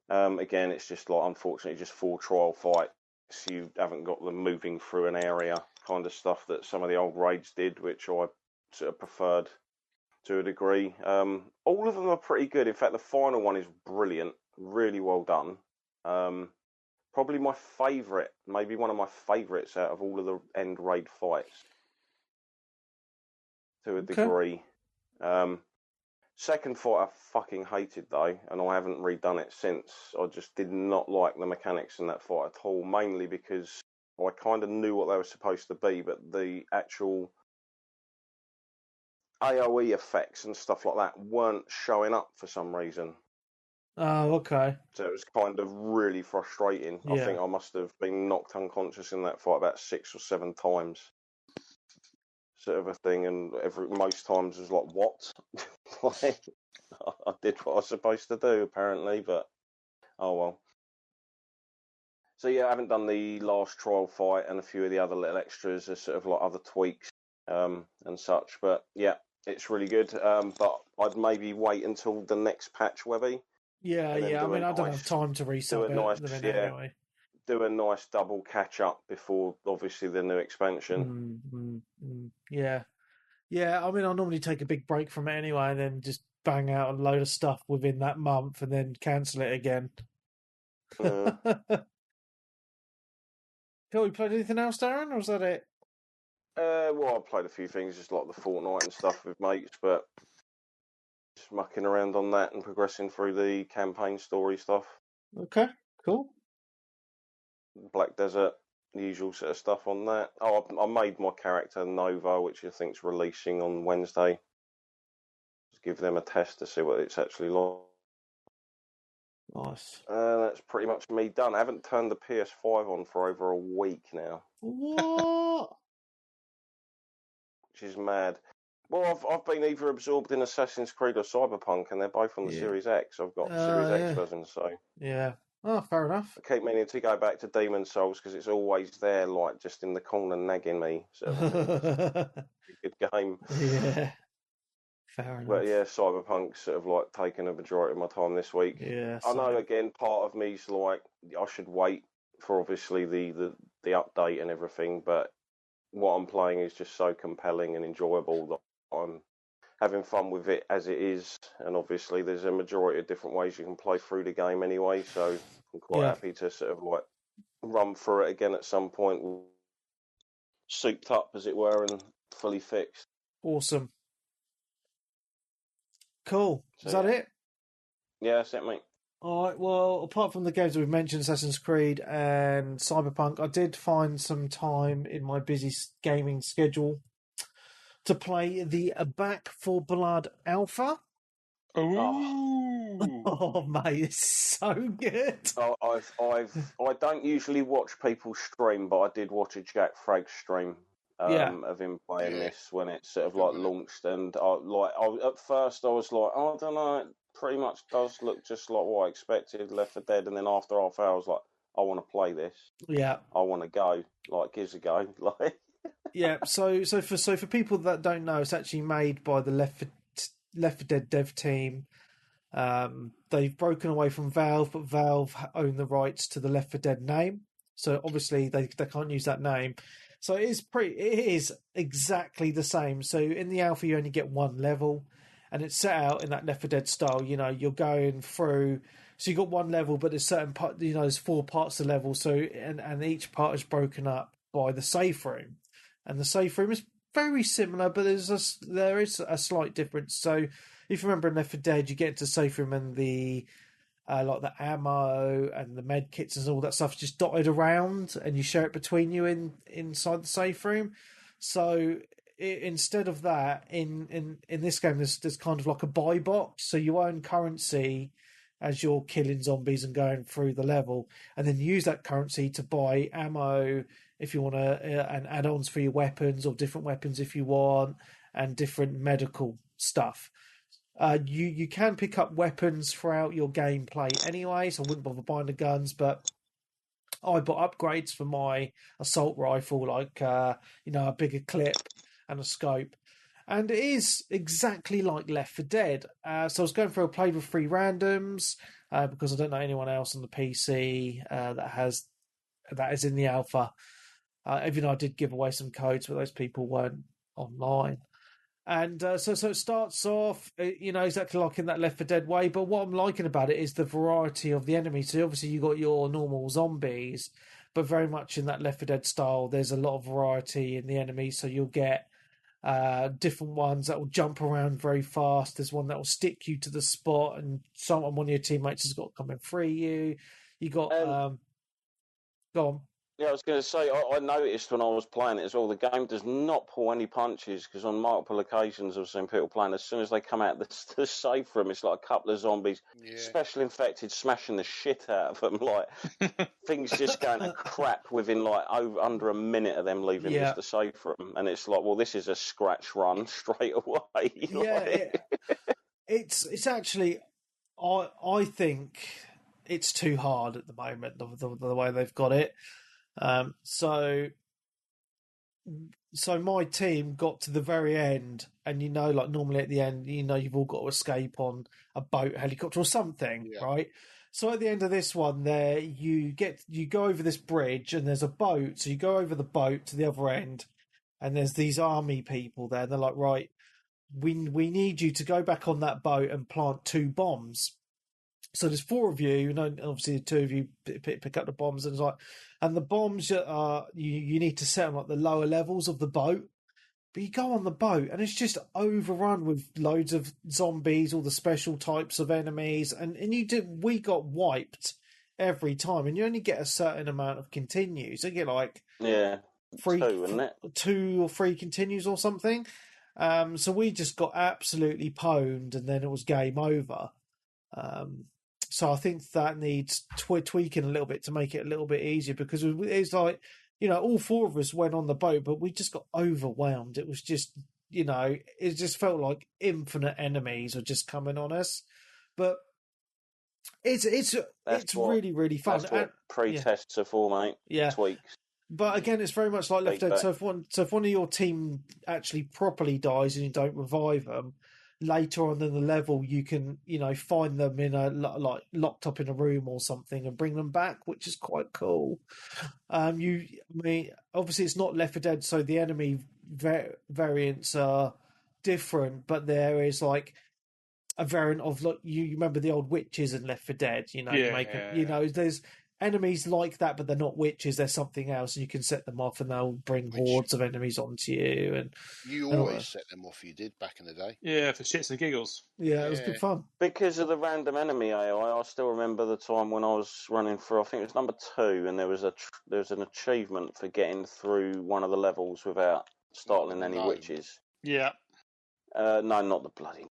Again, it's just like, unfortunately, just 4 trial fights. You haven't got the moving through an area kind of stuff that some of the old raids did, which I sort of preferred to a degree. All of them are pretty good. In fact, the final one is brilliant, really well done. Probably my favourite, maybe one of my favourites out of all of the end raid fights to a degree. Second fight I fucking hated though, and I haven't redone it since. I just did not like the mechanics in that fight at all, mainly because I kind of knew what they were supposed to be, but the actual AoE effects and stuff like that weren't showing up for some reason. Oh, okay. So it was kind of really frustrating. I think I must have been knocked unconscious in that fight about 6 or 7 times. Sort of a thing, and most times it was like, what? Like, I did what I was supposed to do, apparently, but oh well. So yeah, I haven't done the last trial fight and a few of the other little extras as sort of like other tweaks and such, but yeah, it's really good. But I'd maybe wait until the next patch, Webby. Yeah. I mean, I don't have time to resub it anyway. do a nice double catch up before obviously the new expansion. Yeah. I mean, I'll normally take a big break from it anyway, and then just bang out a load of stuff within that month, and then cancel it again. Cool. You played anything else, Darren, or was that it? Well, I played a few things, just like the Fortnite and stuff with mates, but just mucking around on that and progressing through the campaign story stuff. Okay, cool. Black Desert, the usual sort of stuff on that. Oh, I made my character Nova, which I think's releasing on Wednesday. Just give them a test to see what it's actually like. Nice. That's pretty much me done. I haven't turned the PS5 on for over a week now. What? Which is mad. Well, I've been either absorbed in Assassin's Creed or Cyberpunk, and they're both on the Series X. I've got the Series X version, so... Yeah. Oh, fair enough. I keep meaning to go back to Demon's Souls, because it's always there, like, just in the corner nagging me. So, good game. Yeah. Fair enough. But yeah, Cyberpunk's sort of, like, taking a majority of my time this week. Yeah. I know, again, part of me's like, I should wait for, obviously, the update and everything, but what I'm playing is just so compelling and enjoyable that I'm having fun with it as it is, and obviously there's a majority of different ways you can play through the game anyway, so I'm quite happy to sort of like run through it again at some point, souped up as it were and fully fixed. Awesome. Cool. Is that it? Yeah, that's it, mate. All right, well, apart from the games that we've mentioned, Assassin's Creed and Cyberpunk, I did find some time in my busy gaming schedule to play the Back 4 Blood Alpha. Oh, mate, it's so good. I don't usually watch people stream, but I did watch a Jack Frag stream of him playing this when it sort of like launched, and at first I was like, I don't know, it pretty much does look just like what I expected, Left 4 Dead, and then after half hour I was like, I want to play this. Yeah, I want to go. Like, gives a go. Like. Yeah, so for people that don't know, it's actually made by the Left 4 Dead dev team. They've broken away from Valve, but Valve own the rights to the Left 4 Dead name, so obviously they can't use that name. So it is exactly the same. So in the alpha, you only get one level, and it's set out in that Left 4 Dead style. You know, you're going through. So you got one level, but there's certain part. You know, there's 4 parts of the level. So and each part is broken up by the safe room. And the safe room is very similar, but there is a slight difference. So if you remember in Left 4 Dead, you get into the safe room and the like the ammo and the med kits and all that stuff just dotted around, and you share it between you inside the safe room. So instead of that, in this game, there's kind of like a buy box. So you earn currency as you're killing zombies and going through the level, and then use that currency to buy ammo if you want to, and add-ons for your weapons, or different weapons if you want, and different medical stuff. You can pick up weapons throughout your gameplay anyway, so I wouldn't bother buying the guns, but I bought upgrades for my assault rifle, like a bigger clip and a scope. And it is exactly like Left 4 Dead. So I was going through a play with 3 randoms, because I don't know anyone else on the PC that is in the alpha. Even though I did give away some codes, but those people weren't online. And so it starts off, exactly like in that Left 4 Dead way. But what I'm liking about it is the variety of the enemies. So obviously you got your normal zombies, but very much in that Left 4 Dead style, there's a lot of variety in the enemies. So you'll get different ones that will jump around very fast. There's one that will stick you to the spot, and one of your teammates has got to come and free you. You got go on. Yeah, I was going to say, I noticed when I was playing it as well, the game does not pull any punches, because on multiple occasions I've seen people playing, as soon as they come out the safe room, it's like a couple of zombies, special infected, smashing the shit out of them, like things just going to crap within like under a minute of them leaving just the safe room, and it's like, well, this is a scratch run straight away. It's actually, I think it's too hard at the moment, the way they've got it. So my team got to the very end, and like normally at the end, you've all got to escape on a boat, helicopter, or something, right? So at the end of this one, there you go over this bridge, and there's a boat. So you go over the boat to the other end, and there's these army people there. And they're like, right, we need you to go back on that boat and plant 2 bombs. So there's 4 of you, and obviously the 2 of you pick up the bombs, and it's like, and the bombs are you need to set them at the lower levels of the boat. But you go on the boat, and it's just overrun with loads of zombies, all the special types of enemies, and we got wiped every time, and you only get a certain amount of continues. You get like 2, isn't it? 2 or 3 continues or something. So we just got absolutely pwned, and then it was game over. So I think that needs tweaking a little bit to make it a little bit easier, because it's like, all 4 of us went on the boat, but we just got overwhelmed. It was just, it just felt like infinite enemies were just coming on us. But it's really, really fun. That's what pre-tests are for, mate. Yeah. Tweaks. But again, it's very much like Left 4 Dead. So if one of your team actually properly dies and you don't revive them, later on in the level, you can, find them in locked up in a room or something and bring them back, which is quite cool. Obviously it's not Left 4 Dead, so the enemy variants are different, but there is like a variant of, look, you remember the old witches in Left 4 Dead, there's enemies like that, but they're not witches, they're something else, and you can set them off and they'll bring hordes of enemies onto you. And you always set them off, you did, back in the day. Yeah, for shits and giggles. Yeah, it was good fun. Because of the random enemy AI, I still remember the time when I was running through, I think it was number 2, and there was an achievement for getting through one of the levels without startling any witches. Yeah. No, not the bloody...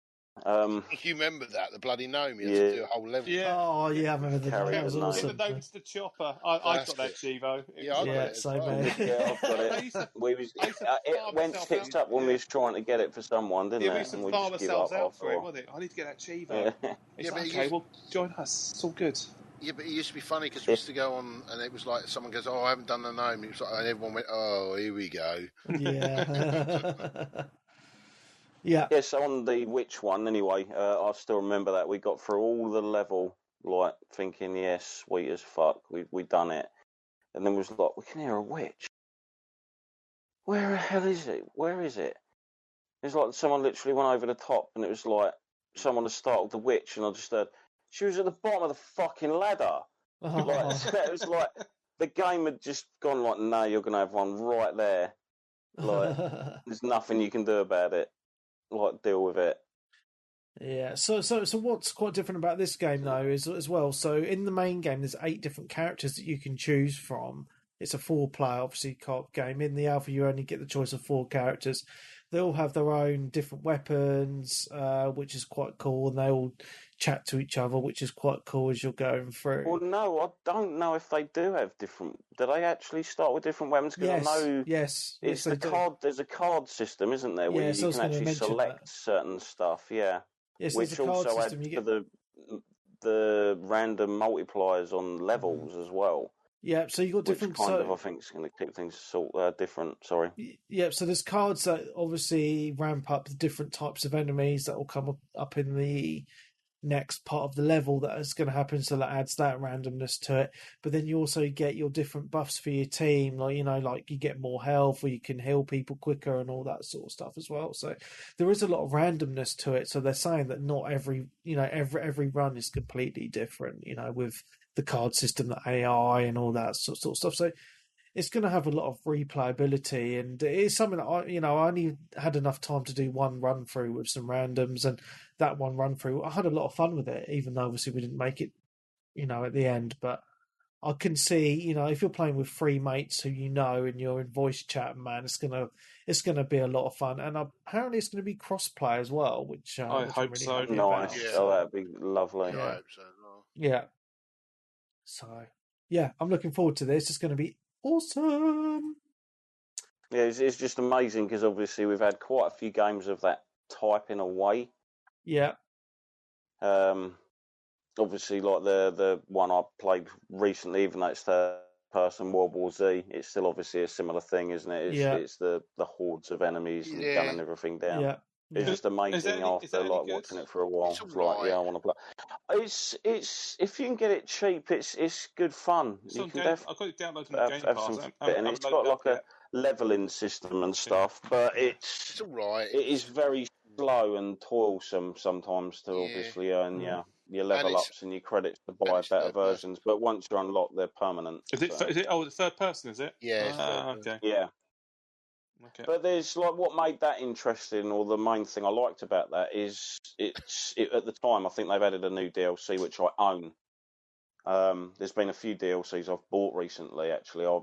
you remember that, the bloody gnome? You had to do a whole level. Yeah. Oh, yeah, I remember the Carry that was the awesome. The notes to Chopper. I've got that, Chivo. Yeah, I got it as same well. Yeah, I've got it. It went stitched up when we was trying to get it for someone, didn't it? We used to farm ourselves out for it, wasn't it? I need to get that Chivo. Yeah. It's like, okay, well, join us. It's all good. Yeah, but it used to be funny because we used to go on, and it was like someone goes, "Oh, I haven't done the gnome," it was like, and everyone went, "Oh, here we go." Yeah. Yeah. Yes, on the witch one, anyway, I still remember that. We got through all the level, like, thinking, yes, sweet as fuck, we done it. And then was like, we can hear a witch. Where the hell is it? Where is it? It's like someone literally went over the top, and it was like someone had startled the witch, and I just heard, she was at the bottom of the fucking ladder. Like, it was like, the game had just gone like, no, you're going to have one right there. Like, there's nothing you can do about it. Like, deal with it. Yeah. So what's quite different about this game though is as well. So in the main game, there's 8 different characters that you can choose from. It's a 4-player, obviously, co-op game. In the alpha, you only get the choice of 4 characters. They all have their own different weapons, which is quite cool, and they all chat to each other, which is quite cool as you're going through. Well, no, I don't know if they do have different. Do they actually start with different weapons? Yes, I know yes. It's the card. There's a card system, isn't there, where you can actually select certain stuff. Yeah. Yes, which also adds to the random multipliers on levels as well. Yeah, so you got different. Which kind of, I think, is going to keep things different. Sorry. Yeah, so there's cards that obviously ramp up the different types of enemies that will come up in the next part of the level that is going to happen, so that adds that randomness to it. But then you also get your different buffs for your team, like like you get more health, or you can heal people quicker and all that sort of stuff as well. So there is a lot of randomness to it. So they're saying that not every every run is completely different, with the card system, the AI and all that sort of stuff. So it's going to have a lot of replayability, and it is something that I only had enough time to do one run through with some randoms, and that one run through, I had a lot of fun with it, even though obviously we didn't make it, at the end. But I can see, if you're playing with 3 mates who and you're in voice chat, man, it's gonna be a lot of fun, and apparently it's going to be cross-play as well, which I hope really so. Nice, Yeah. oh, that'd be lovely. Yeah, I hope so. Oh. Yeah. So yeah, I'm looking forward to this. It's going to be awesome. Yeah, it's just amazing because obviously we've had quite a few games of that type in a way. Yeah. Obviously, like the one I played recently, even though it's third person, World War Z, it's still obviously a similar thing, isn't it? It's the hordes of enemies and gunning everything down. Yeah. It's just amazing after watching it for a while. It's like, I want to play. It's if you can get it cheap, it's good fun. I've got it downloaded on Game Pass. And it's got like a leveling system and stuff, but it's all right. It is very slow and toilsome sometimes to obviously earn your level ups and your credits to buy better versions. But once you're unlocked, they're permanent. Is it? The third person? Is it? Yeah. Okay. Yeah. Okay. But there's like what made that interesting, or the main thing I liked about that is it at the time I think they've added a new DLC which I own. There's been a few DLCs I've bought recently. Actually, I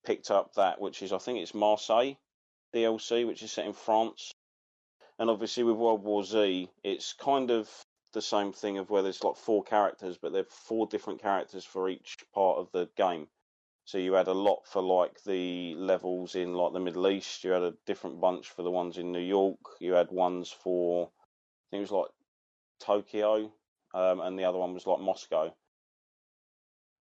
picked up that which is I think it's Marseille DLC, which is set in France, and obviously with World War Z, it's kind of the same thing of where there's like 4 characters, but there are 4 different characters for each part of the game. So you had a lot for like the levels in like the Middle East. You had a different bunch for the ones in New York. You had ones for, I think it was like Tokyo, and the other one was like Moscow.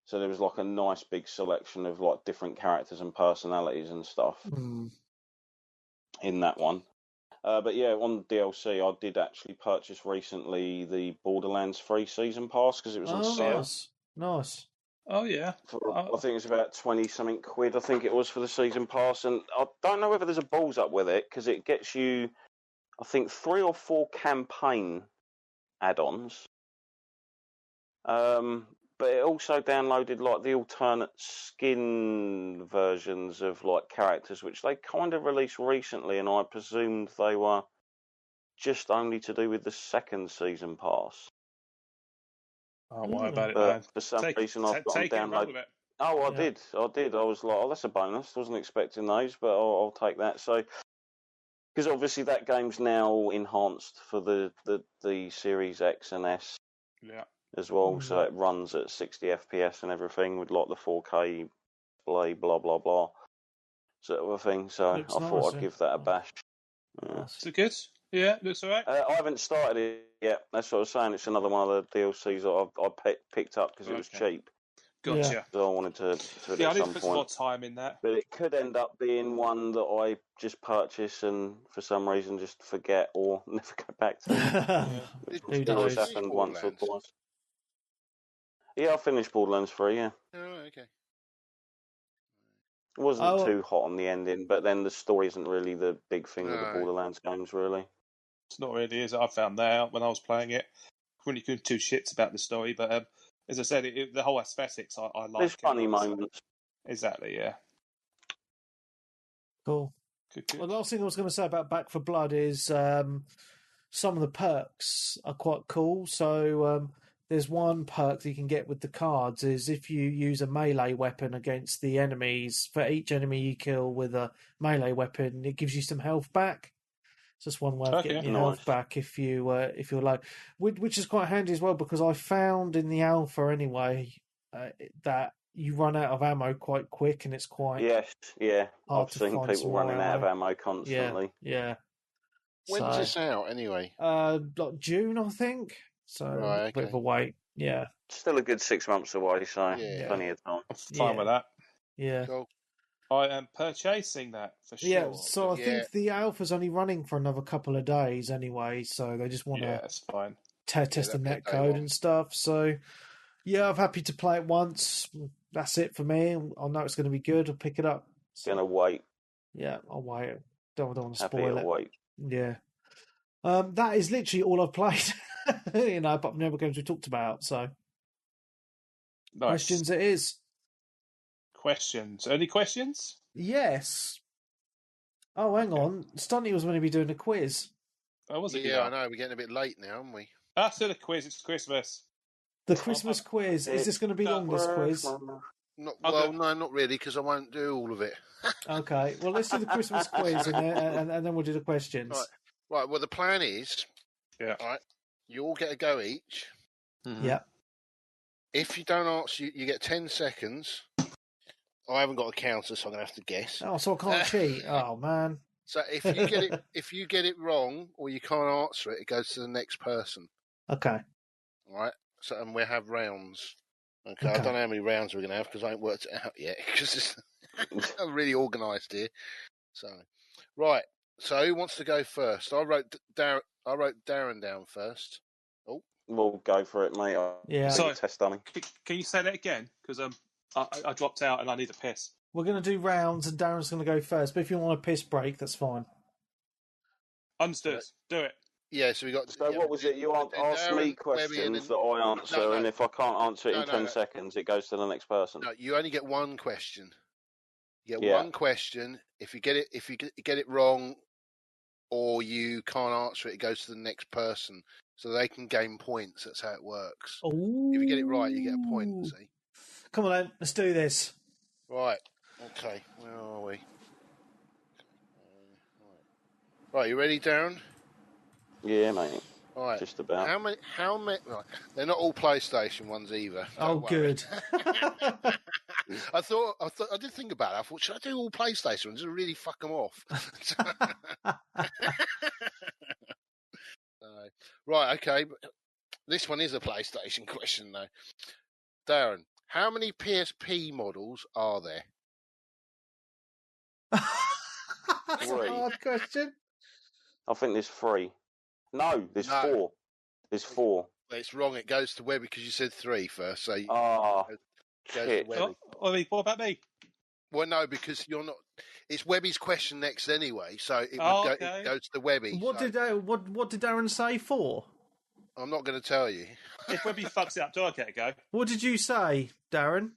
So there was like a nice big selection of like different characters and personalities and stuff in that one. But yeah, on DLC, I did actually purchase recently the Borderlands 3 season pass because it was on sale. Nice. Oh yeah, I think it was about 20-something quid. I think it was for the season pass, and I don't know whether there's a balls up with it because it gets you, I think, 3 or 4 campaign add-ons. But it also downloaded like the alternate skin versions of like characters, which they kind of released recently, and I presumed they were just only to do with the second season pass. Oh, what about it, man? For some reason, I've got them downloaded. Oh, I did. I was like, oh, that's a bonus. Wasn't expecting those, but I'll take that. So, because obviously that game's now enhanced for the Series X and S. Yeah. As well, so it runs at 60 FPS and everything with like the 4K display, blah blah blah, sort of a thing. So I thought I'd give that a bash. Is it good? Yeah, looks alright. I haven't started it yet. That's what I was saying. It's another one of the DLCs that I picked up because it was cheap. Gotcha. So I wanted to at I need some to put point. some more time in that. But it could end up being one that I just purchase and for some reason just forget or never go back to. It always happened once or twice. Yeah, I finished Borderlands 3, yeah. Oh, okay. It wasn't too hot on the ending, but then the story isn't really the big thing with the Borderlands games, really. It's not really, is it? I found that out when I was playing it. Really couldn't two shits about the story, but as I said, the whole aesthetics, I like. There's funny moments. Exactly, yeah. Cool. Good. Well, the last thing I was going to say about Back 4 Blood is some of the perks are quite cool. So there's one perk that you can get with the cards is if you use a melee weapon against the enemies, for each enemy you kill with a melee weapon, it gives you some health back. It's just one way of getting your health back if you're low, which is quite handy as well because I found in the alpha anyway that you run out of ammo quite quick and it's quite I've seen people running out of ammo constantly. Yeah. When's this out anyway? Like June, I think. So a bit of a wait. Yeah. Still a good 6 months away, so plenty of time. I'm fine with that. Yeah. Cool. I am purchasing that for sure. Yeah, so I think the alpha's only running for another couple of days anyway, so they just want to that's fine. Test the netcode and stuff. So, yeah, I'm happy to play it once. That's it for me. I know it's going to be good. I'll pick it up. So, gonna wait. Yeah, I'll wait. Don't want to happy spoil it. Wait. Yeah. That is literally all I've played. But never games we talked about. So, nice. Questions it is. Questions. Any questions? Yes. Oh, hang on. Stunty was going to be doing a quiz. Oh, was it? Yeah, I know. We're getting a bit late now, aren't we? Still a quiz. It's Christmas. The Christmas quiz. Is this going to be long, this quiz? No, not really, because I won't do all of it. Okay. Well, let's do the Christmas quiz, and then we'll do the questions. Right. Well, the plan is, all right, you all get a go each. Mm-hmm. Yeah. If you don't answer, you get 10 seconds. I haven't got a counter, so I'm going to have to guess. Oh, so I can't cheat. Oh, man. So if you get it wrong or you can't answer it, it goes to the next person. Okay. All right. So and we'll have rounds. Okay. I don't know how many rounds we're going to have because I ain't worked it out yet because I'm really organised here. So, right. So who wants to go first? I wrote Darren down first. Oh, We'll go for it, mate. Yeah. Sorry. Test dummy. Can you say that again? Because I dropped out and I need a piss. We're going to do rounds, and Darren's going to go first. But if you want a piss break, that's fine. Understood. Do it. yeah. So we got. So what was it? You asked Darren, me Webby, questions and that I answer, No. and if I can't answer it in 10 No. seconds, it goes to the next person. No, you only get one question. You get Yeah. one question. If you get it wrong, or you can't answer it, it goes to the next person, so they can gain points. That's how it works. Ooh. If you get it right, you get a point. See? Come on, then. Let's do this. Right. Okay. Where are we? Right. You ready, Darren? Yeah, mate. All right. Just about. How many? Right. They're not all PlayStation ones either. Oh, Don't worry. good. I did think about it. I thought, should I do all PlayStation ones and really fuck them off? Right, okay. This one is a PlayStation question, though. Darren, how many PSP models are there? That's a hard question. I think there's 3. No, there's 4. There's 4. It's wrong. It goes to Webby because you said 3 first. So Ah, goes to shit. Webby. What about me? Well, no, because you're not. It's Webby's question next anyway, so it would okay. it goes to Webby. What so did Darren say for? I'm not going to tell you. If Webby fucks it up, do I get a go? What did you say, Darren?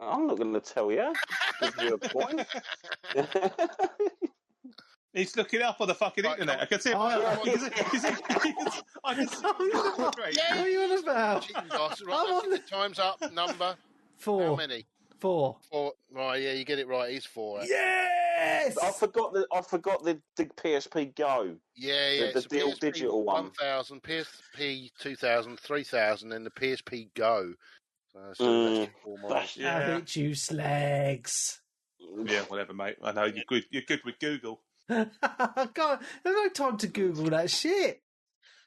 I'm not going to tell you. Give you a point. He's looking up on the fucking Right, internet. come I can see him. Oh, I can see What are you on about? Cheating bastard. I'm Right, on the time's up. Number. 4. How many? 4. 4. Right, yeah, you get it right. He's 4. Yes! I forgot the PSP Go. Yeah. The it's a deal PSP digital one. 1000, PSP 2000, 3000, and the PSP Go. So that's 4 models. Yeah. Have it, you slags. Yeah, whatever, mate. I know you're good. You're good with Google. God, there's no time to Google that shit.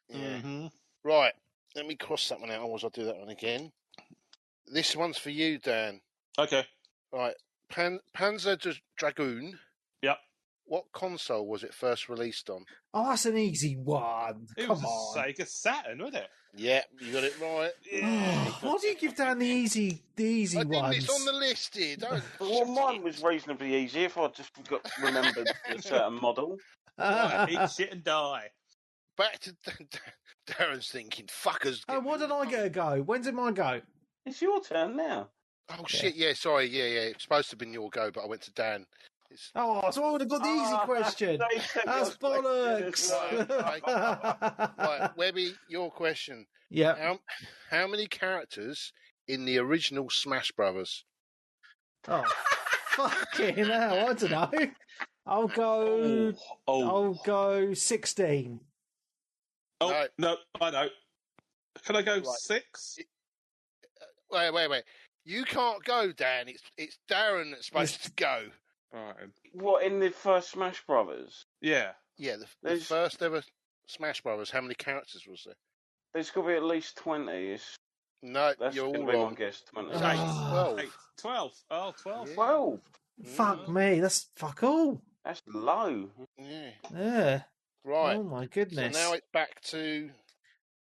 Yeah. Mm-hmm. Right, let me cross that one out. Otherwise, I'll do that one again. This one's for you, Dan. Okay. Right, Panzer Dragoon. Yep. What console was it first released on? Oh, that's an easy one. It Come was on. a Sega Saturn, wasn't it? Yeah, you got it right. Why do you give down the easy I didn't. ones? It's on the list here. Don't. Well, mine was reasonably easy if I just remembered a certain model. Eat shit and die. Back to Darren's thinking. Fuckers. Oh, why did I get a go? When's it my go? It's your turn now. Oh shit! Yeah, sorry. Yeah. It's supposed to have been your go, but I went to Dan. It's... Oh, so I would have got the easy question. That's bollocks. Right, Webby, your question. Yeah. How many characters in the original Smash Brothers? Oh, fucking hell! I don't know. I'll go. I'll go 16. Oh no, I know. Can I go Right. 6? Wait. You can't go, Dan. It's Darren that's supposed to go. Right. What, in the first Smash Brothers? Yeah. Yeah, the first ever Smash Brothers. How many characters was there? There's got to be at least 20. No, That's you're going all to be my wrong. guess. 20. It's Oh. 12. 12. Oh, 12. Yeah. 12. Fuck me. That's fuck all. That's low. Yeah. Yeah. Right. Oh my So goodness. now it's back to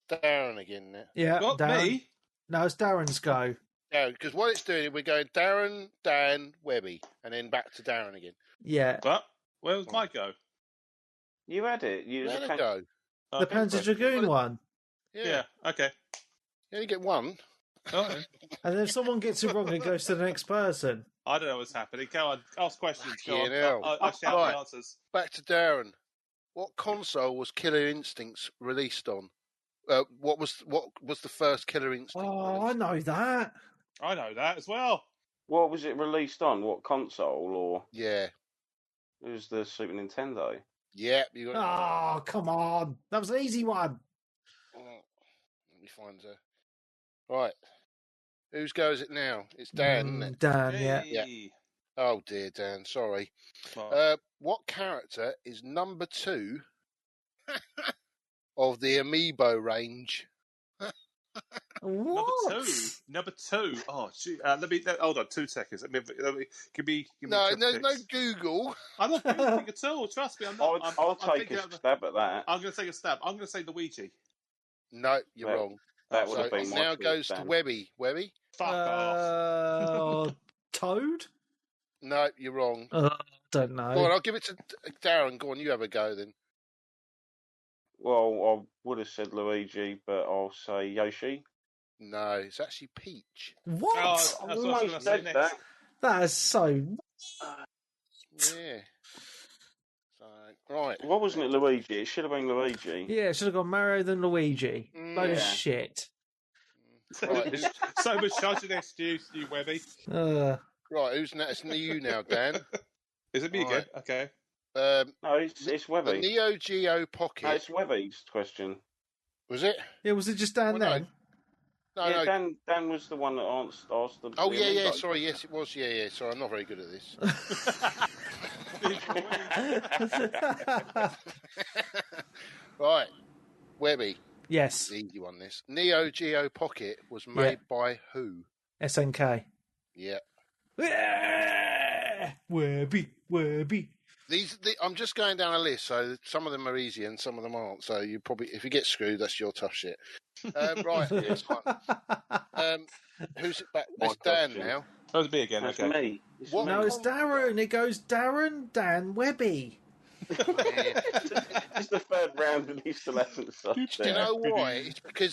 Darren again now. Yeah. Not Darren. me. No, it's Darren's go. Yeah, because what it's doing, we're going Darren, Dan, Webby, and then back to Darren again. Yeah. But where was my go? You had it. Let it go. The Panzer Dragoon one. Yeah. Okay. You only get one. Oh, And then if someone gets it wrong, it goes to the next person. I don't know what's happening. Go on. Ask questions. Go on. Fucking hell. I'll shout Right. the answers. Back to Darren. What console was Killer Instincts released on? What was the first Killer Instinct? Oh, I released? know that. I know that as well. What was it released on? What console? Or Yeah, it was the Super Nintendo? yeah. You got it. Oh, come on. That was an easy one. Let me find her. Right. Whose go is it now? It's Dan, isn't it? Dan, yeah. Hey. Oh dear, Dan. Sorry. Well, What character is number 2 of the Amiibo range? What? Number two. Oh, gee, hold on 2 seconds. Give me. No, two there's no picks. Google. I'm not Googling at all. Trust me, I'm not. I'll I'm take a stab at that. I'm going to take a stab. I'm going to say Luigi. No, you're wrong. That would So have been it my now choice, goes to Dan. Webby. Webby? Fuck off. Toad? No, you're wrong. Don't know. Go on, I'll give it to Darren. Go on, you have a go then. Well, I would have said Luigi, but I'll say Yoshi. No, it's actually Peach. What? Oh, that's what I was going to Almost say said next. that. That is so. Yeah. So, right. Why wasn't it Luigi? It should have been Luigi. Yeah, should have gone Mario than Luigi. Load of Yeah. shit. Right, So much such an excuse, you Webby. right, who's next? It's you now, Dan. Is it me again? Right. Okay. No, it's The Webby. Neo Geo Pocket. No, it's Webby's question. Was it? Yeah, was it just Dan Well, no. then? No, Yeah, no. Dan was the one that asked the. Oh, the yeah. amiibo. Sorry, yes, it was. Yeah. Sorry, I'm not very good at this. Right, Webby. Yes. The easy one, this. Neo Geo Pocket was made by who? SNK. Yeah. Webby. I'm just going down a list, so some of them are easy and some of them aren't. So you probably, if you get screwed, that's your tough shit. Right, this one. Who's it back? It's Dan question. now. That was me again. That's Okay. me. It's What? me. No, it's Darren. It goes Darren, Dan, Webby. It's the third round and he still hasn't sussed Do you it. know why?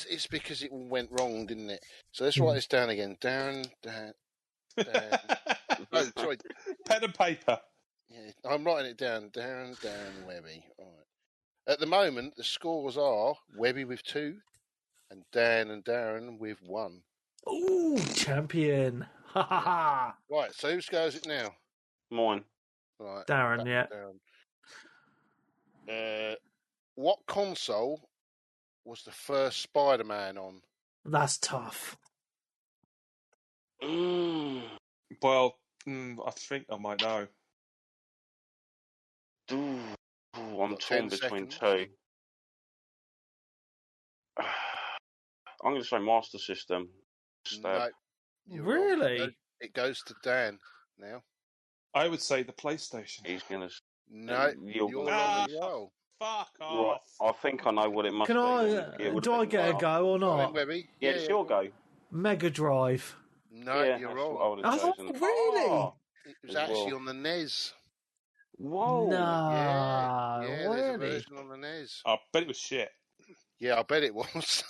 It's because it all went wrong, didn't it? So let's write this down again. Darren, Dan. Oh, sorry. Pen and paper. Yeah, I'm writing it down. Darren, Dan, Webby. All right. At the moment, the scores are Webby with 2 and Dan and Darren with 1. Ooh, champion. Ha ha ha. Right, so whose goes it now? Mine. Right, Darren, yeah. Darren. What console was the first Spider-Man on? That's tough. Well, I think I might know. Ooh, I'm Got torn 10 between seconds. two. I'm going to say Master System. No, you're wrong. Really? It goes to Dan now. I would say the PlayStation. He's going to. No, You're you're gonna- wrong as well. Fuck Right, off. I think I know what it must Can be. I? It would Do have I been get a Master- go or Go in, not? Webby. Yeah, it's your go. Mega Drive. No, Yeah, you're that's wrong. what I would have Oh, chosen. really? Oh, It was as actually well. on the NES. whoa. Nah, Yeah, there's a really? version on the NES. I bet it was shit. Yeah, I bet it was.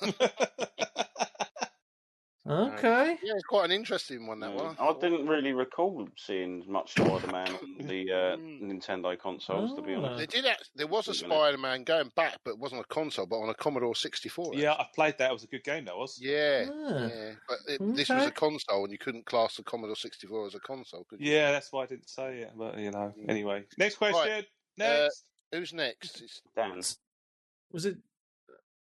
Okay. Yeah, it's quite an interesting one, that one. I didn't really recall seeing much Spider-Man on the Nintendo consoles, to be Oh. honest. There was a Isn't it? Spider-Man going back, but it wasn't a console, but on a Commodore 64. Yeah, I played that. It was a good game, that was. Yeah, Ah. yeah. But this was Okay. a console, and you couldn't class the Commodore 64 as a console, could you? Yeah, that's why I didn't say it. But, anyway. Next question. Next. Who's next? It's Dan. Was it?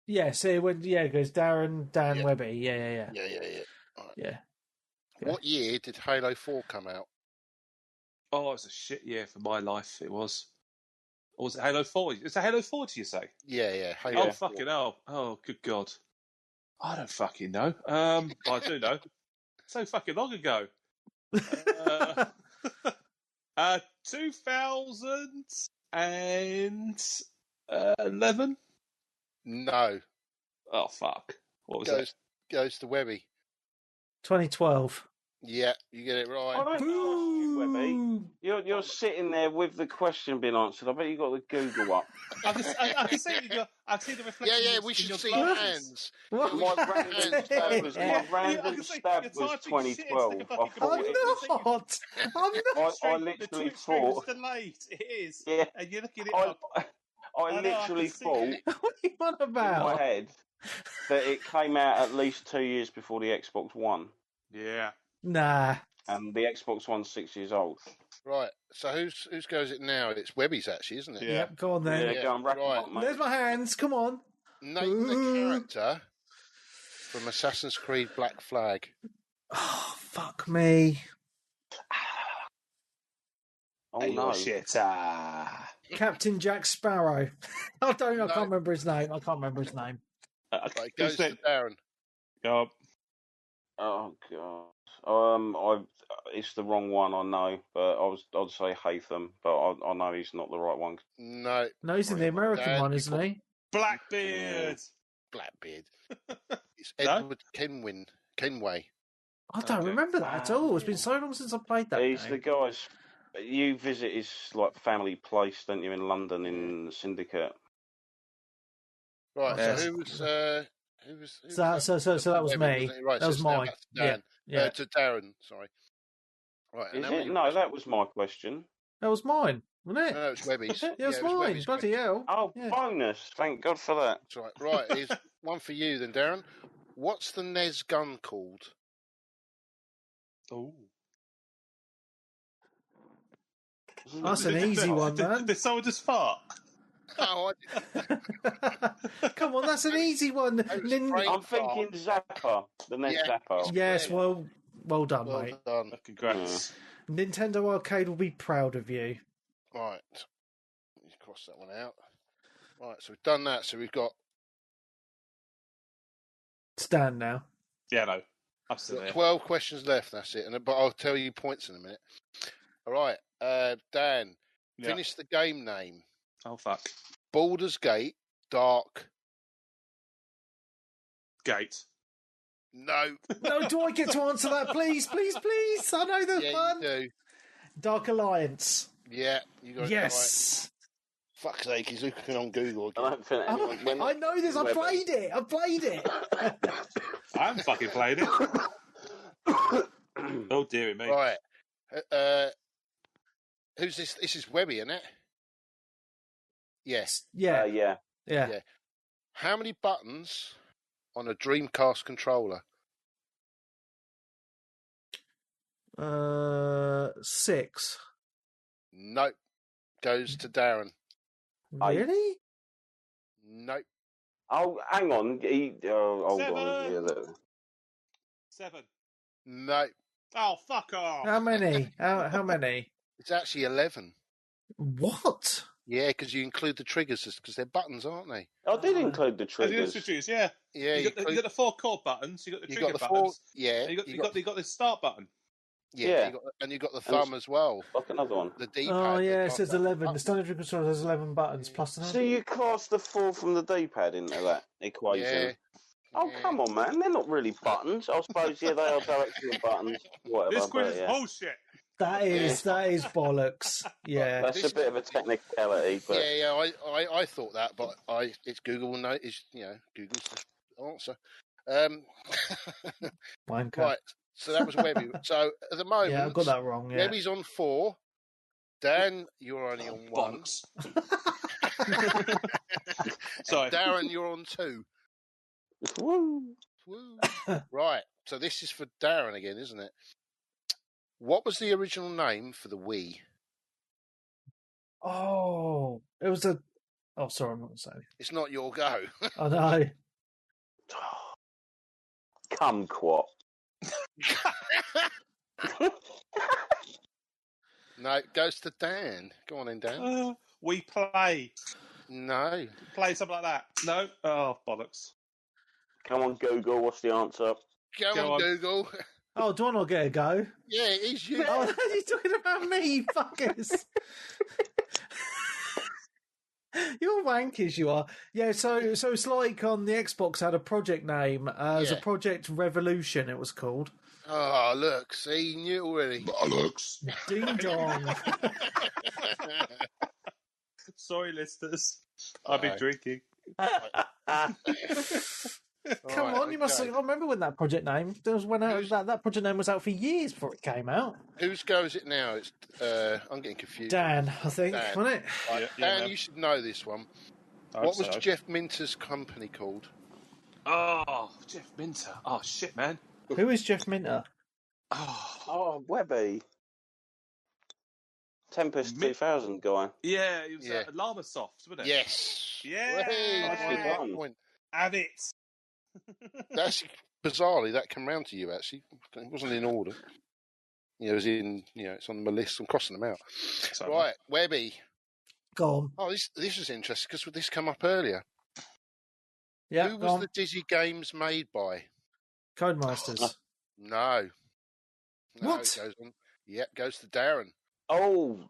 Yes, it went. Yeah, it goes Darren, Dan, Yeah. Webby. Yeah. yeah. All right. Yeah. What year did Halo 4 come out? Oh, it was a shit year for my life. It was. Or was it Halo 4? Is it Halo 4, do you say? Yeah. Halo Oh, fucking hell. Oh, good God. I don't fucking know. I do know. So fucking long ago. 2011? No. Oh, fuck. What was it? Goes to Webby. 2012. Yeah, you get it I right. don't ask you, Webby. You're sitting there with the question being answered. I bet you got the Google up. I can see the reflection. Yeah, in we should your see glasses. hands. What? My random stab was, Yeah, I random can see stab you're was typing shit 2012. into the I fucking thought I'm it computer. was. not. I'm not. I The literally Twitch stream is thought. delayed. It is. Yeah, And you're looking at it I up. I know, I literally can see thought it. What are you on in my about? head that it came out at least 2 years before the Xbox One, Yeah. Nah. and the Xbox One's 6 years old. Right. So whose goes it now? It's Webby's actually, isn't it? Yeah. Yep. Go on then. Yeah, go and rack 'em right. up, mate. There's my hands. Come on. Name the character from Assassin's Creed Black Flag. Oh, fuck me. Oh Hey, no! your shit. Captain Jack Sparrow. I No. can't remember his name. Right, it goes to Next? Darren. Go Oh god. It's the wrong one, I know, but I'd say Hatham, but I know he's not the right one. No. No, he's in the American Dan, one, you isn't put he? Blackbeard. Blackbeard. It's No? Edward Kenway. I don't Okay. remember that at all. It's been so long since I played that He's game. the guy's. You visit his like family place, don't you, in London in the Syndicate? Right. Yeah. So who was? So that was Webby, me. wasn't it? Right, That so was it's now mine. back to Dan. Yeah. To Darren. Sorry. Right. And Is how it? many No, questions? that was my question. That was mine, wasn't it? No, it's Webby's. Yeah, it was it mine. Webby's Bloody hell. Oh, Yeah. bonus! Thank God for that. That's right. Right. Here's one for you then, Darren. What's the NES gun called? Oh. That's an easy one, man. Did someone just fart? Oh, Come on, that's an easy one. afraid- I'm thinking Zappa, the next Yeah. Zappa. Yes, well done, well mate. done. Congrats. Nintendo Arcade will be proud of you. Right. You cross that one out. Right. So we've done that. So we've got Stand now. Yeah, no. Absolutely. 12 questions left. That's it. But I'll tell you points in a minute. All right. Dan, Yeah. finish the game name. Oh, fuck. Baldur's Gate, Dark. Gate. No. No, do I get to answer that, please? Please, please. I know the Yeah, one. you do. Dark Alliance. Yeah, you got it right. Yes. Fuck's sake, he's looking on Google I again. don't think anyone. when- I know this. I Webby- played it. I played it. I haven't fucking played it. Oh, dearie me. Right. Who's this? This is Webby, isn't it? Yes. Yeah. yeah. Yeah. Yeah. How many buttons on a Dreamcast controller? 6. Nope. Goes to Darren. Really? Nope. Oh, hang on. Hold on. 7. Yeah, there. 7. Nope. Oh, fuck off. How many? How many? It's actually 11. What? Yeah, because you include the triggers because they're buttons, aren't they? I did include the Oh, the triggers. switches, yeah. Yeah, You got the 4 chord buttons, you got the you trigger got the buttons. yeah, And you got the start button. Yeah. you got the thumb as well. Like another one. The D-pad. Oh, yeah, it got says that 11. The button. standard controller has 11 buttons plus So you class the 4 from the D-pad into that equation? Yeah. Oh, Yeah. come on, man. They're not really buttons. I suppose, yeah, they are directional buttons. Whatever. This quiz but, is yeah. bullshit. That is bollocks. Yeah. That's a bit of a technicality, but Yeah, I thought that, but it's Google will know. It's Google's the answer. Wanker. Right, so that was Webby. So at the moment, Yeah, I got that wrong. Yeah. Webby's on 4. Dan, you're only on 1. Bonks. Sorry. Darren, you're on 2. woo. Woo. Right, so this is for Darren again, isn't it? What was the original name for the Wii? Oh, it was a. Oh, sorry, I'm not going to say. It's not your go. I know. Kumquat. No, it goes to Dan. Go on then, Dan. We play. No. Play something like that. No? Oh, bollocks. Come on, Google. What's the answer? Go on, Google. Oh, do I not get a go? Yeah, it is you. Oh, you're talking about me, fuckers. You're wankers, you are. Yeah, so it's like on the Xbox had a project name. It was a Project Revolution, it was called. Oh, look. See, you knew already. Bollocks. Ding dong. Sorry, listeners. I've been drinking. Come on, you must. okay. I remember when that project name. There was when that project name was out for years before it came out. Whose go is it now? It's I'm getting confused. Dan, I think, Dan. wasn't it? Right, Yeah, Dan, man. you should know this one. I What hope was so. Jeff Minter's company called? Oh, Jeff Minter. Oh, shit, man. Who is Jeff Minter? Oh, Oh, Webby. Tempest 2000 guy. yeah, it was Yeah. Llama Soft, wasn't it? Yes. Yeah. Hey, Nicely one done. point. Have it. That's bizarrely that came round to you. Actually, it wasn't in order. It was in. It's on my list. I'm crossing them out. Sorry. Right, Webby. Go on. Oh, this is interesting because this came up earlier. Yeah, Who go was on. the Dizzy Games made by? Codemasters. No. What? It goes on. Yep, goes to Darren. Oh,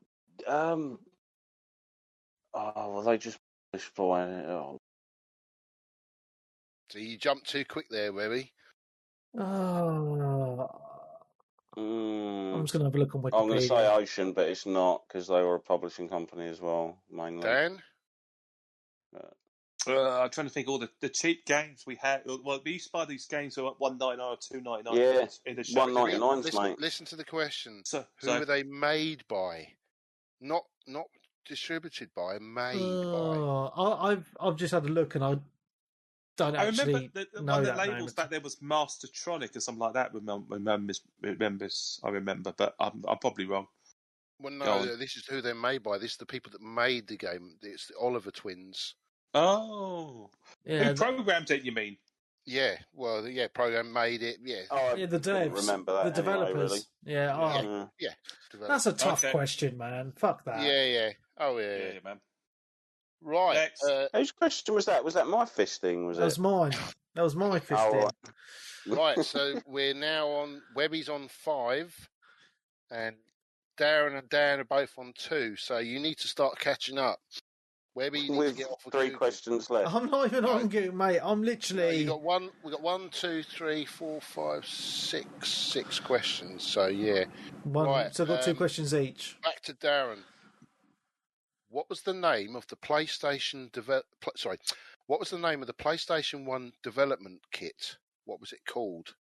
well, they just by. Oh. So you jumped too quick there, Webby. Oh. I'm just going to have a look on Wikipedia. I'm going to say Ocean, but it's not because they were a publishing company as well, mainly. Dan? I'm trying to think all the cheap games we had. Well, we used to buy these games for $1.99 or $2.99. Yeah, in the show. $1.99, mate. Listen to the question. Who are they made by? Not distributed by, made by. I've just had a look and I don't actually know one of the that labels name. back there was Mastertronic or something like that. I remember, but I'm probably wrong. Well, no, this is who they're made by. This is the people that made the game. It's the Oliver twins. Oh, yeah. Who programmed it? You mean? Yeah, well, yeah, program made it. Yeah, the devs, remember that. The developers. Really. Yeah, yeah. That's a tough question, man. Fuck that. Yeah. Oh yeah, man. Right. Whose question was that? Was that my fisting? That was mine. That was my fisting. Right. So we're now on. Webby's on 5, and Darren and Dan are both on 2. So you need to start catching up. Webby, you need to get off 3 questions left. I'm not even on Google, mate. I'm literally. We got 1, 2, 3, 4, 5, 6 questions. So yeah. Right. So I've got 2 questions each. Back to Darren. What was the name of the PlayStation What was the name of the PlayStation 1 development kit? What was it called?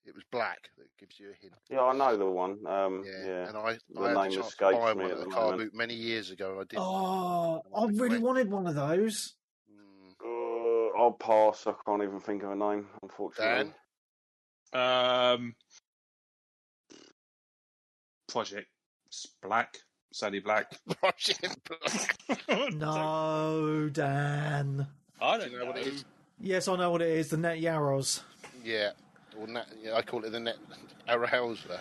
It was black. That gives you a hint. Yeah, I know the one. Yeah. And I the had name the chance to escapes buy me one at at the the car moment. boot many years ago. And I didn't. I really wanted one of those. I'll pass. I can't even think of a name, unfortunately. Dan? Project Black. Sadie Black. Project Black. No, Dan. I don't know what it is. Yes, I know what it is. The Net Yaros. Yeah. I call it the Net Arousler.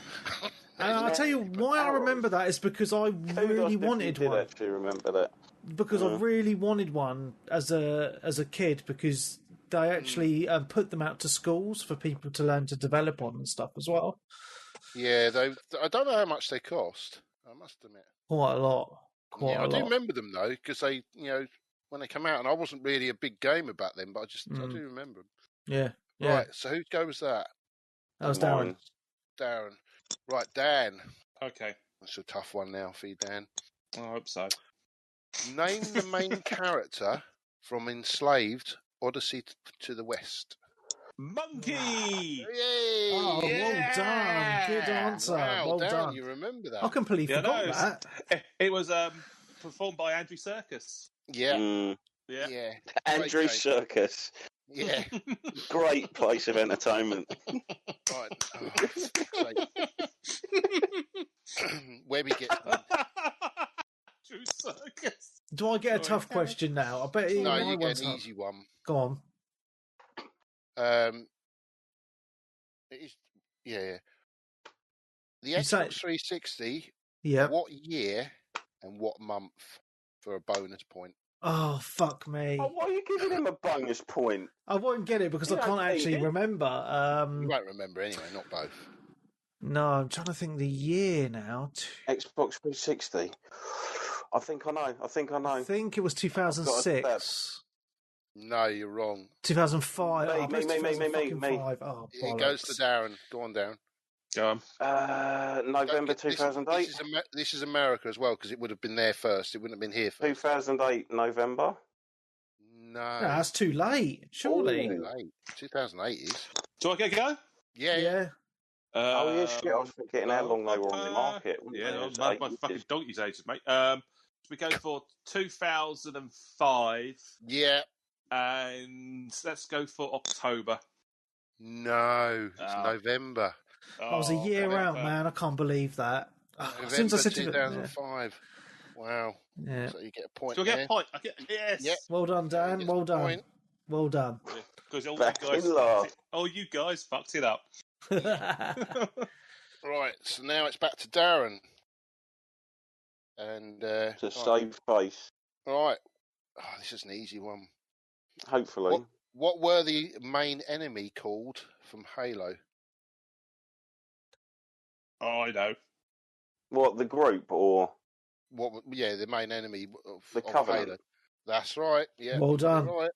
And I'll tell you why I remember that is because I really wanted one. I actually remember that. Because I really wanted one as a kid because they actually put them out to schools for people to learn to develop on and stuff as well. Yeah, I don't know how much they cost. I must admit, quite a lot. I do remember them though because they, when they come out, and I wasn't really a big gamer back then, but I do remember them. Yeah. Right. So whose go was that? That was Darren. Darren. Right, Dan. Okay. That's a tough one now for you, Dan. I hope so. Name the main character from Enslaved: Odyssey to the West. Monkey! Yay! Oh, well done. Good answer. Wow, well Darren, done. you remember that? I completely forgot that. It was performed by Andrew Serkis. Yeah. Yeah. Andrew Serkis. Yeah. Great place of entertainment. Right. Webby gets one. Andrew Serkis. Do I get a tough question now? I bet no, you get an easy one. Go on. It is, yeah. The Xbox 360. Yeah. What year and what month for a bonus point? Oh, fuck me. Oh, why are you giving him a bonus point? I won't get it because I can't actually remember. You won't remember anyway, not both. No, I'm trying to think the year now. Xbox 360. I think I know. I think it was 2006. No, you're wrong. 2005. Me. Oh, it goes to Darren. Go on, Darren. Go on. November 2008. This is America as well because it would have been there first. It wouldn't have been here first. 2008 November. No, that's too late. Surely. Too late. 2008 is. Do I get a go? Yeah. Shit! I was forgetting how long they were on the market. My fucking donkey's ages, mate. We go for 2005. Yeah. And let's go for October. No, it's November. I was a year out, man. I can't believe that. Since I said 2005. Wow. Yeah. So you get a point. So I get a point. Yes. Yep. Well done, Dan. Well done. Point. Well done. Because all you guys fucked it up. Right. So now it's back to Darren. And to save face. Right. Oh, this is an easy one. Hopefully. What were the main enemy called from Halo? Oh, I know. What, the group or Yeah, the main enemy the of Covenant? Halo. That's right. Yeah. Well done. Right.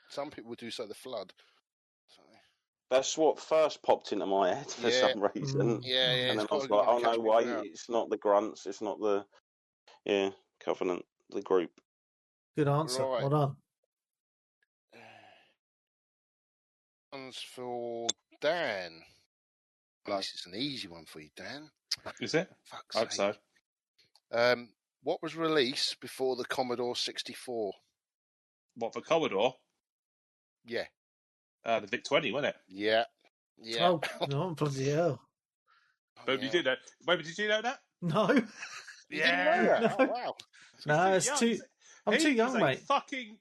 Some people would do so. The Flood. So, That's what first popped into my head for some reason. yeah. And then it's I was gotta like, oh catch no, people wait, out. it's not the Grunts, it's not the Covenant, the group. Good answer. Right. Well done. One's for Dan. This is an easy one for you, Dan. Is it? Fuck's I hope sake. so. What was released before the Commodore 64? What, for Commodore? Yeah. The VIC-20, wasn't it? Yeah. Oh, no, bloody hell. But you did know. Maybe did you know that? No. You didn't know that? No. Oh, wow. No, it's too... I'm too young, mate.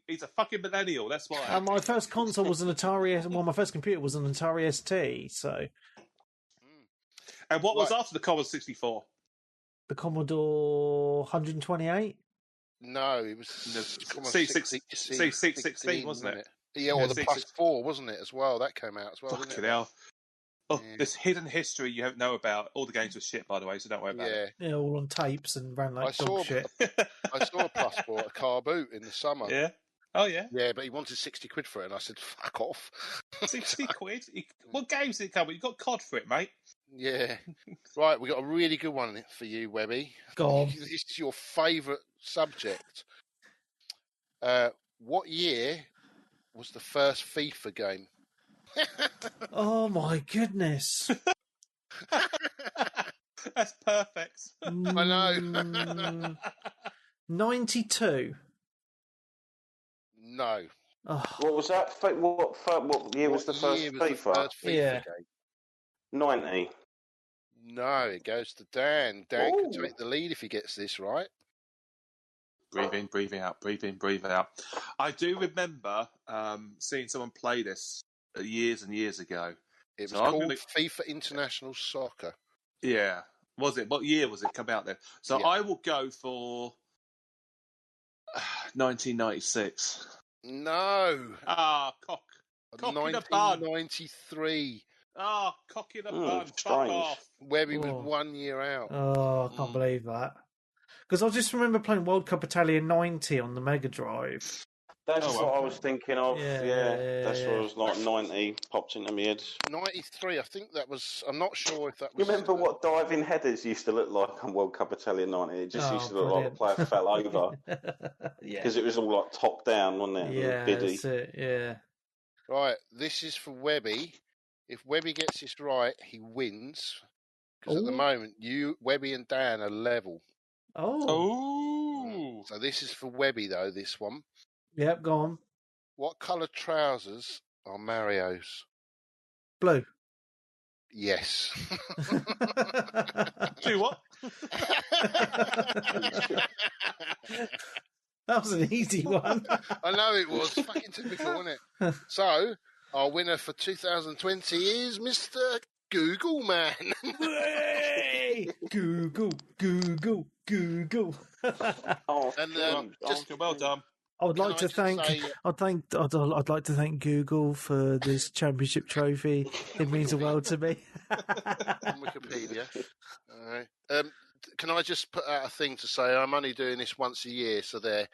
He's a fucking millennial, that's why. My first console was an Atari... Well, my first computer was an Atari ST, so... And what was after the Commodore 64? The Commodore 128? No, it was C616, wasn't it? Yeah, or the Plus 4, wasn't it, as well? That came out as well, didn't Fucking it? hell. Oh, this hidden history you don't know about. All the games were shit, by the way, so don't worry about it. Yeah, all on tapes and ran like dog shit. I saw a Plus 4 at a car boot in the summer. Yeah? Oh, yeah? Yeah, but he wanted 60 quid for it, and I said, fuck off. 60 quid? What games did it come with? You got COD for it, mate. Yeah. Right, we got a really good one for you, Webby. Go on. This is your favourite subject. What year was the first FIFA game? Oh, my goodness. That's perfect. I know. 92. No. Oh. What was that? What year was the first FIFA? Game? 90. No, it goes to Dan. Dan can take the lead if he gets this right. Breathe in, breathe out, breathe in, breathe out. I do remember seeing someone play this years and years ago. It was called FIFA International Soccer. Yeah. Was it? What year was it come out then? So I will go for 1996. No. Ah, cock in a bun. 1993. Ah, cock in a bun. Fuck strange. off. Webby was 1 year out. Oh, I can't believe that. Because I just remember playing World Cup Italia 90 on the Mega Drive. That's what I was thinking of. Yeah, that's what I was like. 90 popped into my head. 93, I think that was. I'm not sure if that You was. remember what diving headers used to look like on World Cup Italia 90? It just used to look like the player fell over. Because it was all like top down, wasn't it? Yeah, Biddy. that's it, yeah. Right, this is for Webby. If Webby gets this right, he wins. Because at the moment, Webby and Dan are level. Oh. So this is for Webby, though, this one. Yep, go on. What colour trousers are Mario's? Blue. Yes. Do what? That was an easy one. I know it was. Fucking typical, wasn't it? So, our winner for 2020 is Mr. Google Man. Google. And just well done. I would like to thank. I'd like to thank Google for this championship trophy. It means the world to me. on Wikipedia. All right. Can I just put out a thing to say I'm only doing this once a year, so there.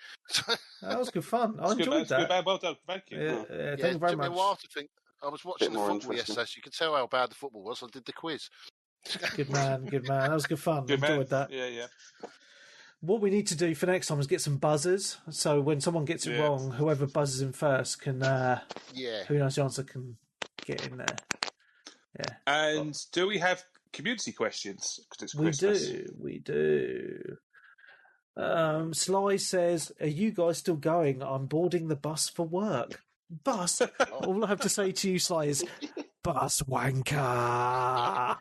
That was good fun. I enjoyed that. Good, man. Well done. Thank you. Thank you very took much. me a while to think. I was watching the football yesterday, so you could tell how bad the football was. I did the quiz. Good man. That was good fun. Good Enjoyed that. Yeah. What we need to do for next time is get some buzzers. So when someone gets it wrong, whoever buzzes in first can. Who knows the answer can get in there. Yeah. And do we have community questions? Because it's Christmas. We do. Sly says, "Are you guys still going? I'm boarding the bus for work." Bus. All I have to say to you, Sly, is bus wanker.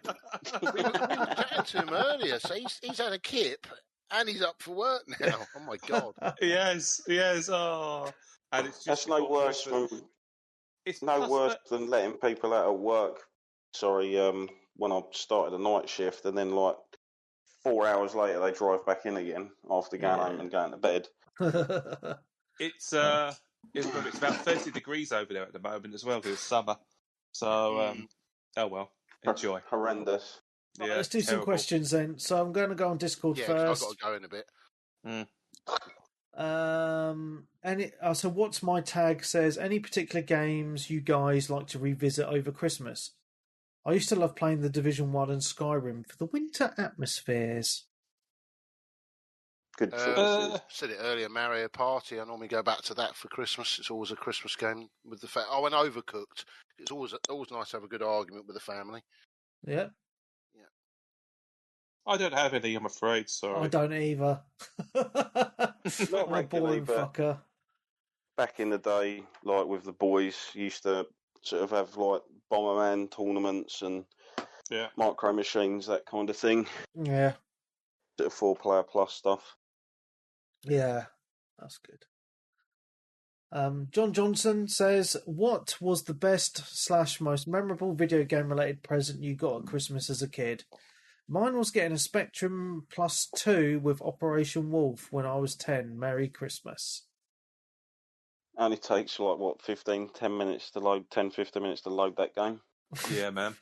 we were chatting to him earlier, so he's had a kip and he's up for work now. Oh my god. Yes. Oh, and it's just That's no worse than letting people out of work. Sorry, when I started a night shift, and then like 4 hours later they drive back in again after going home and going to bed. It's about 30 degrees over there at the moment as well because it's summer. So oh well, enjoy. Horrendous. Yeah, let's do some questions then. So I'm going to go on Discord first. I've got to go in a bit. So what's my tag says? Any particular games you guys like to revisit over Christmas? I used to love playing the Division 1 and Skyrim for the winter atmospheres. Good. Said it earlier, Mario Party. I normally go back to that for Christmas. It's always a Christmas game with the and Overcooked. It's always nice to have a good argument with the family. Yeah. I don't have any, I'm afraid. Sorry. I don't either. Not regularly, but fucker. Back in the day, like with the boys, used to sort of have like Bomberman tournaments and micro machines, that kind of thing. Yeah. Sort of 4-player plus stuff. Yeah, that's good. John Johnson says, what was the best / most memorable video game related present you got at Christmas as a kid? Mine was getting a Spectrum Plus 2 with Operation Wolf when I was 10. Merry Christmas. Only takes like what 10 minutes to load, 10-15 minutes to load that game. Yeah, man.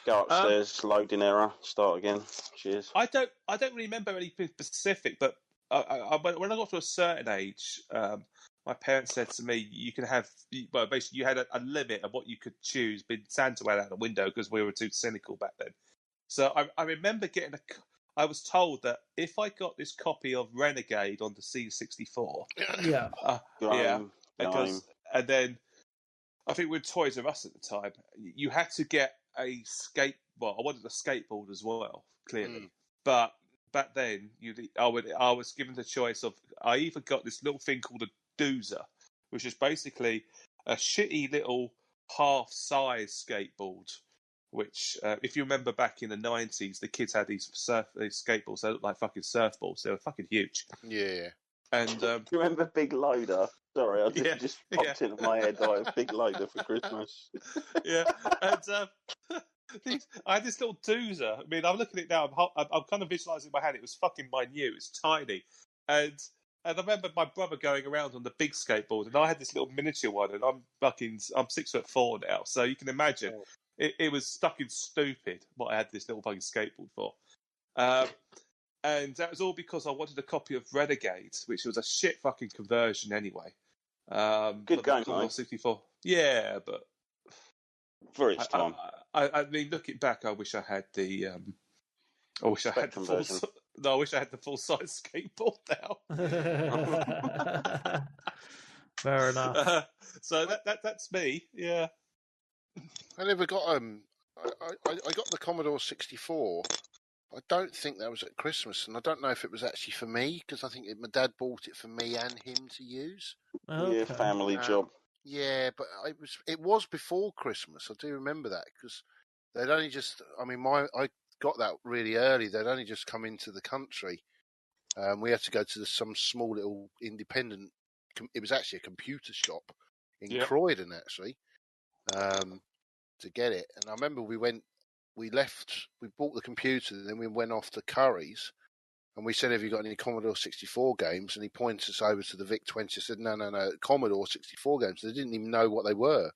Go upstairs, loading error, start again. Cheers. I don't really remember anything specific, but when I got to a certain age, my parents said to me, "You can have." Well, basically, you had a limit of what you could choose. But Santa went out the window because we were too cynical back then. So I remember getting I was told that if I got this copy of Renegade on the C64, and then I think with Toys R Us at the time, you had to get a Well, I wanted a skateboard as well, clearly, but back then I was given the choice of I either got this little thing called a Doozer, which is basically a shitty little half-size skateboard. Which, if you remember back in the 90s, the kids had these skateboards. They looked like fucking surfboards. They were fucking huge. Yeah. And do you remember Big Loader? Sorry, I just popped into my head. I had Big Loader for Christmas. Yeah, and I had this little Doozer. I mean, I'm looking at it now. I'm kind of visualising in my head. It was fucking minute. It's tiny, and I remember my brother going around on the big skateboard, and I had this little miniature one. And I'm 6'4" now, so you can imagine. Oh. It was fucking stupid what I had this little fucking skateboard for. And that was all because I wanted a copy of Renegade, which was a shit fucking conversion anyway. Good game, though. 64. Yeah, but... For its time. I mean, looking back, I wish I had the... I wish I had the full... No, I wish I had the full-size skateboard now. Fair enough. So that's me, yeah. I never got I got the Commodore 64. I don't think that was at Christmas, and I don't know if it was actually for me because I think my dad bought it for me and him to use. Okay. Yeah, family job. Yeah, but it was before Christmas. I do remember that because they'd only just. I mean, I got that really early. They'd only just come into the country. We had to go to some small little independent. It was actually a computer shop in Croydon, actually. To get it, and I remember we bought the computer, and then we went off to Curry's, and we said, "Have you got any Commodore 64 games?" And he pointed us over to the VIC-20. I said, "No, Commodore 64 games." They didn't even know what they were,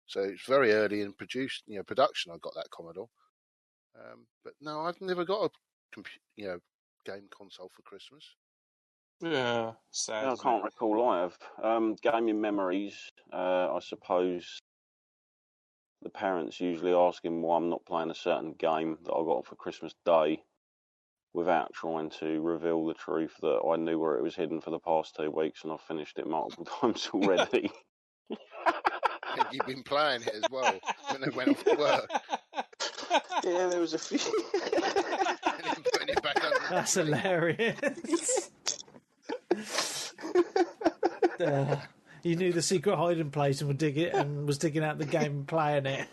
so it's very early in production. I got that Commodore, but no, I've never got a game console for Christmas. Yeah, sad. I can't recall I have. Gaming memories, I suppose. The parents usually asking why I'm not playing a certain game that I got for Christmas Day without trying to reveal the truth that I knew where it was hidden for the past 2 weeks and I've finished it multiple times already. And you've been playing it as well when they went off to work. Yeah, there was a few. And then putting it back under. That's hilarious. You knew the secret hiding place and was digging out the game and playing it.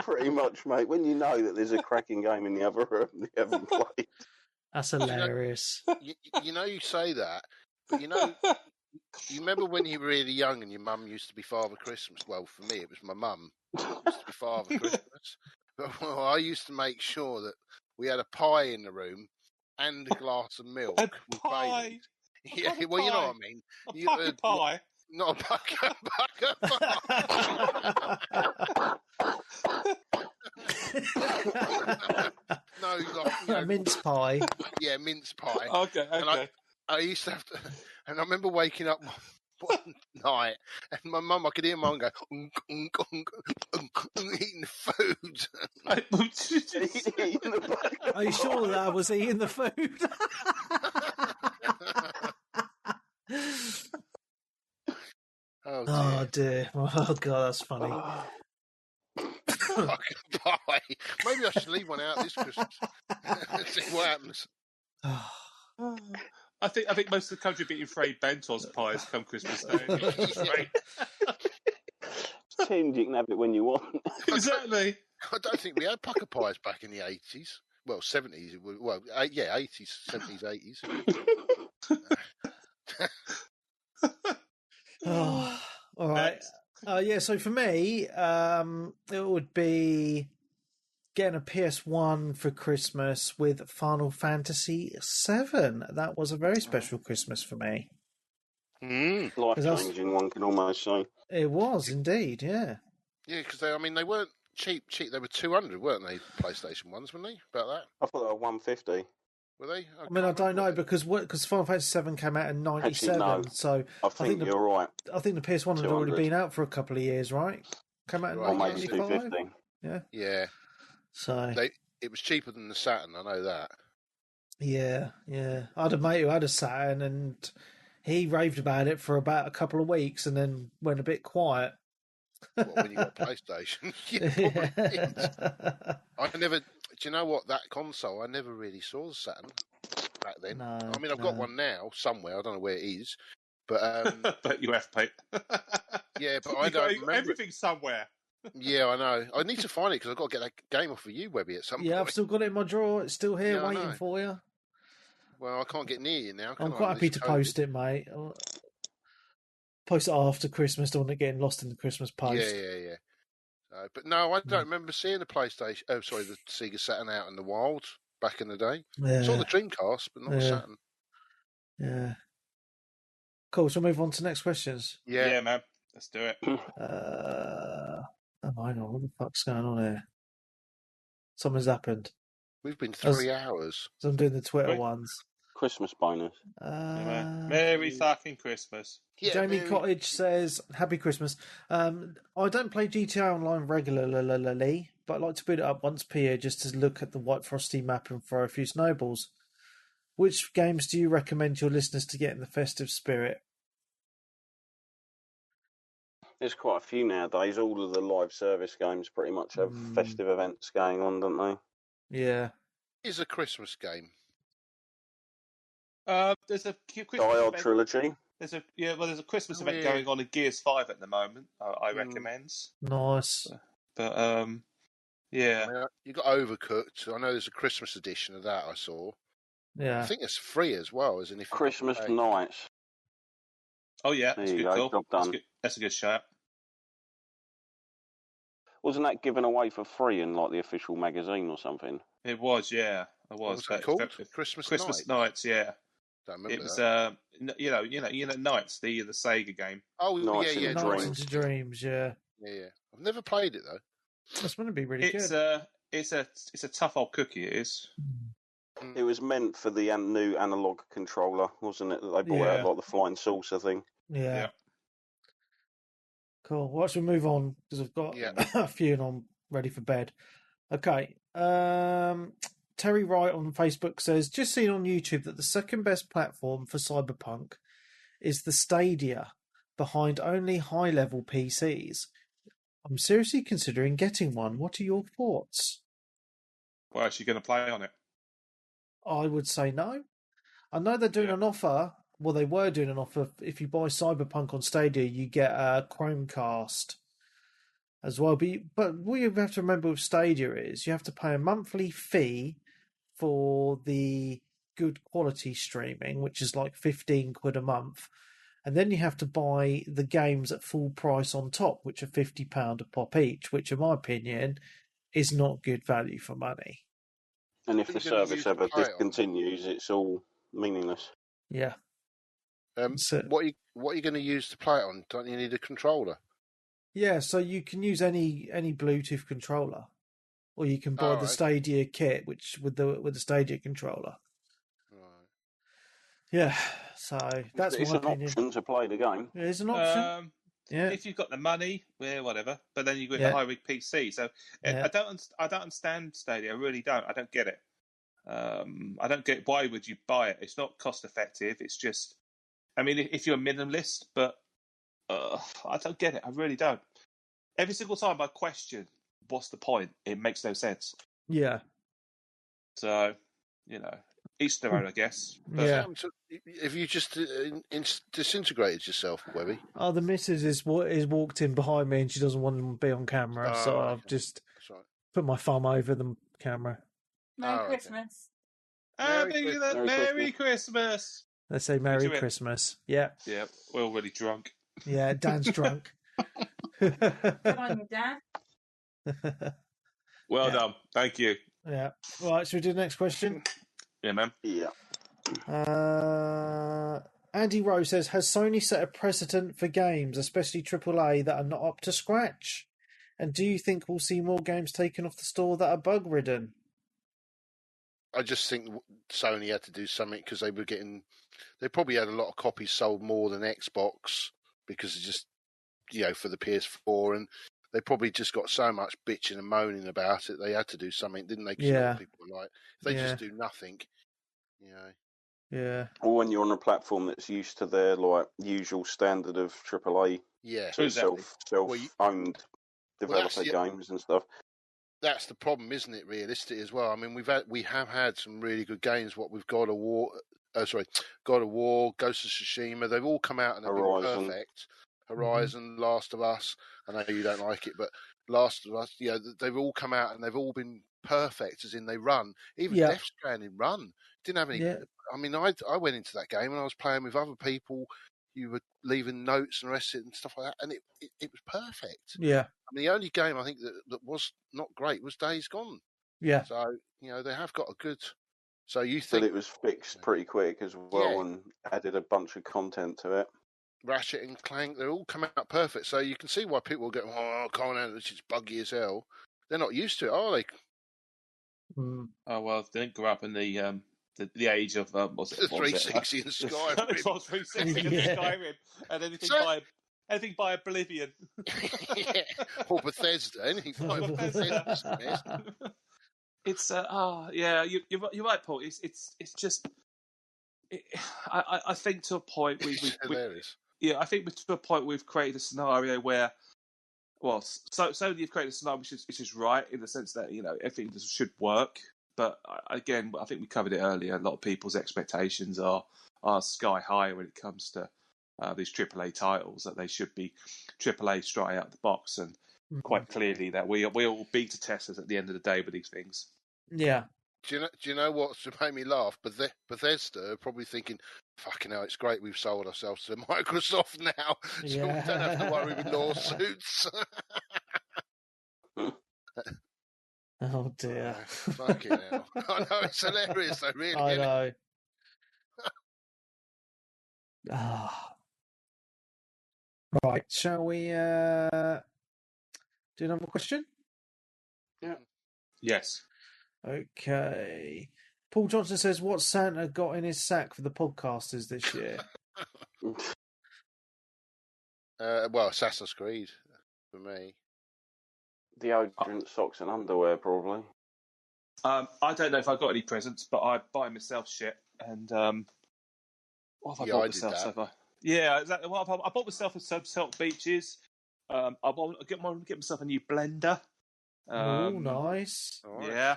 Pretty much, mate. When you know that there's a cracking game in the other room that you haven't played. That's hilarious. You say that, but you remember when you were really young and your mum used to be Father Christmas? Well, for me, it was my mum used to be Father Christmas. But I used to make sure that we had a pie in the room and a glass of milk. A pie? Yeah, well, you know what I mean. A pocket pie. Not a bucket pie. No, like, a mince pie. Yeah, mince pie. Okay. And I used to have to, and I remember waking up one night, and my mum, I could hear mum go, eating the food. Are you sure that I was eating the food? Oh dear. Oh god, that's funny. Fucking pie. Maybe I should leave one out this Christmas. See what happens. I think most of the country being afraid Bentos pies come Christmas Day. Tinned, you can have it when you want. Exactly. I don't think we had pucker pies back in the 80s. Well, 70s. Well, yeah, 80s, 70s, 80s. Oh, all right. Yeah, so for me, it would be getting a PS1 for Christmas with Final Fantasy VII. That was a very special Christmas for me. Life-changing, one can almost say. It was indeed, yeah. Yeah, because they weren't cheap. They were 200, weren't they? PlayStation ones, weren't they? About that. I thought they were 150. Were they? I don't know because Final Fantasy VII came out in '97, no. so I think you're right. I think the PS1 had already been out for a couple of years, right? Came out in '95. Yeah. So it was cheaper than the Saturn. I know that. Yeah. I had a mate who had a Saturn, and he raved about it for about a couple of weeks, and then went a bit quiet. Well, when you got a PlayStation, you probably did. I never. Do you know what, that console? I never really saw the Saturn back then. No, I mean, I've got one now somewhere. I don't know where it is, but but you have, Pete. Yeah, but I don't remember everything somewhere. Yeah, I know. I need to find it because I've got to get that game off of you, Webby, at some point. Yeah, I've still got it in my drawer. It's still here, Yeah, I waiting know. for you. Well, I can't get near you now. I'm quite happy to post it, mate. Post it after Christmas. Don't want it getting lost in the Christmas post. Yeah. But no, I don't remember seeing the PlayStation. Oh, sorry, the Sega Saturn out in the wild back in the day. Yeah. I saw the Dreamcast, but not the Saturn. Yeah. Cool. So we'll move on to next questions. Yeah, man. Let's do it. I know. What the fuck's going on here? Something's happened. We've been 3 hours. So I'm doing the Twitter ones. Christmas bonus. Merry fucking Christmas. Yeah, Jamie Cottage says, Happy Christmas. I don't play GTA Online regularly, but I like to boot it up once per year just to look at the White Frosty map and throw a few snowballs. Which games do you recommend your listeners to get in the festive spirit? There's quite a few nowadays. All of the live service games pretty much have festive events going on, don't they? Yeah. Is a Christmas game. There's a Christmas Die Hard event. Trilogy. There's a Christmas event going on in Gears 5 at the moment. I recommend. Nice. But yeah. I mean, you got Overcooked. I know there's a Christmas edition of that I saw. Yeah. I think it's free as well, isn't it? Christmas Nights. Oh yeah, that's There you good. go, Cool. job done. That's a good shout. Wasn't that given away for free in like the official magazine or something? It was, yeah. It was. What was it called? Christmas Nights, yeah. Don't remember It was, that. Nights, the Sega game. Oh, Nights yeah. Nights into Dreams, yeah. Yeah. I've never played it though. That's going to be really It's good. It's a tough old cookie. It is. It was meant for the new analog controller, wasn't it? That they brought out like the flying saucer thing. Yeah. Cool. Well, let's move on because I've got a few and I'm ready for bed. Okay. Terry Wright on Facebook says, just seen on YouTube that the second best platform for Cyberpunk is the Stadia, behind only high-level PCs. I'm seriously considering getting one. What are your thoughts? Well, is she going to play on it? I would say no. I know they're doing an offer. Well, they were doing an offer. If you buy Cyberpunk on Stadia, you get a Chromecast as well. But what you have to remember with Stadia is you have to pay a monthly fee for the good quality streaming, which is like £15 a month. And then you have to buy the games at full price on top, which are £50 a pop each, which in my opinion is not good value for money. And if the service ever discontinues, it's all meaningless. Yeah. What are you going to use to play it on? Don't you need a controller? Yeah, so you can use any Bluetooth controller, or you can buy the Stadia kit, which with the Stadia controller. Right. Yeah, so that's it's my an opinion. option to play the game. It is an option. Yeah. If you've got the money, whatever. But then you get the high rig PC. So I don't understand Stadia. I really don't. I don't get it. I don't get why would you buy it. It's not cost effective. It's just, I mean, if you're a minimalist, but I don't get it. I really don't. Every single time I question, what's the point? It makes no sense. Yeah. So, each their own, I guess. But, yeah. Have you just disintegrated yourself, Webby? Oh, the missus is walked in behind me and she doesn't want to be on camera, so I've just put my thumb over the camera. Merry Christmas. Merry Christmas. Let's say Merry Christmas. Yeah. Yeah, we're already drunk. Yeah, Dan's drunk. Good on you, Dan. Well done. Thank you. Yeah. Right, should we do the next question? Yeah, man. Yeah. Andy Rowe says, has Sony set a precedent for games, especially AAA, that are not up to scratch? And do you think we'll see more games taken off the store that are bug-ridden? I just think Sony had to do something because they probably had a lot of copies sold more than Xbox because it's just, for the PS4, and they probably just got so much bitching and moaning about it. They had to do something, didn't they? Because people were like, if they just do nothing, Yeah. Or when you're on a platform that's used to their usual standard of AAA, self-owned developer games and stuff. That's the problem, isn't it? Realistic as well. I mean, we have had some really good games. What we've got, God of War, Ghost of Tsushima. They've all come out and they've been perfect. Horizon, Last of Us. I know you don't like it, but Last of Us. They've all come out and they've all been perfect, as in they run. Even Death Stranding run didn't have any. Yeah. I mean, I went into that game and I was playing with other people. You were leaving notes and rest and stuff like that, and it was perfect. Yeah. I mean, the only game I think that was not great was Days Gone. Yeah. So, they have got a good... So you think... But it was fixed pretty quick as well and added a bunch of content to it. Ratchet and Clank, they all come out perfect. So you can see why people are going, coming out, it's buggy as hell. They're not used to it, are they? Oh, well, they didn't grow up in the age of... what's it? 360 and Skyrim. It's all 360 and Skyrim. And anything by Oblivion. Or Bethesda. Anything by Bethesda. It's you're right, Paul. It's just I think to a point hilarious. I think to a point we've created a scenario where, so you've created a scenario which is right in the sense that everything should work. But again, I think we covered it earlier. A lot of people's expectations are sky high when it comes to these AAA titles, that they should be AAA straight out the box, and quite clearly that we all beta testers at the end of the day with these things. Yeah. Do you know what's made me laugh? Bethesda are probably thinking, fucking hell, it's great we've sold ourselves to Microsoft now, so we don't have to worry with lawsuits. Oh dear. Fucking hell. I know, it's hilarious though, really. I know. Right, shall we do another question? Yeah. Yes. Okay. Paul Johnson says, what's Santa got in his sack for the podcasters this year? Assassin's Creed for me. Deodorant, socks and underwear, probably. I don't know if I got any presents, but I buy myself shit. And what have I bought myself so far? Yeah, exactly. Well, I bought myself some Salt Beaches. I want to get myself a new blender. Oh, nice. Yeah.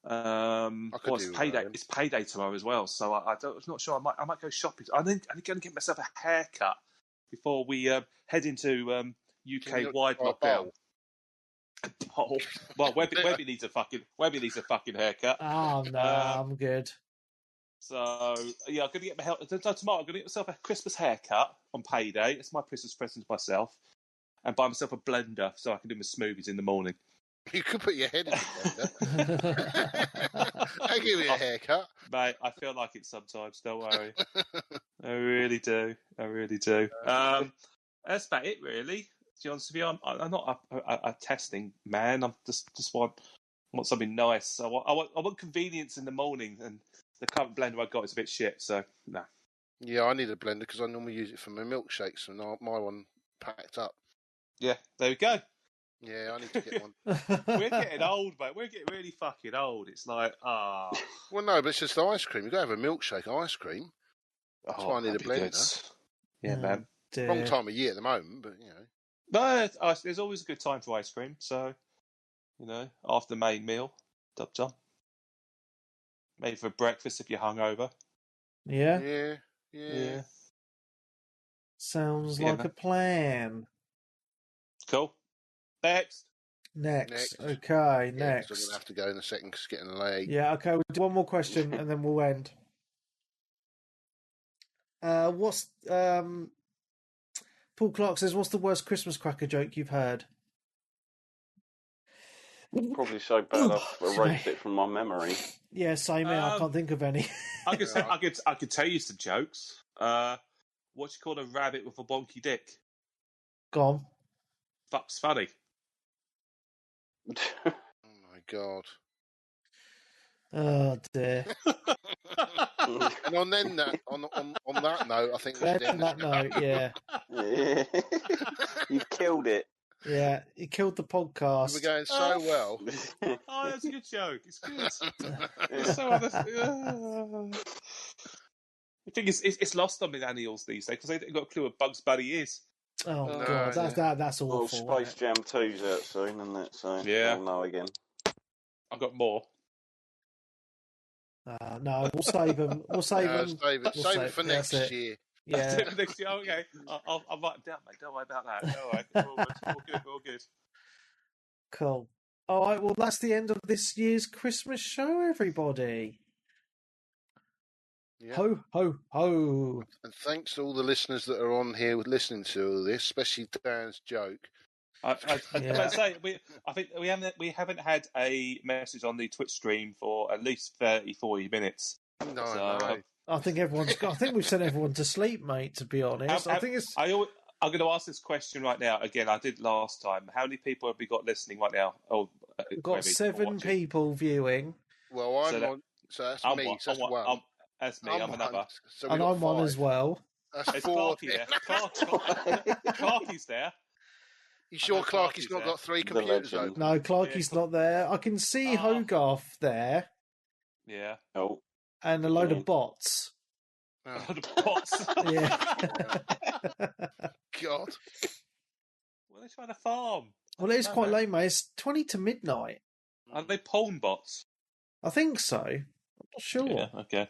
It's payday. It's payday tomorrow as well, so I'm not sure. I might go shopping. I'm going to get myself a haircut before we head into UK wide lockdown. Well, Webby needs a fucking haircut. Oh no, I'm good. So I'm going to get tomorrow. I'm going to get myself a Christmas haircut on payday. It's my Christmas present to myself, and buy myself a blender so I can do my smoothies in the morning. You could put your head in the blender. I'll give you a haircut. Mate, I feel like it sometimes, don't worry. I really do. That's about it, really. To be honest with you, I'm not a testing man. I'm just want something nice. I want convenience in the morning, and the current blender I got is a bit shit, so no. Yeah, I need a blender because I normally use it for my milkshakes, and my one packed up. Yeah, there we go. Yeah, I need to get one. We're getting old, mate. We're getting really fucking old. It's like, Well, no, but it's just ice cream. You've got to have a milkshake ice cream. That's why I need a blender. Yeah, man. Dear. Wrong time of year at the moment, but, you know. No, there's always a good time for ice cream, so, you know, after the main meal, dub dub. Maybe for breakfast if you're hungover. Yeah? Yeah. Sounds like a plan. Cool. Next. Okay, next. So I'm going to have to go in a second because it's getting late. Yeah, okay, we'll do one more question and then we'll end. What's Paul Clark says, what's the worst Christmas cracker joke you've heard? Probably so bad I've erased it from my memory. Yeah, same here. I can't think of any. I could tell you some jokes. What you call a rabbit with a bonky dick? Go on. Fuck's funny. Oh my god. Oh dear. And on that note, I think we'll On that note, yeah. You've killed it. Yeah, you killed the podcast. We're going so well. Oh, that's a good joke. It's good. It's so honest. I think it's lost on millennials these days because they haven't got a clue what Bugs Bunny is. Oh No, god, that's awful. Well, Space Jam 2's out soon, isn't it? So yeah, I'll know again. I've got more. No, we'll save them. Save it for next year. Yeah. Next year, okay. I'll write them down, mate. Don't worry about that. All right, we're all good. Cool. All right. Well, that's the end of this year's Christmas show, everybody. Yeah. Ho ho ho! And thanks to all the listeners that are on here listening to all this, especially Dan's joke. I say I think we haven't had a message on the Twitch stream for at least 30-40 minutes. No. I think we've sent everyone to sleep, mate. To be honest, I'm going to ask this question right now. Again, I did last time. How many people have we got listening right now? We've got 7 people viewing. Well, so that's me. One. So that's one. That's me. I'm another. So and I'm 1 as well. That's it's 4. Clarky there. Clarky's there. You sure Clarky's not got 3 computers open? No, Clarky's not there. I can see Hogarth there. Yeah. Oh. And a load of bots. A load of bots? Yeah. God. What are they trying to farm? Well, it is quite late, mate. It's 20 to midnight. Are they porn bots? I think so. I'm not sure. Yeah, okay.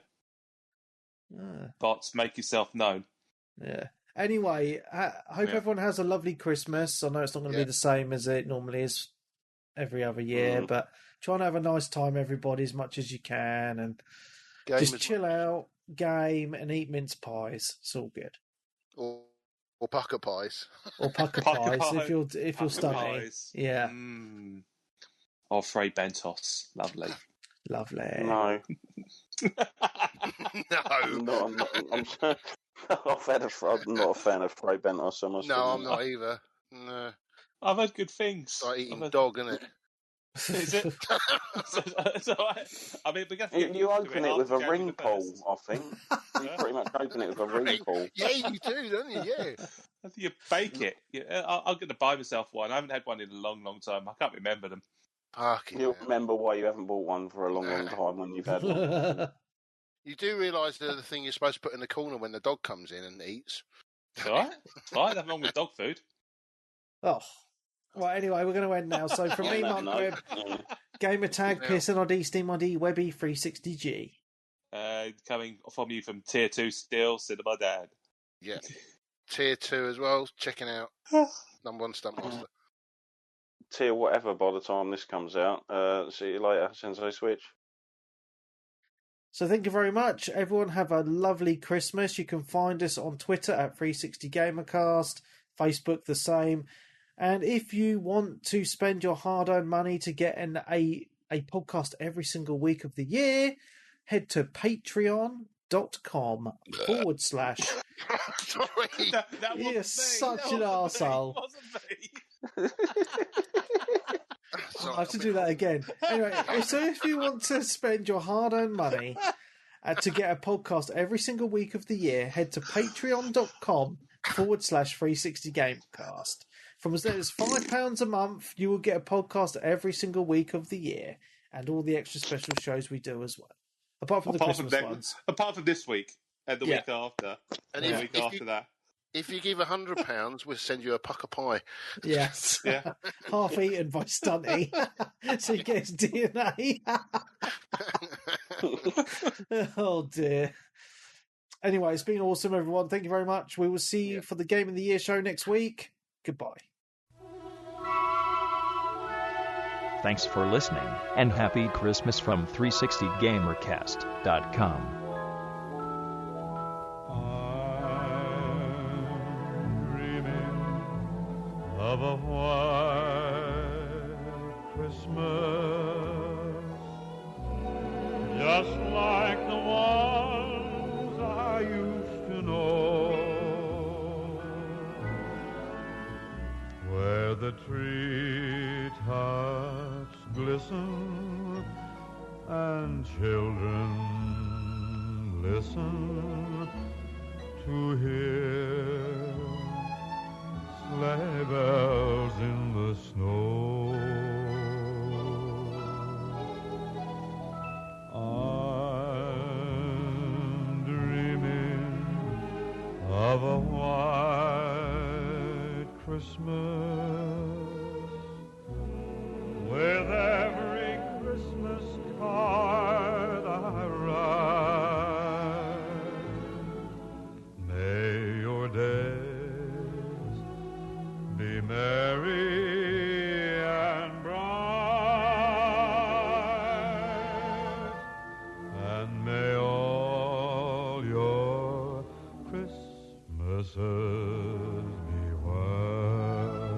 Bots, make yourself known. Yeah. Anyway, I hope everyone has a lovely Christmas. I know it's not going to be the same as it normally is every other year, but try and have a nice time, everybody, as much as you can, and just chill out, game, and eat mince pies. It's all good. Or pucker pies. Or pucker pies if you're stunning. Yeah. Or Frey Bentos. Lovely. Lovely. No. No. I'm not a fan of Frey Bentos. I'm not either. No. I've heard good things. It's like eating dog, isn't it? Is it? I mean, you open it with a ring pull, I think. You pretty much open it with a ring pull. Yeah, you do, don't you? Yeah. I think you bake it. Yeah, I'm going to buy myself one. I haven't had one in a long, long time. I can't remember them. You'll remember why you haven't bought one for a long, long time when you've had one. You do realise they're the thing you're supposed to put in the corner when the dog comes in and eats. It's all right. Nothing wrong with dog food. Oh. Right, anyway, we're going to end now. So from me, Mark Webb, Gamer Tag, PSNRD, SteamID, Webby, 360G. Coming from you from Tier 2 still, Cinema Dad. Yeah. Tier 2 as well, checking out. Number 1 Stuntmaster. Tier whatever by the time this comes out. See you later, Sensei Switch. So thank you very much. Everyone have a lovely Christmas. You can find us on Twitter at 360GamerCast, Facebook the same. And if you want to spend your hard-earned money to get a podcast every single week of the year, head to patreon.com / Sorry. That You're wasn't such me. an arsehole. Wasn't me. I have to do that again. Anyway, so if you want to spend your hard-earned money to get a podcast every single week of the year, head to patreon.com / 360gamecast. From as little as £5 a month, you will get a podcast every single week of the year, and all the extra special shows we do as well. Apart from the Christmas ones. Apart from this week and the week after. And the week after that. If you give £100, we'll send you a pucker pie. Yes. Yeah. Half eaten by Stunty. So he gets DNA. Oh, dear. Anyway, it's been awesome, everyone. Thank you very much. We will see you for the Game of the Year show next week. Goodbye. Thanks for listening, and happy Christmas from 360gamercast.com. Of a white Christmas, just like the ones I used to know, where the treetops glisten and children listen to hear sleigh bells in the snow. I'm dreaming of a white Christmas, with every Christmas card I write. May your day be merry and bright, and may all your Christmases be white.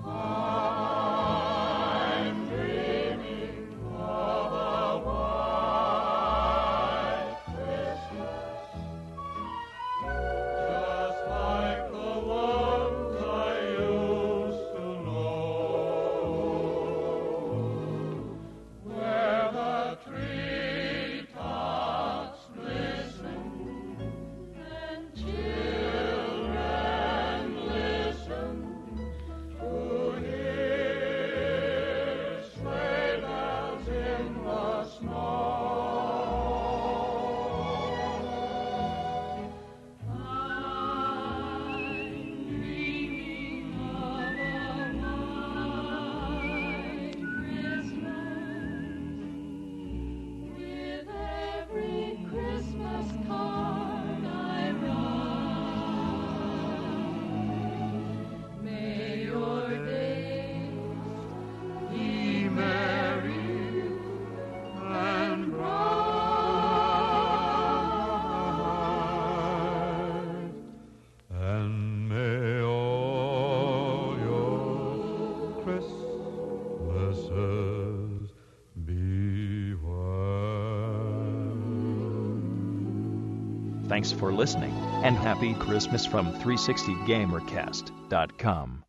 I'm dreaming of a white Christmas, just like the ones I used to know, where the treetops glisten and children listen to hear sleigh bells in the snow. With every Christmas card I write, may your days be merry and bright, and may all your Christmases be white. Thanks for listening, and happy Christmas from 360gamercast.com.